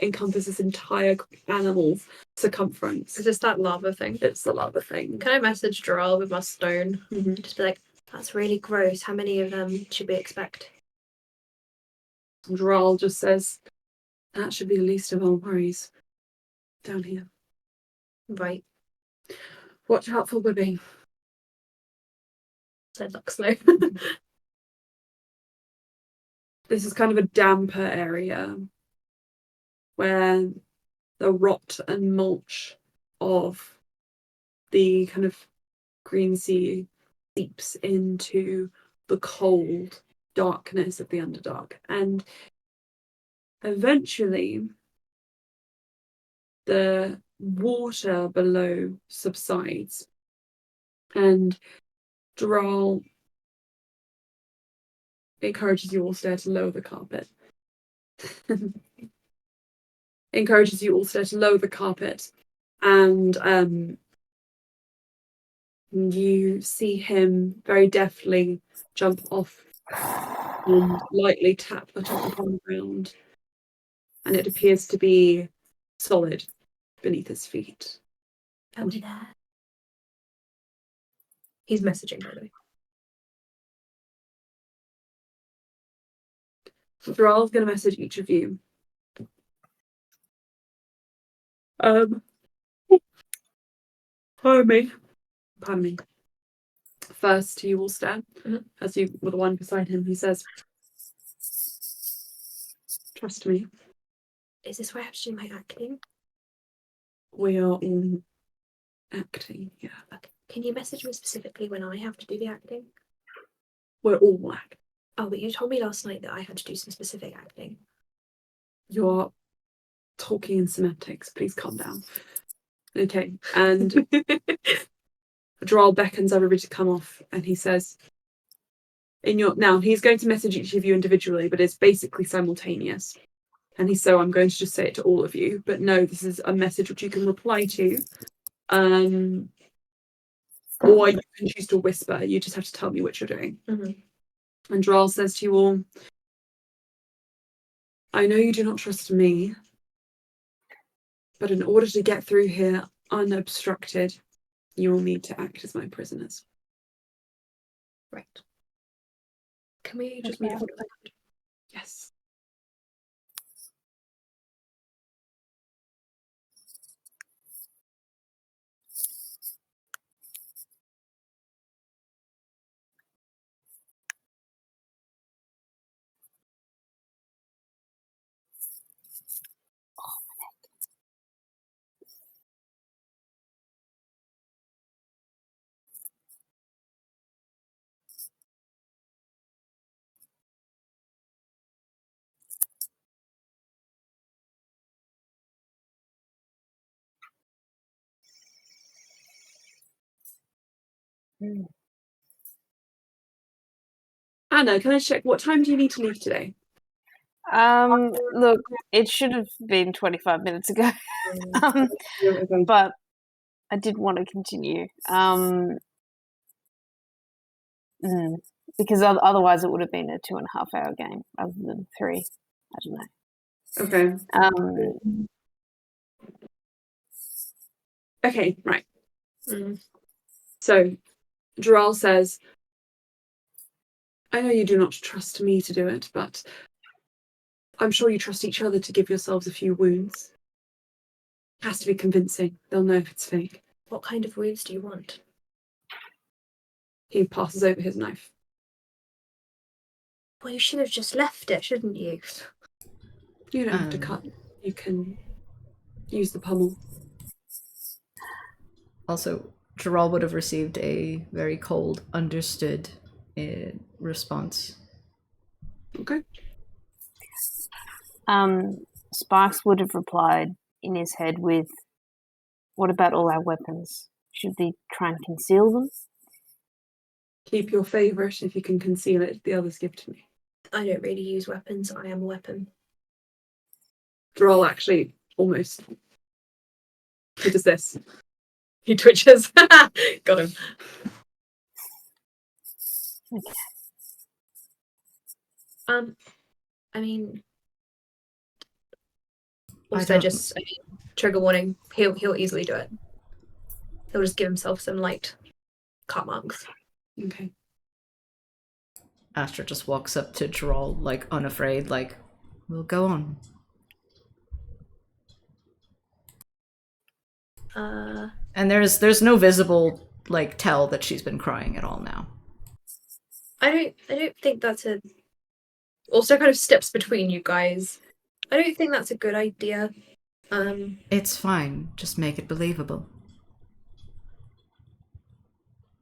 encompass this entire animal's circumference. Is this that lava thing? It's the lava thing. Can I message Doral with my stone? Mm-hmm. Just be like, that's really gross. How many of them should we expect? Doral just says, that should be the least of our worries. Down here. Right. Watch out for whipping. Said Luxlow. This is kind of a damper area where the rot and mulch of the kind of green sea seeps into the cold darkness of the Underdark. And eventually the water below subsides and Doral encourages you all to lower the carpet. Encourages you all to lower the carpet, and you see him very deftly jump off and lightly tap the top upon the ground, and it appears to be solid beneath his feet. Over there. He's messaging, by the way. Thrall's going to message each of you. Pardon me. First, you will stand, as you were the one beside him. He says, "Trust me. Is this where I have to do my acting? We are all acting. Yeah, Okay. Can you message me specifically when I have to do the acting? we're all acting. Oh, but you told me last night that I had to do some specific acting. You're talking in semantics. Please calm down." Okay, and Droll beckons everybody to come off, and he says, now he's going to message each of you individually, but it's basically simultaneous. And so I'm going to just say it to all of you, but no, this is a message which you can reply to, or you can choose to whisper. You just have to tell me what you're doing. Mm-hmm. And Droll says to you all, "I know you do not trust me, but in order to get through here unobstructed, you will need to act as my prisoners." Right. Can we just meet up? Yes. Anna, can I check what time do you need to leave today? Look, it should have been 25 minutes ago, but I did want to continue. Because otherwise it would have been a 2.5 hour game rather than 3. I don't know. Okay. Okay, right. So, Joral says, I know you do not trust me to do it, but I'm sure you trust each other to give yourselves a few wounds. It has to be convincing. They'll know if it's fake. What kind of wounds do you want? He passes over his knife. Well, you should have just left it, shouldn't you? You don't have to cut. You can use the pommel. Also, Gerald would have received a very cold, understood response. Okay. Sparks would have replied in his head with, what about all our weapons? Should we try and conceal them? Keep your favourite if you can conceal it. The others give to me. I don't really use weapons. I am a weapon. Joral actually almost. He does this. He twitches. Got him. Okay. I mean, also trigger warning. He'll easily do it. He'll just give himself some light cut marks. Okay. Astra just walks up to Gerald, like, unafraid, like, we'll go on. And there's no visible, like, tell that she's been crying at all now. I don't think that's a... Also kind of steps between you guys. I don't think that's a good idea. It's fine. Just make it believable.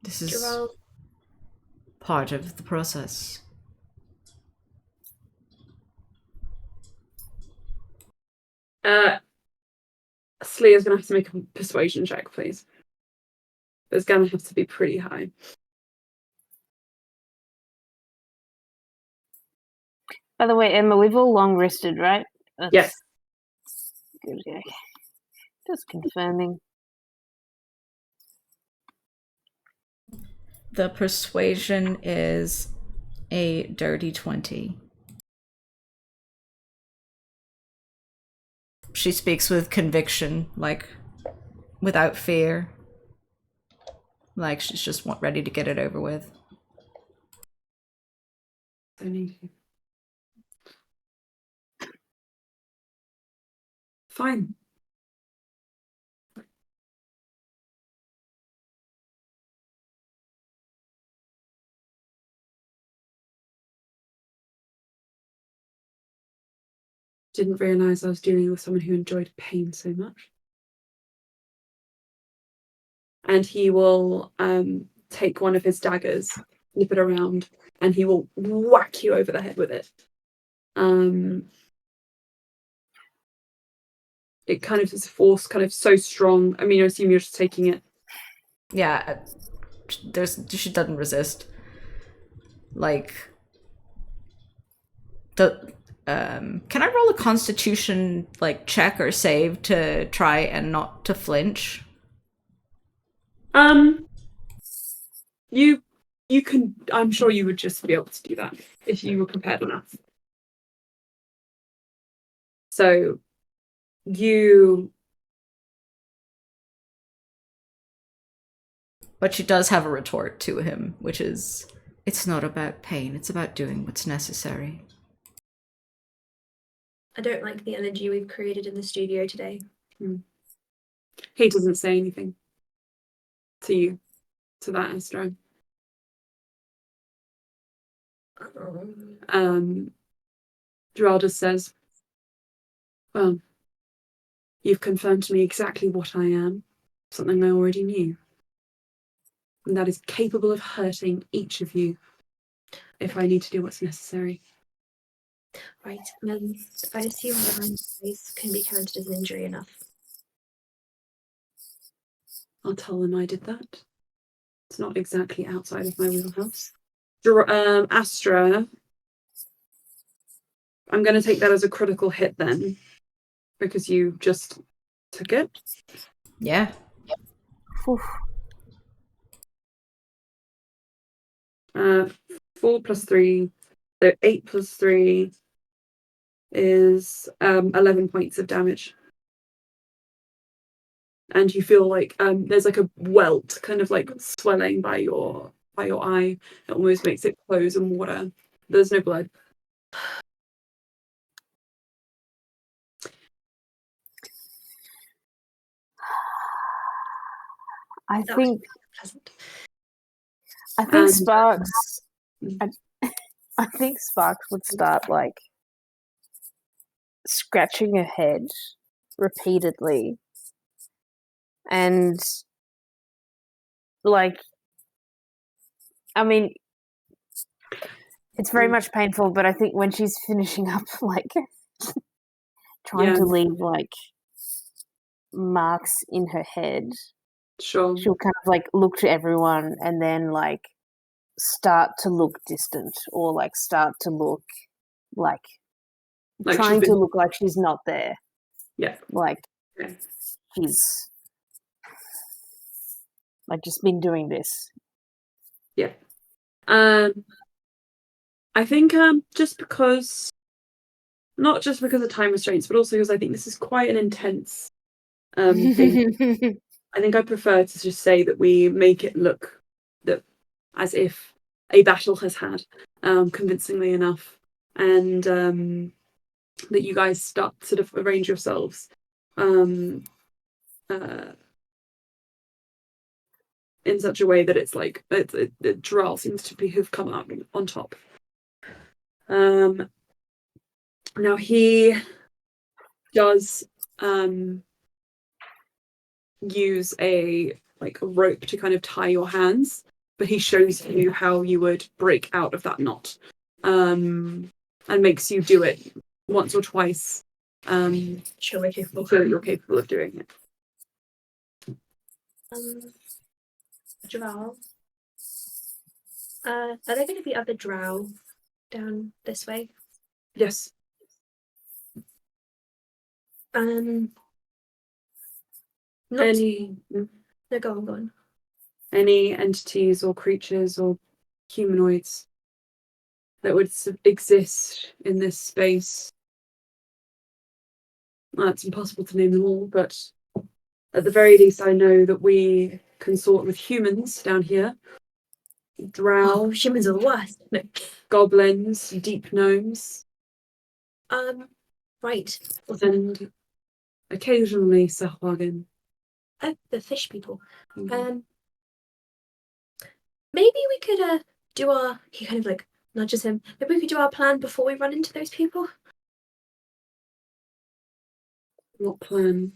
This is Gerald, part of the process. Sleer's gonna have to make a persuasion check, please. It's gonna have to be pretty high. By the way, Emma, we've all long rested, right? Yes. Good, okay. Just confirming. The persuasion is a dirty 20. She speaks with conviction, like, without fear. Like, she's just ready to get it over with. I need you. Fine. Didn't realise I was dealing with someone who enjoyed pain so much. And he will take one of his daggers, flip it around, and he will whack you over the head with it. It kind of is force, kind of so strong. I mean, I assume you're just taking it. Yeah, she doesn't resist. Like, can I roll a Constitution check or save to try and not to flinch? You can. I'm sure you would just be able to do that if you were prepared enough. So you. But she does have a retort to him, which is, it's not about pain, it's about doing what's necessary. I don't like the energy we've created in the studio today. He doesn't say anything to you, to that Astra. Geralda says, well, you've confirmed to me exactly what I am, something I already knew. And that is capable of hurting each of you if I need to do what's necessary. Right, I assume that face can be counted as an injury enough. I'll tell them I did that. It's not exactly outside of my wheelhouse. Astra, I'm going to take that as a critical hit then, because you just took it. Yeah. Oof. 4 plus 3, so 8 plus 3 is 11 points of damage. And you feel like there's like a welt kind of like swelling by your eye. It almost makes it close and water. There's no blood. I That was think pleasant. And- Sparks. I think Sparks would start like scratching her head repeatedly, and like, I mean, it's very much painful, but I think when she's finishing up, like trying to leave like marks in her head, Sure. she'll kind of like look to everyone and then like start to look distant, or like start to look like trying to look like she's not there. Yeah. Like she's like just been doing this. Yeah. I think just because, not just because of time restraints, but also because I think this is quite an intense thing. I think I prefer to just say that we make it look that as if a battle has had convincingly enough, and that you guys start to sort of arrange yourselves in such a way that it's like Droll seems to have come out on top. Now he does use a rope to kind of tie your hands, but he shows you how you would break out of that knot, and makes you do it once or twice. Sure, we're capable. So that you're capable of doing it. Drow. Are there going to be other drow down this way? Yes. Not Any no, go on. any entities or creatures or humanoids that would exist in this space. Well, it's impossible to name them all, but at the very least, I know that we consort with humans down here. Drow, Humans are the worst. No. goblins, deep gnomes, Right. and occasionally Sahwagan. Oh, the fish people. Mhm. Maybe we could do our. He kind of like nudges him. Maybe we could do our plan before we run into those people. What plan?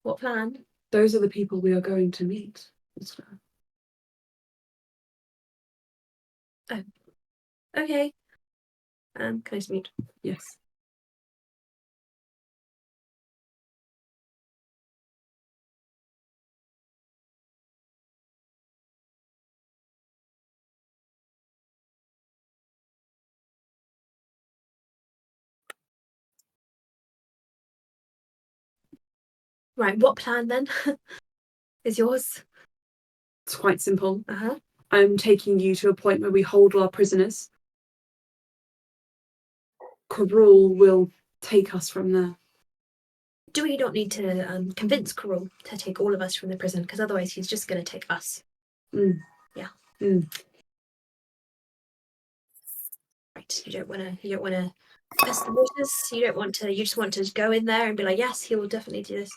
What plan? Those are the people we are going to meet. Okay. Can I just mute? Yes. Right. What plan then? Is yours? It's quite simple. Uh-huh. I'm taking you to a point where we hold our prisoners. Cabrul will take us from there. Do we not need to convince Coral to take all of us from the prison? Because otherwise he's just going to take us. Yeah. Right. You don't want to test the waters. You don't want to. You just want to go in there and be like, yes, he will definitely do this.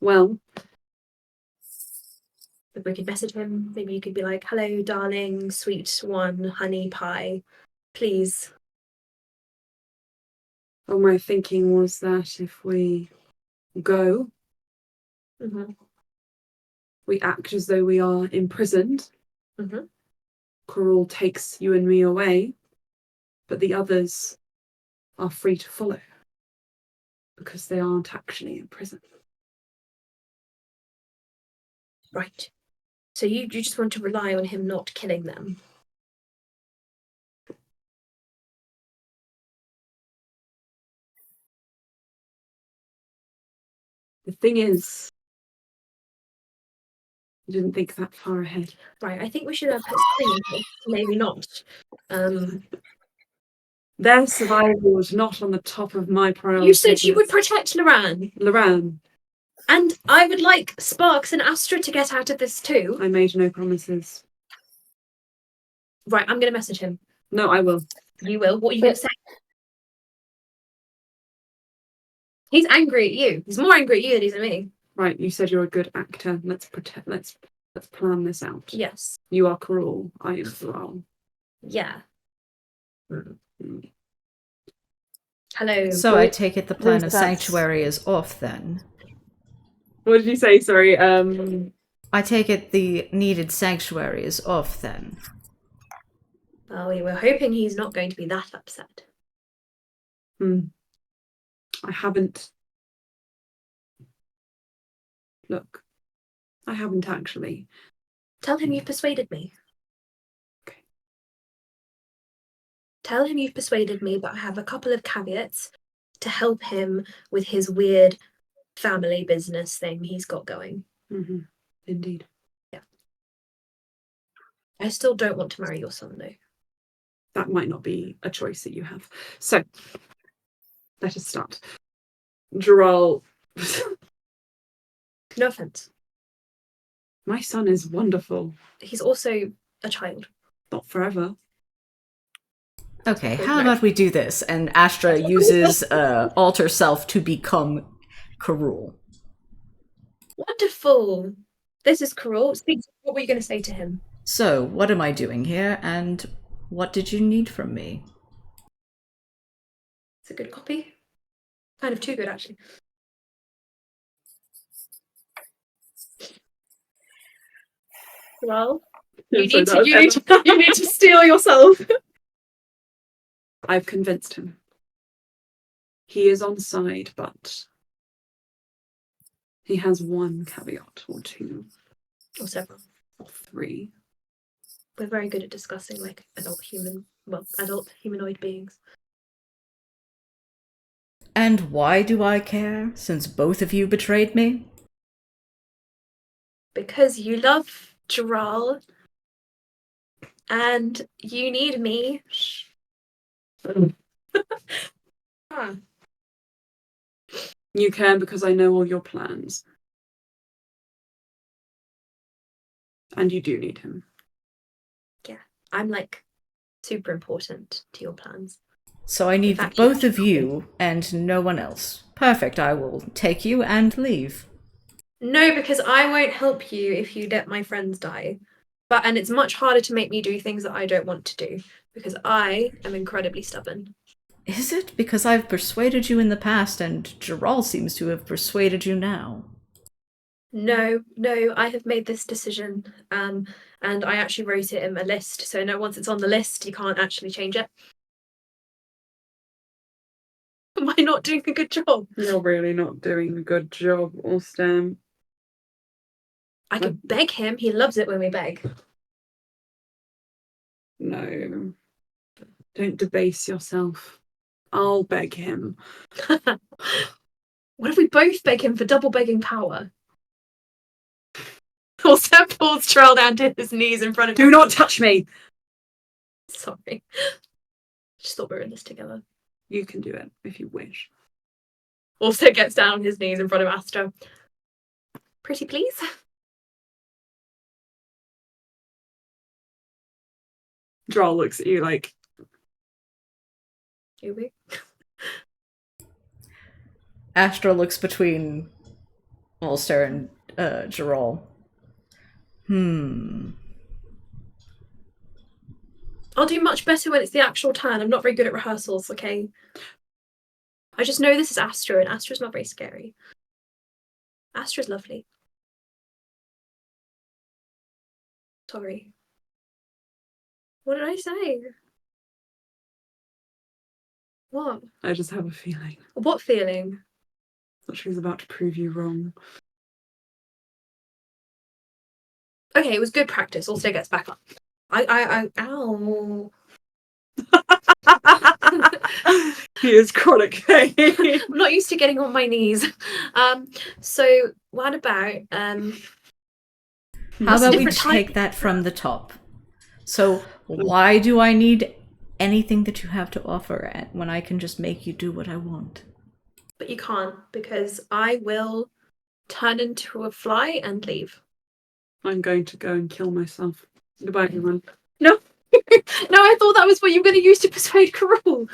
Well, If we could message him, maybe you could be like, hello, darling, sweet one, honey pie, please. well, my thinking was that if we go, we act as though we are imprisoned. Coral takes you and me away, but the others are free to follow because they aren't actually in prison. Right. So you just want to rely on him not killing them. The thing is, I didn't think that far ahead. Right, I think we should put something in here. Maybe not. Their survival is not on the top of my priority. You said you would protect Loran. Loran, And I would like Sparks and Astra to get out of this too. I made no promises. Right, I'm going to message him. No, I will. You will. What are you going to say? He's angry at you. He's more angry at you than he's at me. Right, you said you're a good actor. Let's plan this out. Yes. You are cruel. I am cruel. Yeah. Mm. Hello. So I take it the plan of There's that. sanctuary is off then. What did you say? Sorry. I take it the needed sanctuary is off then. Well, we were hoping he's not going to be that upset. I haven't. Look, I haven't actually. Tell him you've persuaded me. Okay. Tell him you've persuaded me, but I have a couple of caveats to help him with his weird family business thing he's got going. Mm-hmm. Indeed. Yeah. I still don't want to marry your son, though. That might not be a choice that you have. So, let us start. Gerald. No offense. My son is wonderful. He's also a child. Not forever. Okay, how about we do this? And Astra uses alter self to become Karul. Wonderful. This is cruel. Speak. What were you going to say to him? So, what am I doing here, and what did you need from me? It's a good copy. Kind of too good, actually. Well, you need to steal yourself. I've convinced him. He is on side, but he has one caveat or two Or several. or three. We're very good at discussing like adult humanoid beings. And why do I care, since both of you betrayed me? Because you love Gerald and you need me. Ah, You care because I know all your plans. And you do need him. I'm like super important to your plans. So I need fact, both you of you and no one else. Perfect, I will take you and leave. No, because I won't help you if you let my friends die. And it's much harder to make me do things that I don't want to do because I am incredibly stubborn. Is it? Because I've persuaded you in the past and Gerald seems to have persuaded you now. No, I have made this decision, and I actually wrote it in a list. So no, once it's on the list, you can't actually change it. Am I not doing a good job? You're really not doing a good job, Allstem. I could beg him. He loves it when we beg. No. Don't debase yourself. I'll beg him. What if we both beg him for double begging power? Or Seb pulls Trell down to his knees in front of him. Do not touch me! Sorry. Just thought we were in this together. You can do it if you wish. Also gets down on his knees in front of Astra. Pretty please? Droll looks at you like, Ubi. Astra looks between Ulster and Gerald. I'll do much better when it's the actual turn. I'm not very good at rehearsals, okay? I just know this is Astra, and Astra's not very scary. Astra's lovely. Sorry. What did I say? What? I just have a feeling What feeling? that she's about to prove you wrong. Okay, it was good practice. Also gets back up. Ow. He is chronic pain. I'm not used to getting on my knees. So what about How What's the about we different type? take that from the top? So why do I need anything that you have to offer when I can just make you do what I want? But you can't, because I will turn into a fly and leave. I'm going to go and kill myself. Goodbye, everyone. No. No, I thought that was what you were going to use to persuade Carol.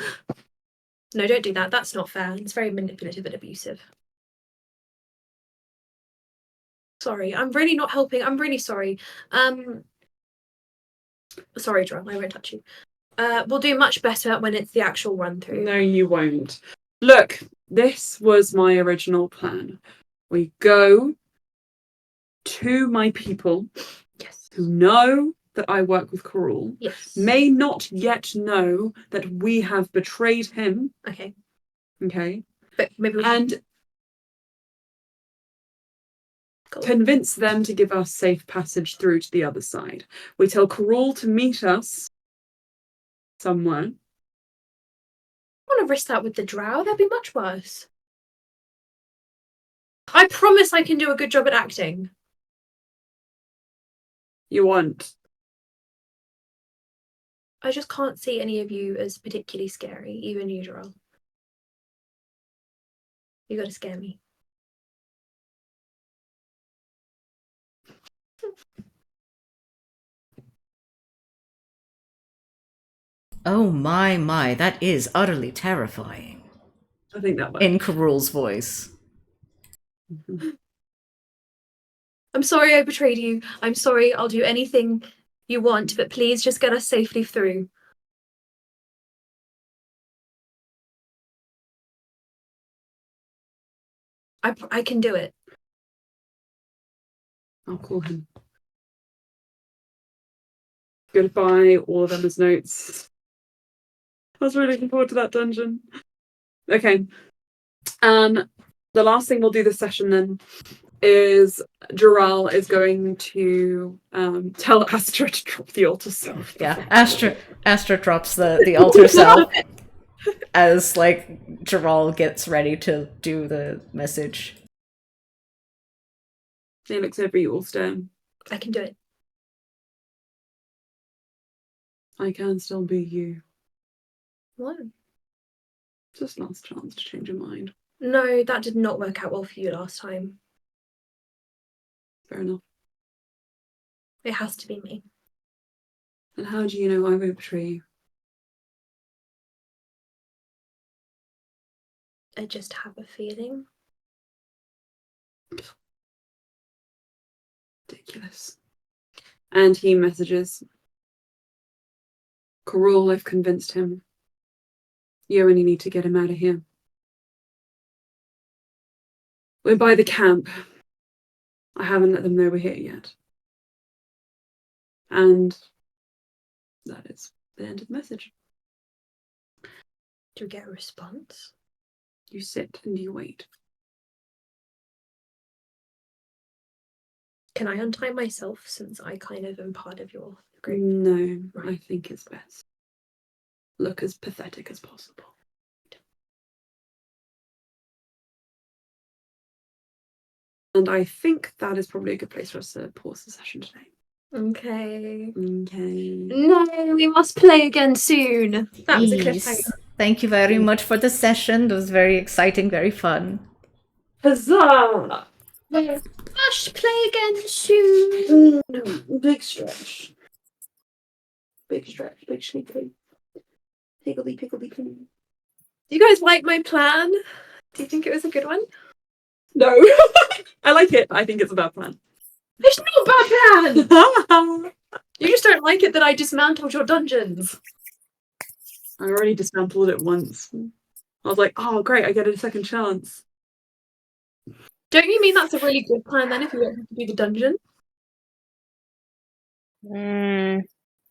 No, don't do that. That's not fair. It's very manipulative and abusive. Sorry, I'm really not helping. I'm really sorry. Sorry, Drum, I won't touch you. We'll do much better when it's the actual run through. No, you won't. Look, this was my original plan. We go to my people Yes. who know that I work with Carul, Yes. may not yet know that we have betrayed him. Okay. Okay. But maybe we And convince them to give us safe passage through to the other side. We tell Carul to meet us somewhere. I want to risk that with the drow. That'd be much worse. I promise I can do a good job at acting. You want. I just can't see any of you as particularly scary, even you, Drow. You gotta scare me. Oh my, that is utterly terrifying. I think that works. In Carul's voice. I'm sorry I betrayed you. I'm sorry. I'll do anything you want, but please just get us safely through. I can do it. I'll call him. Goodbye, all of them as notes. I was really looking forward to that dungeon. Okay. The last thing we'll do this session then is Joral is going to tell Astra to drop the altar self. Yeah, Astra drops the altar self as like Joral gets ready to do the message. He looks over you all stone. I can do it. I can still be you. What? Just last chance to change your mind. No, that did not work out well for you last time. Fair enough. It has to be me. And how do you know I won't betray you? I just have a feeling. Ridiculous. And he messages. Carul, I've convinced him. You only need to get him out of here. We're by the camp. I haven't let them know we're here yet. And that is the end of the message. Do we get a response? You sit and you wait. Can I untie myself since I kind of am part of your group? No, Right. I think it's best. Look as pathetic as possible. And I think that is probably a good place for us to pause the session today. Okay. Okay. No, we must play again soon. That was a Please. cliffhanger. Thank you very much for the session. It was very exciting, very fun. Huzzah! Must play again soon. Big stretch. Big stretch. Big sleepy. Piggledy piggledy pig. Do you guys like my plan? Do you think it was a good one? No. I like it. I think it's a bad plan. It's not a bad plan! You just don't like it that I dismantled your dungeons. I already dismantled it once. I was like, oh great, I get a second chance. Don't you mean that's a really good plan then if you don't have to do the dungeon?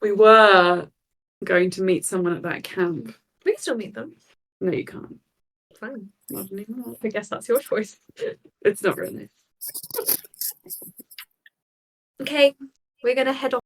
We were going to meet someone at that camp. We can still meet them. No, you can't. Fine. Not anymore. I guess that's your choice. It's not really. Okay. we're gonna head off